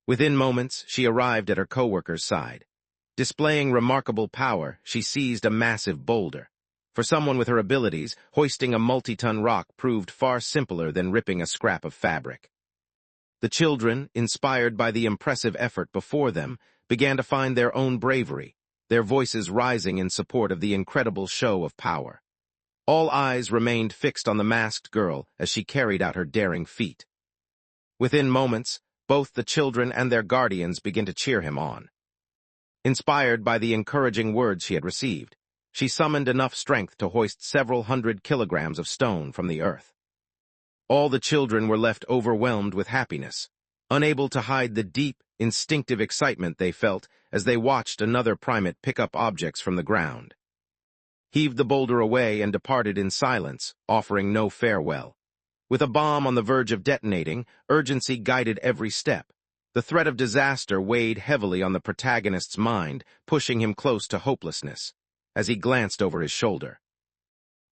Within moments, she arrived at her co-worker's side. Displaying remarkable power, she seized a massive boulder. For someone with her abilities, hoisting a multi-ton rock proved far simpler than ripping a scrap of fabric. The children, inspired by the impressive effort before them, began to find their own bravery, their voices rising in support of the incredible show of power. All eyes remained fixed on the masked girl as she carried out her daring feat. Within moments, both the children and their guardians began to cheer him on. Inspired by the encouraging words she had received, she summoned enough strength to hoist several hundred kilograms of stone from the earth. All the children were left overwhelmed with happiness, unable to hide the deep, instinctive excitement they felt as they watched another primate pick up objects from the ground. Heaved the boulder away and departed in silence, offering no farewell. With a bomb on the verge of detonating, urgency guided every step. The threat of disaster weighed heavily on the protagonist's mind, pushing him close to hopelessness, as he glanced over his shoulder.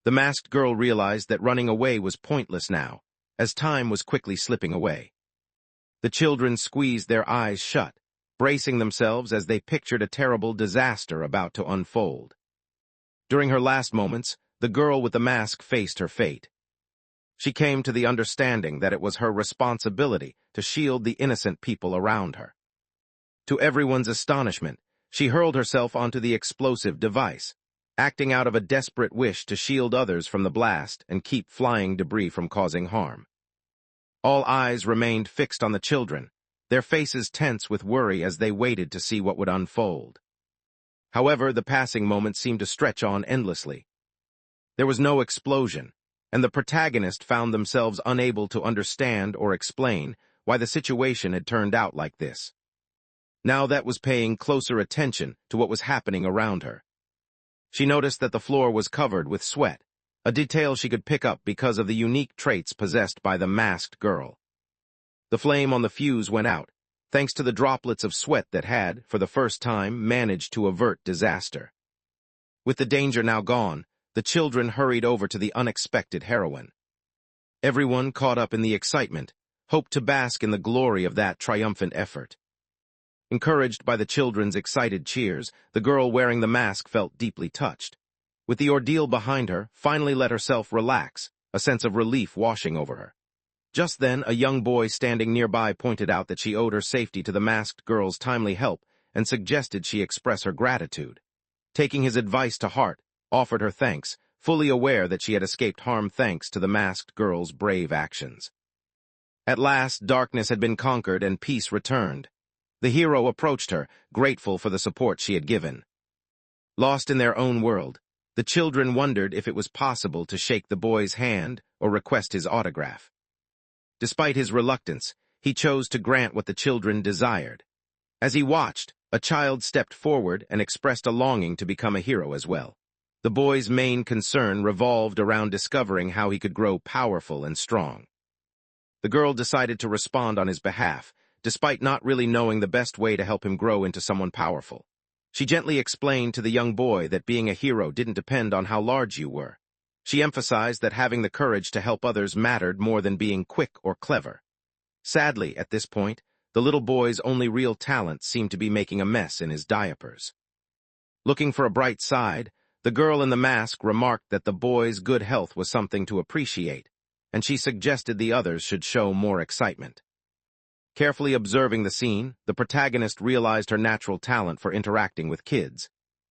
The masked girl realized that running away was pointless now, as time was quickly slipping away. The children squeezed their eyes shut, bracing themselves as they pictured a terrible disaster about to unfold. During her last moments, the girl with the mask faced her fate. She came to the understanding that it was her responsibility to shield the innocent people around her. To everyone's astonishment, she hurled herself onto the explosive device, acting out of a desperate wish to shield others from the blast and keep flying debris from causing harm. All eyes remained fixed on the children, their faces tense with worry as they waited to see what would unfold. However, the passing moments seemed to stretch on endlessly. There was no explosion, and the protagonist found themselves unable to understand or explain why the situation had turned out like this. Now that was paying closer attention to what was happening around her. She noticed that the floor was covered with sweat, a detail she could pick up because of the unique traits possessed by the masked girl. The flame on the fuse went out, thanks to the droplets of sweat that had, for the first time, managed to avert disaster. With the danger now gone, the children hurried over to the unexpected heroine. Everyone, caught up in the excitement, hoped to bask in the glory of that triumphant effort. Encouraged by the children's excited cheers, the girl wearing the mask felt deeply touched. With the ordeal behind her, finally let herself relax, a sense of relief washing over her. Just then, a young boy standing nearby pointed out that she owed her safety to the masked girl's timely help and suggested she express her gratitude. Taking his advice to heart, offered her thanks, fully aware that she had escaped harm thanks to the masked girl's brave actions. At last, darkness had been conquered and peace returned. The hero approached her, grateful for the support she had given. Lost in their own world, the children wondered if it was possible to shake the boy's hand or request his autograph. Despite his reluctance, he chose to grant what the children desired. As he watched, a child stepped forward and expressed a longing to become a hero as well. The boy's main concern revolved around discovering how he could grow powerful and strong. The girl decided to respond on his behalf, despite not really knowing the best way to help him grow into someone powerful. She gently explained to the young boy that being a hero didn't depend on how large you were. She emphasized that having the courage to help others mattered more than being quick or clever. Sadly, at this point, the little boy's only real talent seemed to be making a mess in his diapers. Looking for a bright side, the girl in the mask remarked that the boy's good health was something to appreciate, and she suggested the others should show more excitement. Carefully observing the scene, the protagonist realized her natural talent for interacting with kids.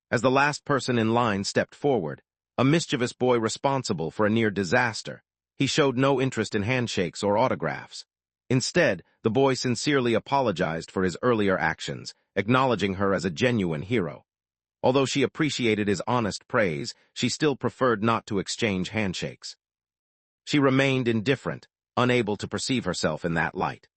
As the last person in line stepped forward, a mischievous boy responsible for a near disaster. He showed no interest in handshakes or autographs. Instead, the boy sincerely apologized for his earlier actions, acknowledging her as a genuine hero. Although she appreciated his honest praise, she still preferred not to exchange handshakes. She remained indifferent, unable to perceive herself in that light.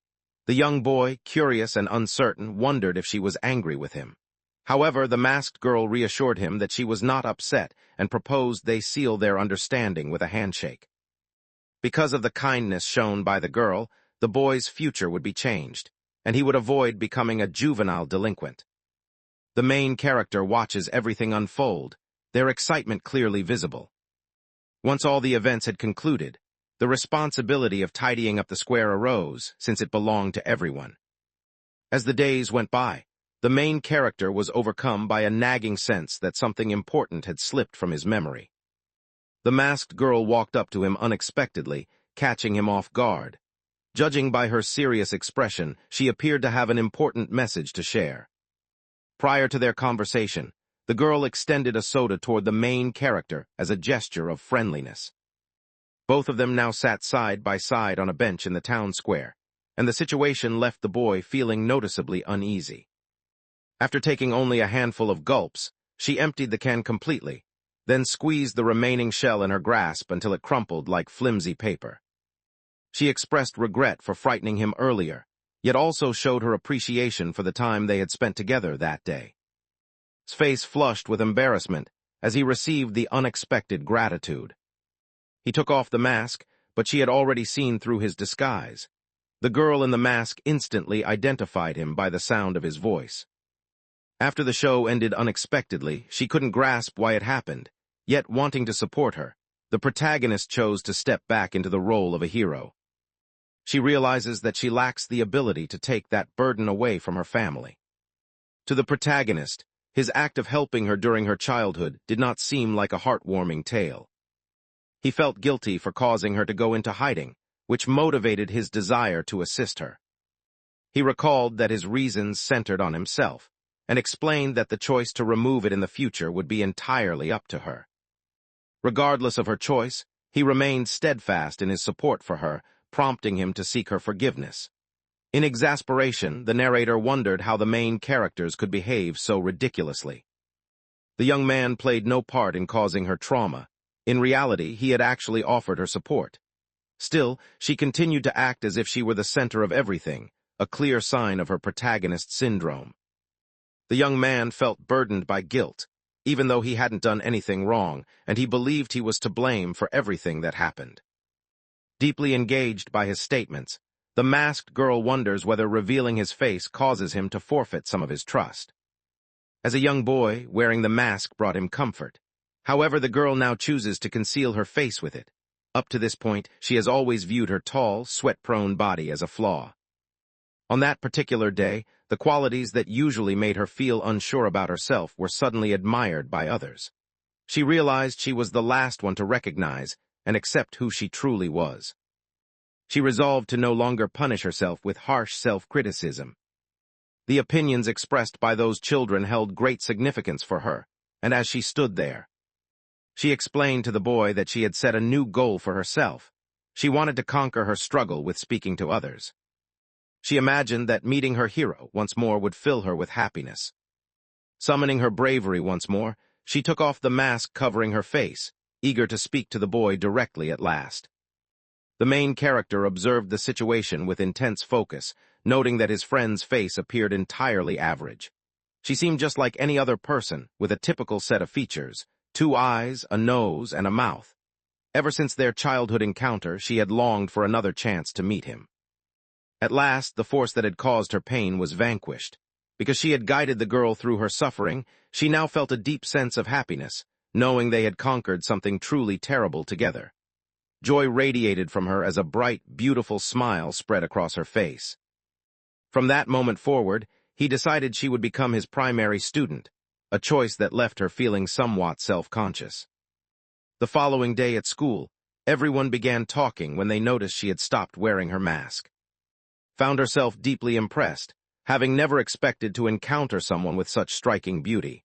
The young boy, curious and uncertain, wondered if she was angry with him. However, the masked girl reassured him that she was not upset and proposed they seal their understanding with a handshake. Because of the kindness shown by the girl, the boy's future would be changed, and he would avoid becoming a juvenile delinquent. The main character watches everything unfold, their excitement clearly visible. Once all the events had concluded, the responsibility of tidying up the square arose, since it belonged to everyone. As the days went by, the main character was overcome by a nagging sense that something important had slipped from his memory. The masked girl walked up to him unexpectedly, catching him off guard. Judging by her serious expression, she appeared to have an important message to share. Prior to their conversation, the girl extended a soda toward the main character as a gesture of friendliness. Both of them now sat side by side on a bench in the town square, and the situation left the boy feeling noticeably uneasy. After taking only a handful of gulps, she emptied the can completely, then squeezed the remaining shell in her grasp until it crumpled like flimsy paper. She expressed regret for frightening him earlier, yet also showed her appreciation for the time they had spent together that day. His face flushed with embarrassment as he received the unexpected gratitude. He took off the mask, but she had already seen through his disguise. The girl in the mask instantly identified him by the sound of his voice. After the show ended unexpectedly, she couldn't grasp why it happened, yet wanting to support her, the protagonist chose to step back into the role of a hero. She realizes that she lacks the ability to take that burden away from her family. To the protagonist, his act of helping her during her childhood did not seem like a heartwarming tale. He felt guilty for causing her to go into hiding, which motivated his desire to assist her. He recalled that his reasons centered on himself, and explained that the choice to remove it in the future would be entirely up to her. Regardless of her choice, he remained steadfast in his support for her, prompting him to seek her forgiveness. In exasperation, the narrator wondered how the main characters could behave so ridiculously. The young man played no part in causing her trauma. In reality, he had actually offered her support. Still, she continued to act as if she were the center of everything, a clear sign of her protagonist syndrome. The young man felt burdened by guilt, even though he hadn't done anything wrong, and he believed he was to blame for everything that happened. Deeply engaged by his statements, the masked girl wonders whether revealing his face causes him to forfeit some of his trust. As a young boy, wearing the mask brought him comfort. However, the girl now chooses to conceal her face with it. Up to this point, she has always viewed her tall, sweat-prone body as a flaw. On that particular day, the qualities that usually made her feel unsure about herself were suddenly admired by others. She realized she was the last one to recognize and accept who she truly was. She resolved to no longer punish herself with harsh self-criticism. The opinions expressed by those children held great significance for her, and as she stood there, she explained to the boy that she had set a new goal for herself. She wanted to conquer her struggle with speaking to others. She imagined that meeting her hero once more would fill her with happiness. Summoning her bravery once more, she took off the mask covering her face, eager to speak to the boy directly at last. The main character observed the situation with intense focus, noting that his friend's face appeared entirely average. She seemed just like any other person, with a typical set of features: 2 eyes, a nose, and a mouth. Ever since their childhood encounter, she had longed for another chance to meet him. At last, the force that had caused her pain was vanquished. Because she had guided the girl through her suffering, she now felt a deep sense of happiness, knowing they had conquered something truly terrible together. Joy radiated from her as a bright, beautiful smile spread across her face. From that moment forward, he decided she would become his primary student, a choice that left her feeling somewhat self-conscious. The following day at school, everyone began talking when they noticed she had stopped wearing her mask. Found herself deeply impressed, having never expected to encounter someone with such striking beauty.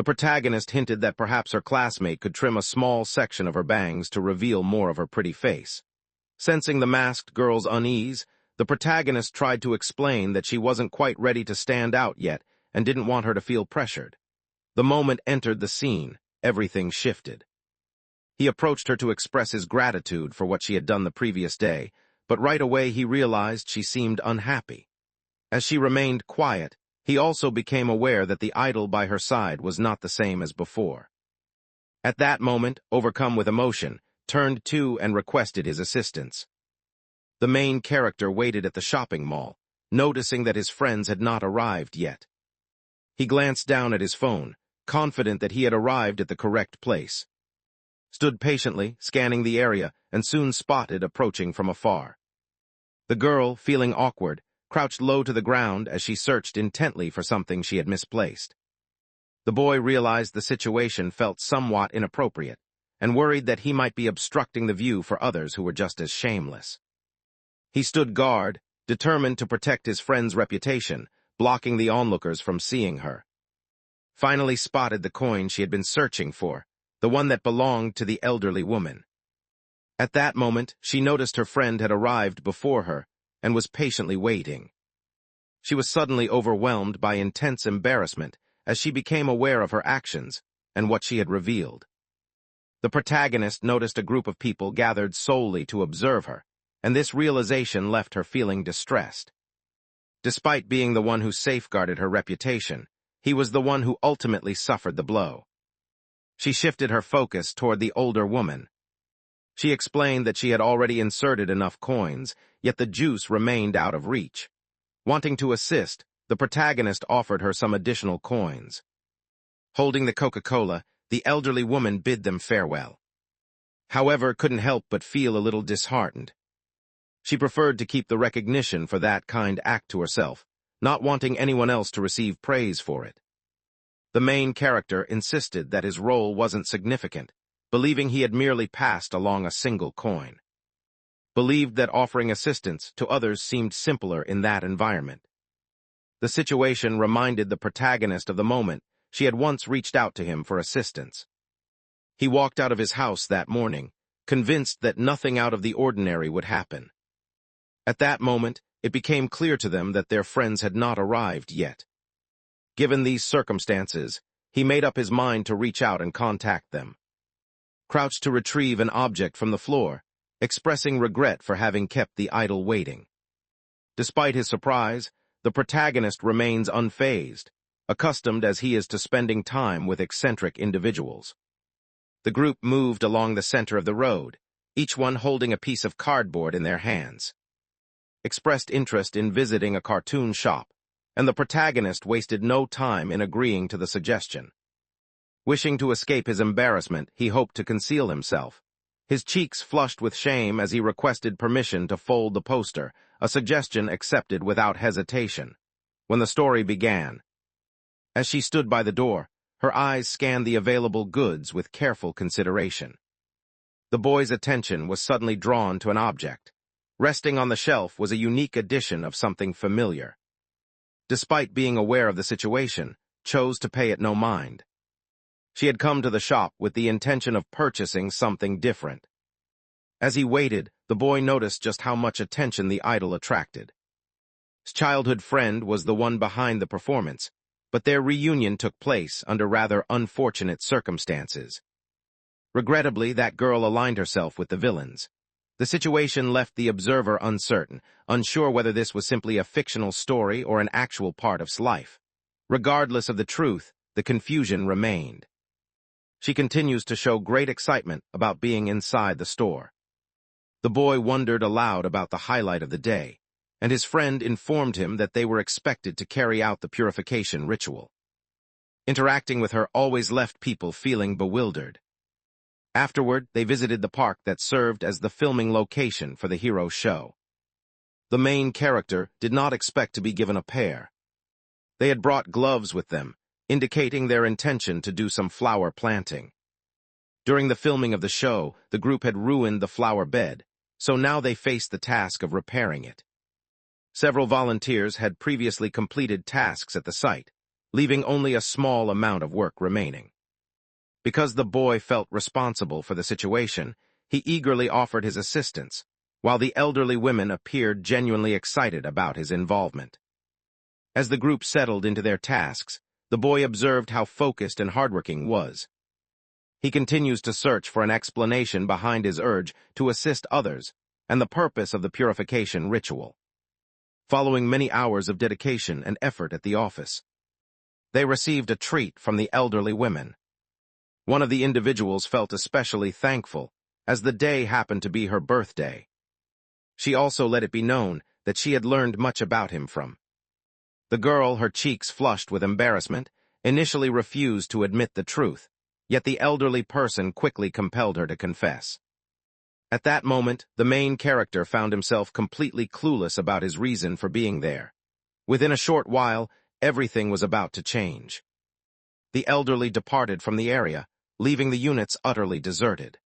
The protagonist hinted that perhaps her classmate could trim a small section of her bangs to reveal more of her pretty face. Sensing the masked girl's unease, the protagonist tried to explain that she wasn't quite ready to stand out yet and didn't want her to feel pressured. The moment entered the scene, everything shifted. He approached her to express his gratitude for what she had done the previous day, but right away he realized she seemed unhappy. As she remained quiet, he also became aware that the idol by her side was not the same as before. At that moment, overcome with emotion, turned to and requested his assistance. The main character waited at the shopping mall, noticing that his friends had not arrived yet. He glanced down at his phone, confident that he had arrived at the correct place. Stood patiently, scanning the area, and soon spotted approaching from afar. The girl, feeling awkward, crouched low to the ground as she searched intently for something she had misplaced. The boy realized the situation felt somewhat inappropriate, and worried that he might be obstructing the view for others who were just as shameless. He stood guard, determined to protect his friend's reputation, blocking the onlookers from seeing her. Finally spotted the coin she had been searching for, the one that belonged to the elderly woman. At that moment, she noticed her friend had arrived before her and was patiently waiting. She was suddenly overwhelmed by intense embarrassment as she became aware of her actions and what she had revealed. The protagonist noticed a group of people gathered solely to observe her, and this realization left her feeling distressed. Despite being the one who safeguarded her reputation, he was the one who ultimately suffered the blow. She shifted her focus toward the older woman. She explained that she had already inserted enough coins, yet the juice remained out of reach. Wanting to assist, the protagonist offered her some additional coins. Holding the Coca-Cola, the elderly woman bid them farewell. However, couldn't help but feel a little disheartened. She preferred to keep the recognition for that kind act to herself, not wanting anyone else to receive praise for it. The main character insisted that his role wasn't significant, believing he had merely passed along a single coin. Believed that offering assistance to others seemed simpler in that environment. The situation reminded the protagonist of the moment she had once reached out to him for assistance. He walked out of his house that morning, convinced that nothing out of the ordinary would happen. At that moment, it became clear to them that their friends had not arrived yet. Given these circumstances, he made up his mind to reach out and contact them. Crouched to retrieve an object from the floor, expressing regret for having kept the idol waiting. Despite his surprise, the protagonist remains unfazed, accustomed as he is to spending time with eccentric individuals. The group moved along the center of the road, each one holding a piece of cardboard in their hands. Expressed interest in visiting a cartoon shop, and the protagonist wasted no time in agreeing to the suggestion. Wishing to escape his embarrassment, he hoped to conceal himself. His cheeks flushed with shame as he requested permission to fold the poster, a suggestion accepted without hesitation. When the story began, as she stood by the door, her eyes scanned the available goods with careful consideration. The boy's attention was suddenly drawn to an object. Resting on the shelf was a unique edition of something familiar. Despite being aware of the situation, chose to pay it no mind. She had come to the shop with the intention of purchasing something different. As he waited, the boy noticed just how much attention the idol attracted. His childhood friend was the one behind the performance, but their reunion took place under rather unfortunate circumstances. Regrettably, that girl aligned herself with the villains. The situation left the observer uncertain, unsure whether this was simply a fictional story or an actual part of life. Regardless of the truth, the confusion remained. She continues to show great excitement about being inside the store. The boy wondered aloud about the highlight of the day, and his friend informed him that they were expected to carry out the purification ritual. Interacting with her always left people feeling bewildered. Afterward, they visited the park that served as the filming location for the hero's show. The main character did not expect to be given a pair. They had brought gloves with them, indicating their intention to do some flower planting. During the filming of the show, the group had ruined the flower bed, so now they faced the task of repairing it. Several volunteers had previously completed tasks at the site, leaving only a small amount of work remaining. Because the boy felt responsible for the situation, he eagerly offered his assistance, while the elderly women appeared genuinely excited about his involvement. As the group settled into their tasks, the boy observed how focused and hardworking was. He continues to search for an explanation behind his urge to assist others and the purpose of the purification ritual. Following many hours of dedication and effort at the office, they received a treat from the elderly women. One of the individuals felt especially thankful, as the day happened to be her birthday. She also let it be known that she had learned much about him from. The girl, her cheeks flushed with embarrassment, initially refused to admit the truth, yet the elderly person quickly compelled her to confess. At that moment, the main character found himself completely clueless about his reason for being there. Within a short while, everything was about to change. The elderly departed from the area, leaving the units utterly deserted.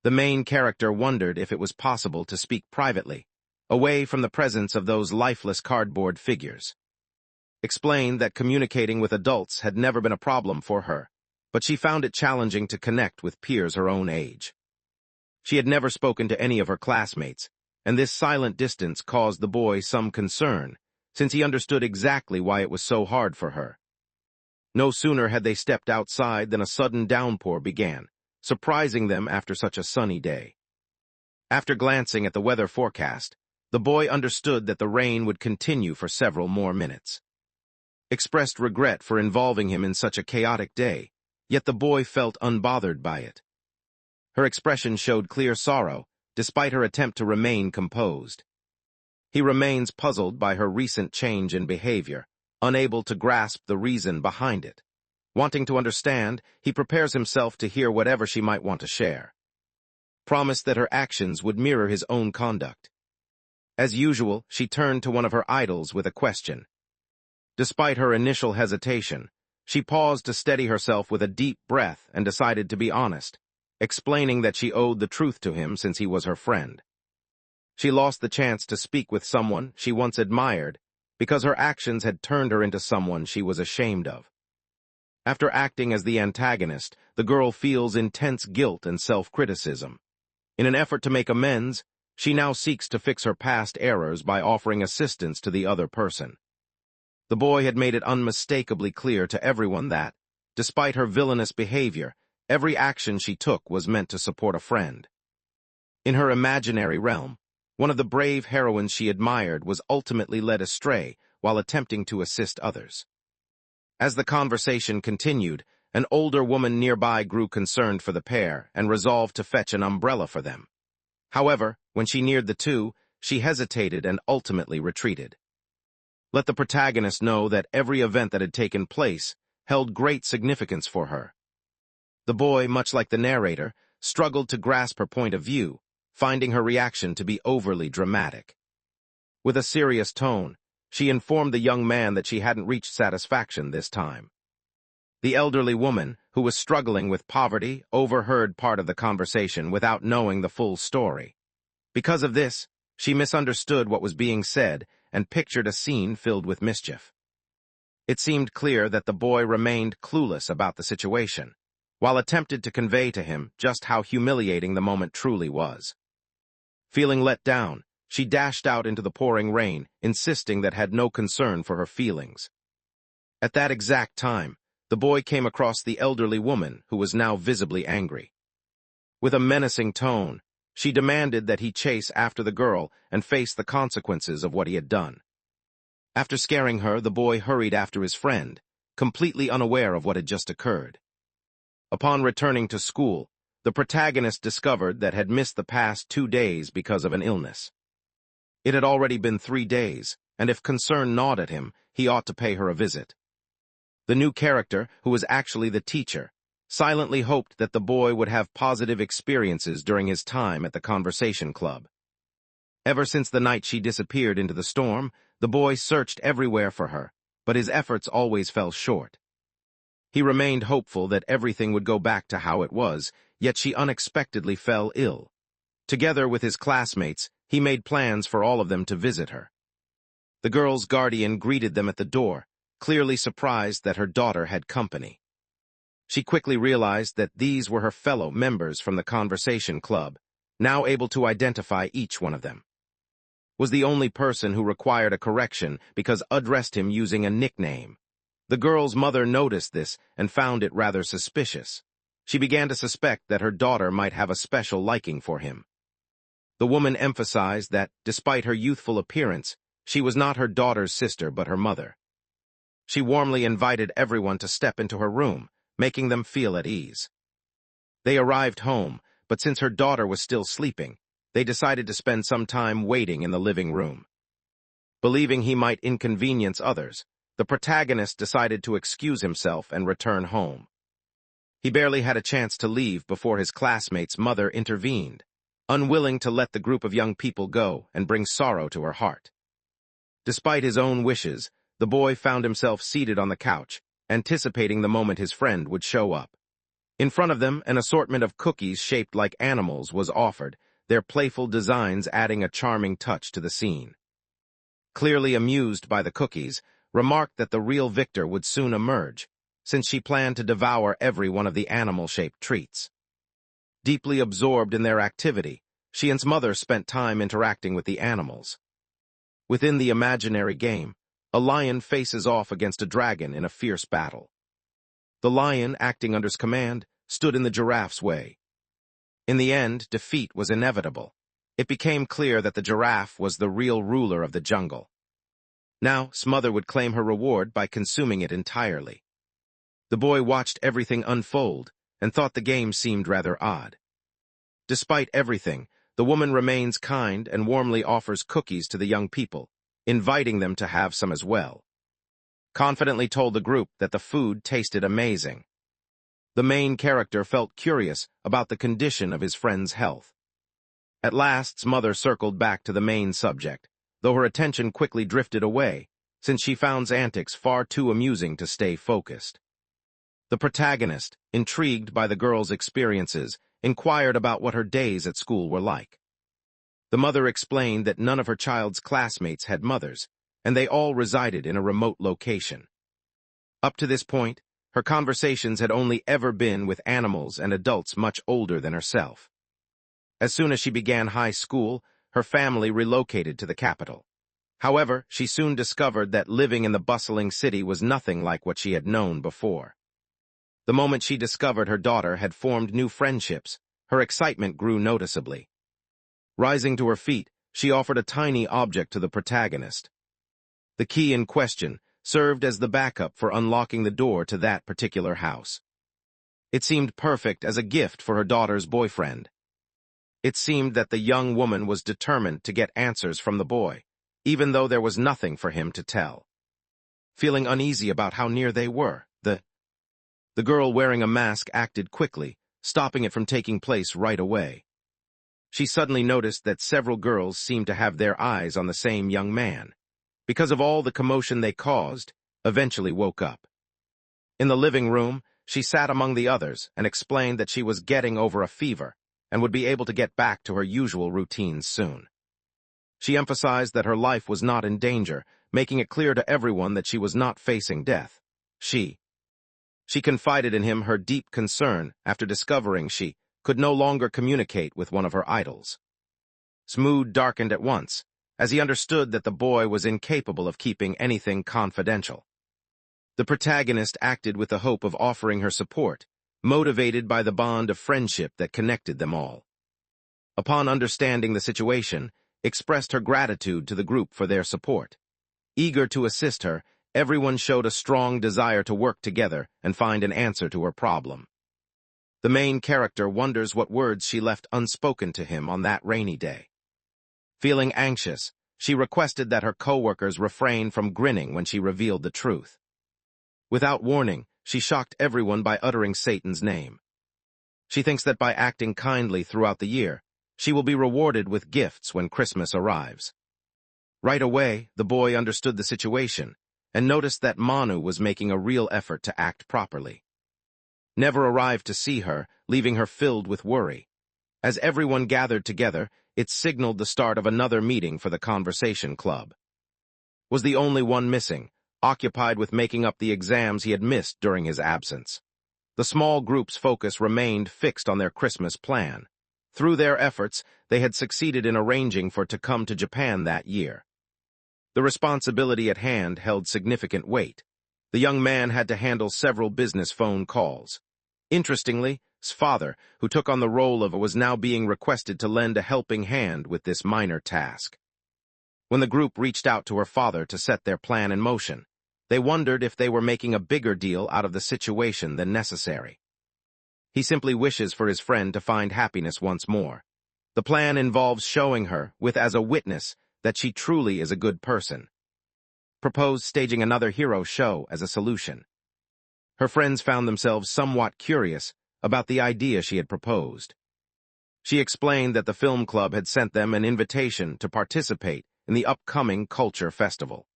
The main character wondered if it was possible to speak privately, away from the presence of those lifeless cardboard figures. Explained that communicating with adults had never been a problem for her, but she found it challenging to connect with peers her own age. She had never spoken to any of her classmates, and this silent distance caused the boy some concern, since he understood exactly why it was so hard for her. No sooner had they stepped outside than a sudden downpour began, surprising them after such a sunny day. After glancing at the weather forecast, the boy understood that the rain would continue for several more minutes. Expressed regret for involving him in such a chaotic day, yet the boy felt unbothered by it. Her expression showed clear sorrow, despite her attempt to remain composed. He remains puzzled by her recent change in behavior, unable to grasp the reason behind it. Wanting to understand, he prepares himself to hear whatever she might want to share. Promised that her actions would mirror his own conduct. As usual, she turned to one of her idols with a question. Despite her initial hesitation, she paused to steady herself with a deep breath and decided to be honest, explaining that she owed the truth to him since he was her friend. She lost the chance to speak with someone she once admired because her actions had turned her into someone she was ashamed of. After acting as the antagonist, the girl feels intense guilt and self-criticism. In an effort to make amends, she now seeks to fix her past errors by offering assistance to the other person. The boy had made it unmistakably clear to everyone that, despite her villainous behavior, every action she took was meant to support a friend. In her imaginary realm, one of the brave heroines she admired was ultimately led astray while attempting to assist others. As the conversation continued, an older woman nearby grew concerned for the pair and resolved to fetch an umbrella for them. However, when she neared the two, she hesitated and ultimately retreated. Let the protagonist know that every event that had taken place held great significance for her. The boy, much like the narrator, struggled to grasp her point of view, finding her reaction to be overly dramatic. With a serious tone, she informed the young man that she hadn't reached satisfaction this time. The elderly woman, who was struggling with poverty, overheard part of the conversation without knowing the full story. Because of this, she misunderstood what was being said and pictured a scene filled with mischief. It seemed clear that the boy remained clueless about the situation, while attempted to convey to him just how humiliating the moment truly was. Feeling let down, she dashed out into the pouring rain, insisting that had no concern for her feelings. At that exact time, the boy came across the elderly woman, who was now visibly angry. With a menacing tone, she demanded that he chase after the girl and face the consequences of what he had done. After scaring her, the boy hurried after his friend, completely unaware of what had just occurred. Upon returning to school, the protagonist discovered that had missed the past 2 days because of an illness. It had already been 3 days, and if concern gnawed at him, he ought to pay her a visit. The new character, who was actually the teacher, silently hoped that the boy would have positive experiences during his time at the conversation club. Ever since the night she disappeared into the storm, the boy searched everywhere for her, but his efforts always fell short. He remained hopeful that everything would go back to how it was, yet she unexpectedly fell ill. Together with his classmates, he made plans for all of them to visit her. The girl's guardian greeted them at the door, clearly surprised that her daughter had company. She quickly realized that these were her fellow members from the conversation club, now able to identify each one of them. Was the only person who required a correction because addressed him using a nickname. The girl's mother noticed this and found it rather suspicious. She began to suspect that her daughter might have a special liking for him. The woman emphasized that, despite her youthful appearance, she was not her daughter's sister but her mother. She warmly invited everyone to step into her room, making them feel at ease. They arrived home, but since her daughter was still sleeping, they decided to spend some time waiting in the living room. Believing he might inconvenience others, the protagonist decided to excuse himself and return home. He barely had a chance to leave before his classmate's mother intervened, unwilling to let the group of young people go and bring sorrow to her heart. Despite his own wishes, the boy found himself seated on the couch, anticipating the moment his friend would show up. In front of them, an assortment of cookies shaped like animals was offered, their playful designs adding a charming touch to the scene. Clearly amused by the cookies, remarked that the real victor would soon emerge, since she planned to devour every one of the animal-shaped treats. Deeply absorbed in their activity, she and his mother spent time interacting with the animals. Within the imaginary game, a lion faces off against a dragon in a fierce battle. The lion, acting under his command, stood in the giraffe's way. In the end, defeat was inevitable. It became clear that the giraffe was the real ruler of the jungle. Now, Smother would claim her reward by consuming it entirely. The boy watched everything unfold and thought the game seemed rather odd. Despite everything, the woman remains kind and warmly offers cookies to the young people, inviting them to have some as well. Confidently told the group that the food tasted amazing. The main character felt curious about the condition of his friend's health. At last, Smother circled back to the main subject, though her attention quickly drifted away, since she found antics far too amusing to stay focused. The protagonist, intrigued by the girl's experiences, inquired about what her days at school were like. The mother explained that none of her child's classmates had mothers, and they all resided in a remote location. Up to this point, her conversations had only ever been with animals and adults much older than herself. As soon as she began high school, her family relocated to the capital. However, she soon discovered that living in the bustling city was nothing like what she had known before. The moment she discovered her daughter had formed new friendships, her excitement grew noticeably. Rising to her feet, she offered a tiny object to the protagonist. The key in question served as the backup for unlocking the door to that particular house. It seemed perfect as a gift for her daughter's boyfriend. It seemed that the young woman was determined to get answers from the boy, even though there was nothing for him to tell. Feeling uneasy about how near they were, the girl wearing a mask acted quickly, stopping it from taking place right away. She suddenly noticed that several girls seemed to have their eyes on the same young man. Because of all the commotion they caused, eventually woke up. In the living room, she sat among the others and explained that she was getting over a fever and would be able to get back to her usual routines soon. She emphasized that her life was not in danger, making it clear to everyone that she was not facing death. She confided in him her deep concern after discovering she could no longer communicate with one of her idols. His mood darkened at once, as he understood that the boy was incapable of keeping anything confidential. The protagonist acted with the hope of offering her support, motivated by the bond of friendship that connected them all. Upon understanding the situation, expressed her gratitude to the group for their support. Eager to assist her, everyone showed a strong desire to work together and find an answer to her problem. The main character wonders what words she left unspoken to him on that rainy day. Feeling anxious, she requested that her co-workers refrain from grinning when she revealed the truth. Without warning, she shocked everyone by uttering Satan's name. She thinks that by acting kindly throughout the year, she will be rewarded with gifts when Christmas arrives. Right away, the boy understood the situation and noticed that Manu was making a real effort to act properly. Never arrived to see her, leaving her filled with worry. As everyone gathered together, it signaled the start of another meeting for the conversation club. Was the only one missing, occupied with making up the exams he had missed during his absence. The small group's focus remained fixed on their Christmas plan. Through their efforts, they had succeeded in arranging for to come to Japan that year. The responsibility at hand held significant weight. The young man had to handle several business phone calls. Interestingly, his father, who took on the role of it, was now being requested to lend a helping hand with this minor task. When the group reached out to her father to set their plan in motion, they wondered if they were making a bigger deal out of the situation than necessary. He simply wishes for his friend to find happiness once more. The plan involves showing her, with as a witness, that she truly is a good person. Proposed staging another hero show as a solution. Her friends found themselves somewhat curious about the idea she had proposed. She explained that the film club had sent them an invitation to participate in the upcoming culture festival.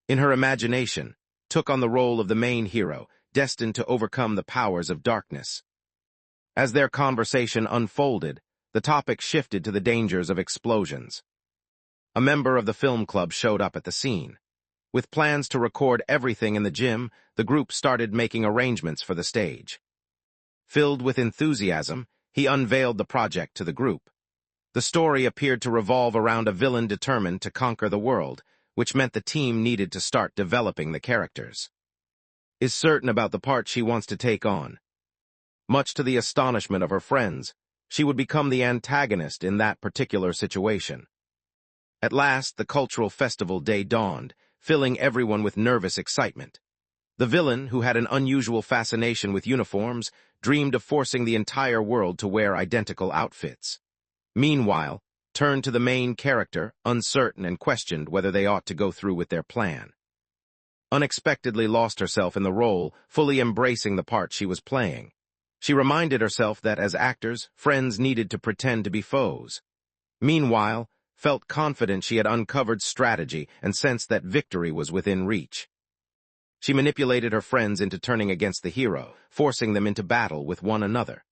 In her imagination, took on the role of the main hero, destined to overcome the powers of darkness. As their conversation unfolded, the topic shifted to the dangers of explosions. A member of the film club showed up at the scene. With plans to record everything in the gym, the group started making arrangements for the stage. Filled with enthusiasm, he unveiled the project to the group. The story appeared to revolve around a villain determined to conquer the world, which meant the team needed to start developing the characters. Is certain about the part she wants to take on. Much to the astonishment of her friends, she would become the antagonist in that particular situation. At last, the cultural festival day dawned, filling everyone with nervous excitement. The villain, who had an unusual fascination with uniforms, dreamed of forcing the entire world to wear identical outfits. Meanwhile, turned to the main character, uncertain and questioned whether they ought to go through with their plan. Unexpectedly lost herself in the role, fully embracing the part she was playing. She reminded herself that as actors, friends needed to pretend to be foes. Meanwhile, felt confident she had uncovered strategy and sensed that victory was within reach. She manipulated her friends into turning against the hero, forcing them into battle with one another.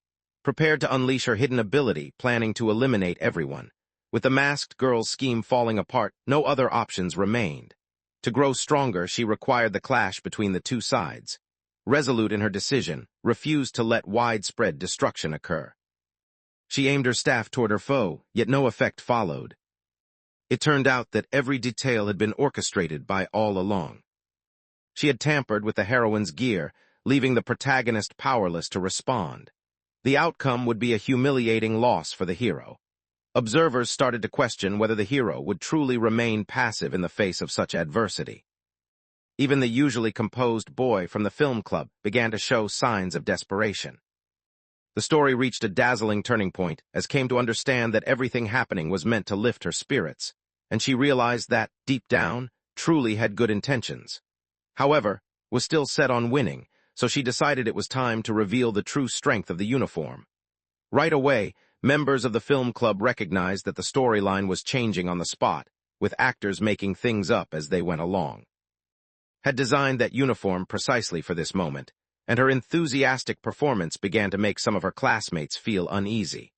Prepared to unleash her hidden ability, planning to eliminate everyone. With the masked girl's scheme falling apart, no other options remained. To grow stronger, she required the clash between the two sides. Resolute in her decision, refused to let widespread destruction occur. She aimed her staff toward her foe, yet no effect followed. It turned out that every detail had been orchestrated by all along. She had tampered with the heroine's gear, leaving the protagonist powerless to respond. The outcome would be a humiliating loss for the hero. Observers started to question whether the hero would truly remain passive in the face of such adversity. Even the usually composed boy from the film club began to show signs of desperation. The story reached a dazzling turning point as came to understand that everything happening was meant to lift her spirits, and she realized that, deep down, truly had good intentions. However, was still set on winning, so she decided it was time to reveal the true strength of the uniform. Right away, members of the film club recognized that the storyline was changing on the spot, with actors making things up as they went along. Had designed that uniform precisely for this moment, and her enthusiastic performance began to make some of her classmates feel uneasy.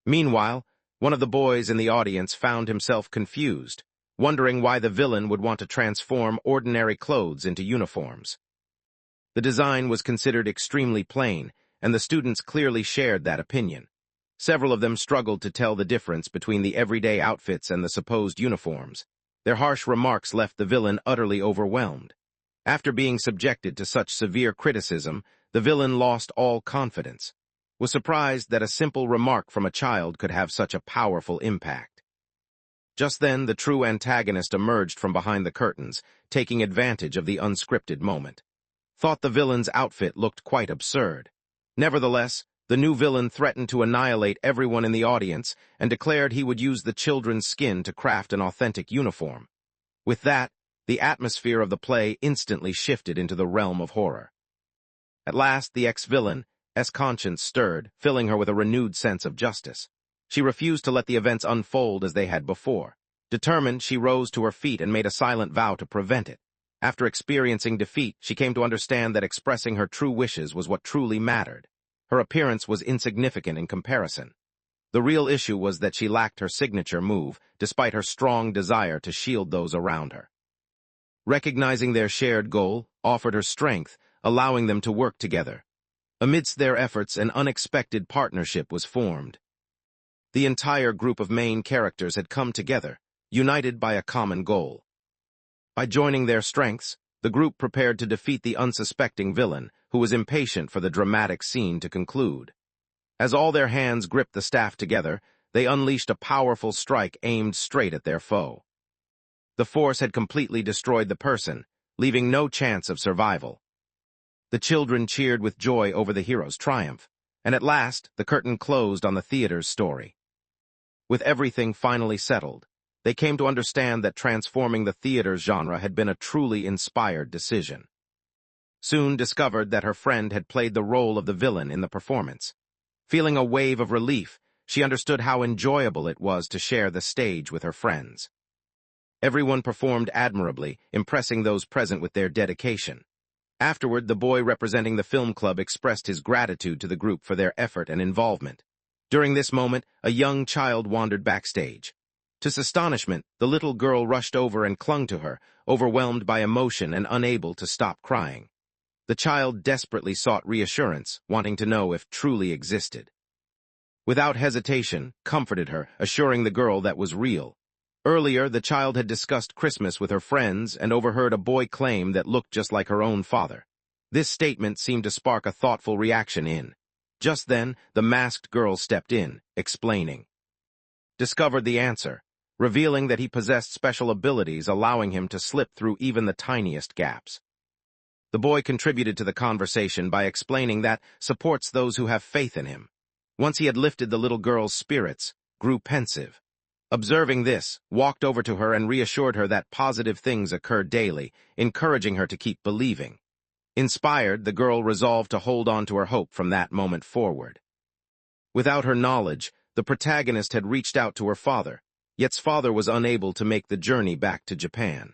Meanwhile, one of the boys in the audience found himself confused, wondering why the villain would want to transform ordinary clothes into uniforms. The design was considered extremely plain, and the students clearly shared that opinion. Several of them struggled to tell the difference between the everyday outfits and the supposed uniforms. Their harsh remarks left the villain utterly overwhelmed. After being subjected to such severe criticism, the villain lost all confidence. Was surprised that a simple remark from a child could have such a powerful impact. Just then, the true antagonist emerged from behind the curtains, taking advantage of the unscripted moment. Thought the villain's outfit looked quite absurd. Nevertheless, the new villain threatened to annihilate everyone in the audience and declared he would use the children's skin to craft an authentic uniform. With that, the atmosphere of the play instantly shifted into the realm of horror. At last, the ex-villain's conscience stirred, filling her with a renewed sense of justice. She refused to let the events unfold as they had before. Determined, she rose to her feet and made a silent vow to prevent it. After experiencing defeat, she came to understand that expressing her true wishes was what truly mattered. Her appearance was insignificant in comparison. The real issue was that she lacked her signature move, despite her strong desire to shield those around her. recognizing their shared goal, offered her strength, allowing them to work together. Amidst their efforts, an unexpected partnership was formed. The entire group of main characters had come together, united by a common goal. By joining their strengths, the group prepared to defeat the unsuspecting villain, who was impatient for the dramatic scene to conclude. As all their hands gripped the staff together, they unleashed a powerful strike aimed straight at their foe. The force had completely destroyed the person, leaving no chance of survival. The children cheered with joy over the hero's triumph, and at last the curtain closed on the theater's story. With everything finally settled, they came to understand that transforming the theater's genre had been a truly inspired decision. Soon discovered that her friend had played the role of the villain in the performance. Feeling a wave of relief, she understood how enjoyable it was to share the stage with her friends. Everyone performed admirably, impressing those present with their dedication. Afterward, the boy representing the film club expressed his gratitude to the group for their effort and involvement. During this moment, a young child wandered backstage. To his astonishment, the little girl rushed over and clung to her, overwhelmed by emotion and unable to stop crying. The child desperately sought reassurance, wanting to know if truly existed. Without hesitation, comforted her, assuring the girl that was real. Earlier, the child had discussed Christmas with her friends and overheard a boy claim that looked just like her own father. This statement seemed to spark a thoughtful reaction in. Just then, the masked girl stepped in, explaining. Discovered the answer, revealing that he possessed special abilities allowing him to slip through even the tiniest gaps. The boy contributed to the conversation by explaining that supports those who have faith in him. Once he had lifted the little girl's spirits, grew pensive. Observing this, walked over to her and reassured her that positive things occur daily, encouraging her to keep believing. Inspired, the girl resolved to hold on to her hope from that moment forward. Without her knowledge, the protagonist had reached out to her father, yet his father was unable to make the journey back to Japan.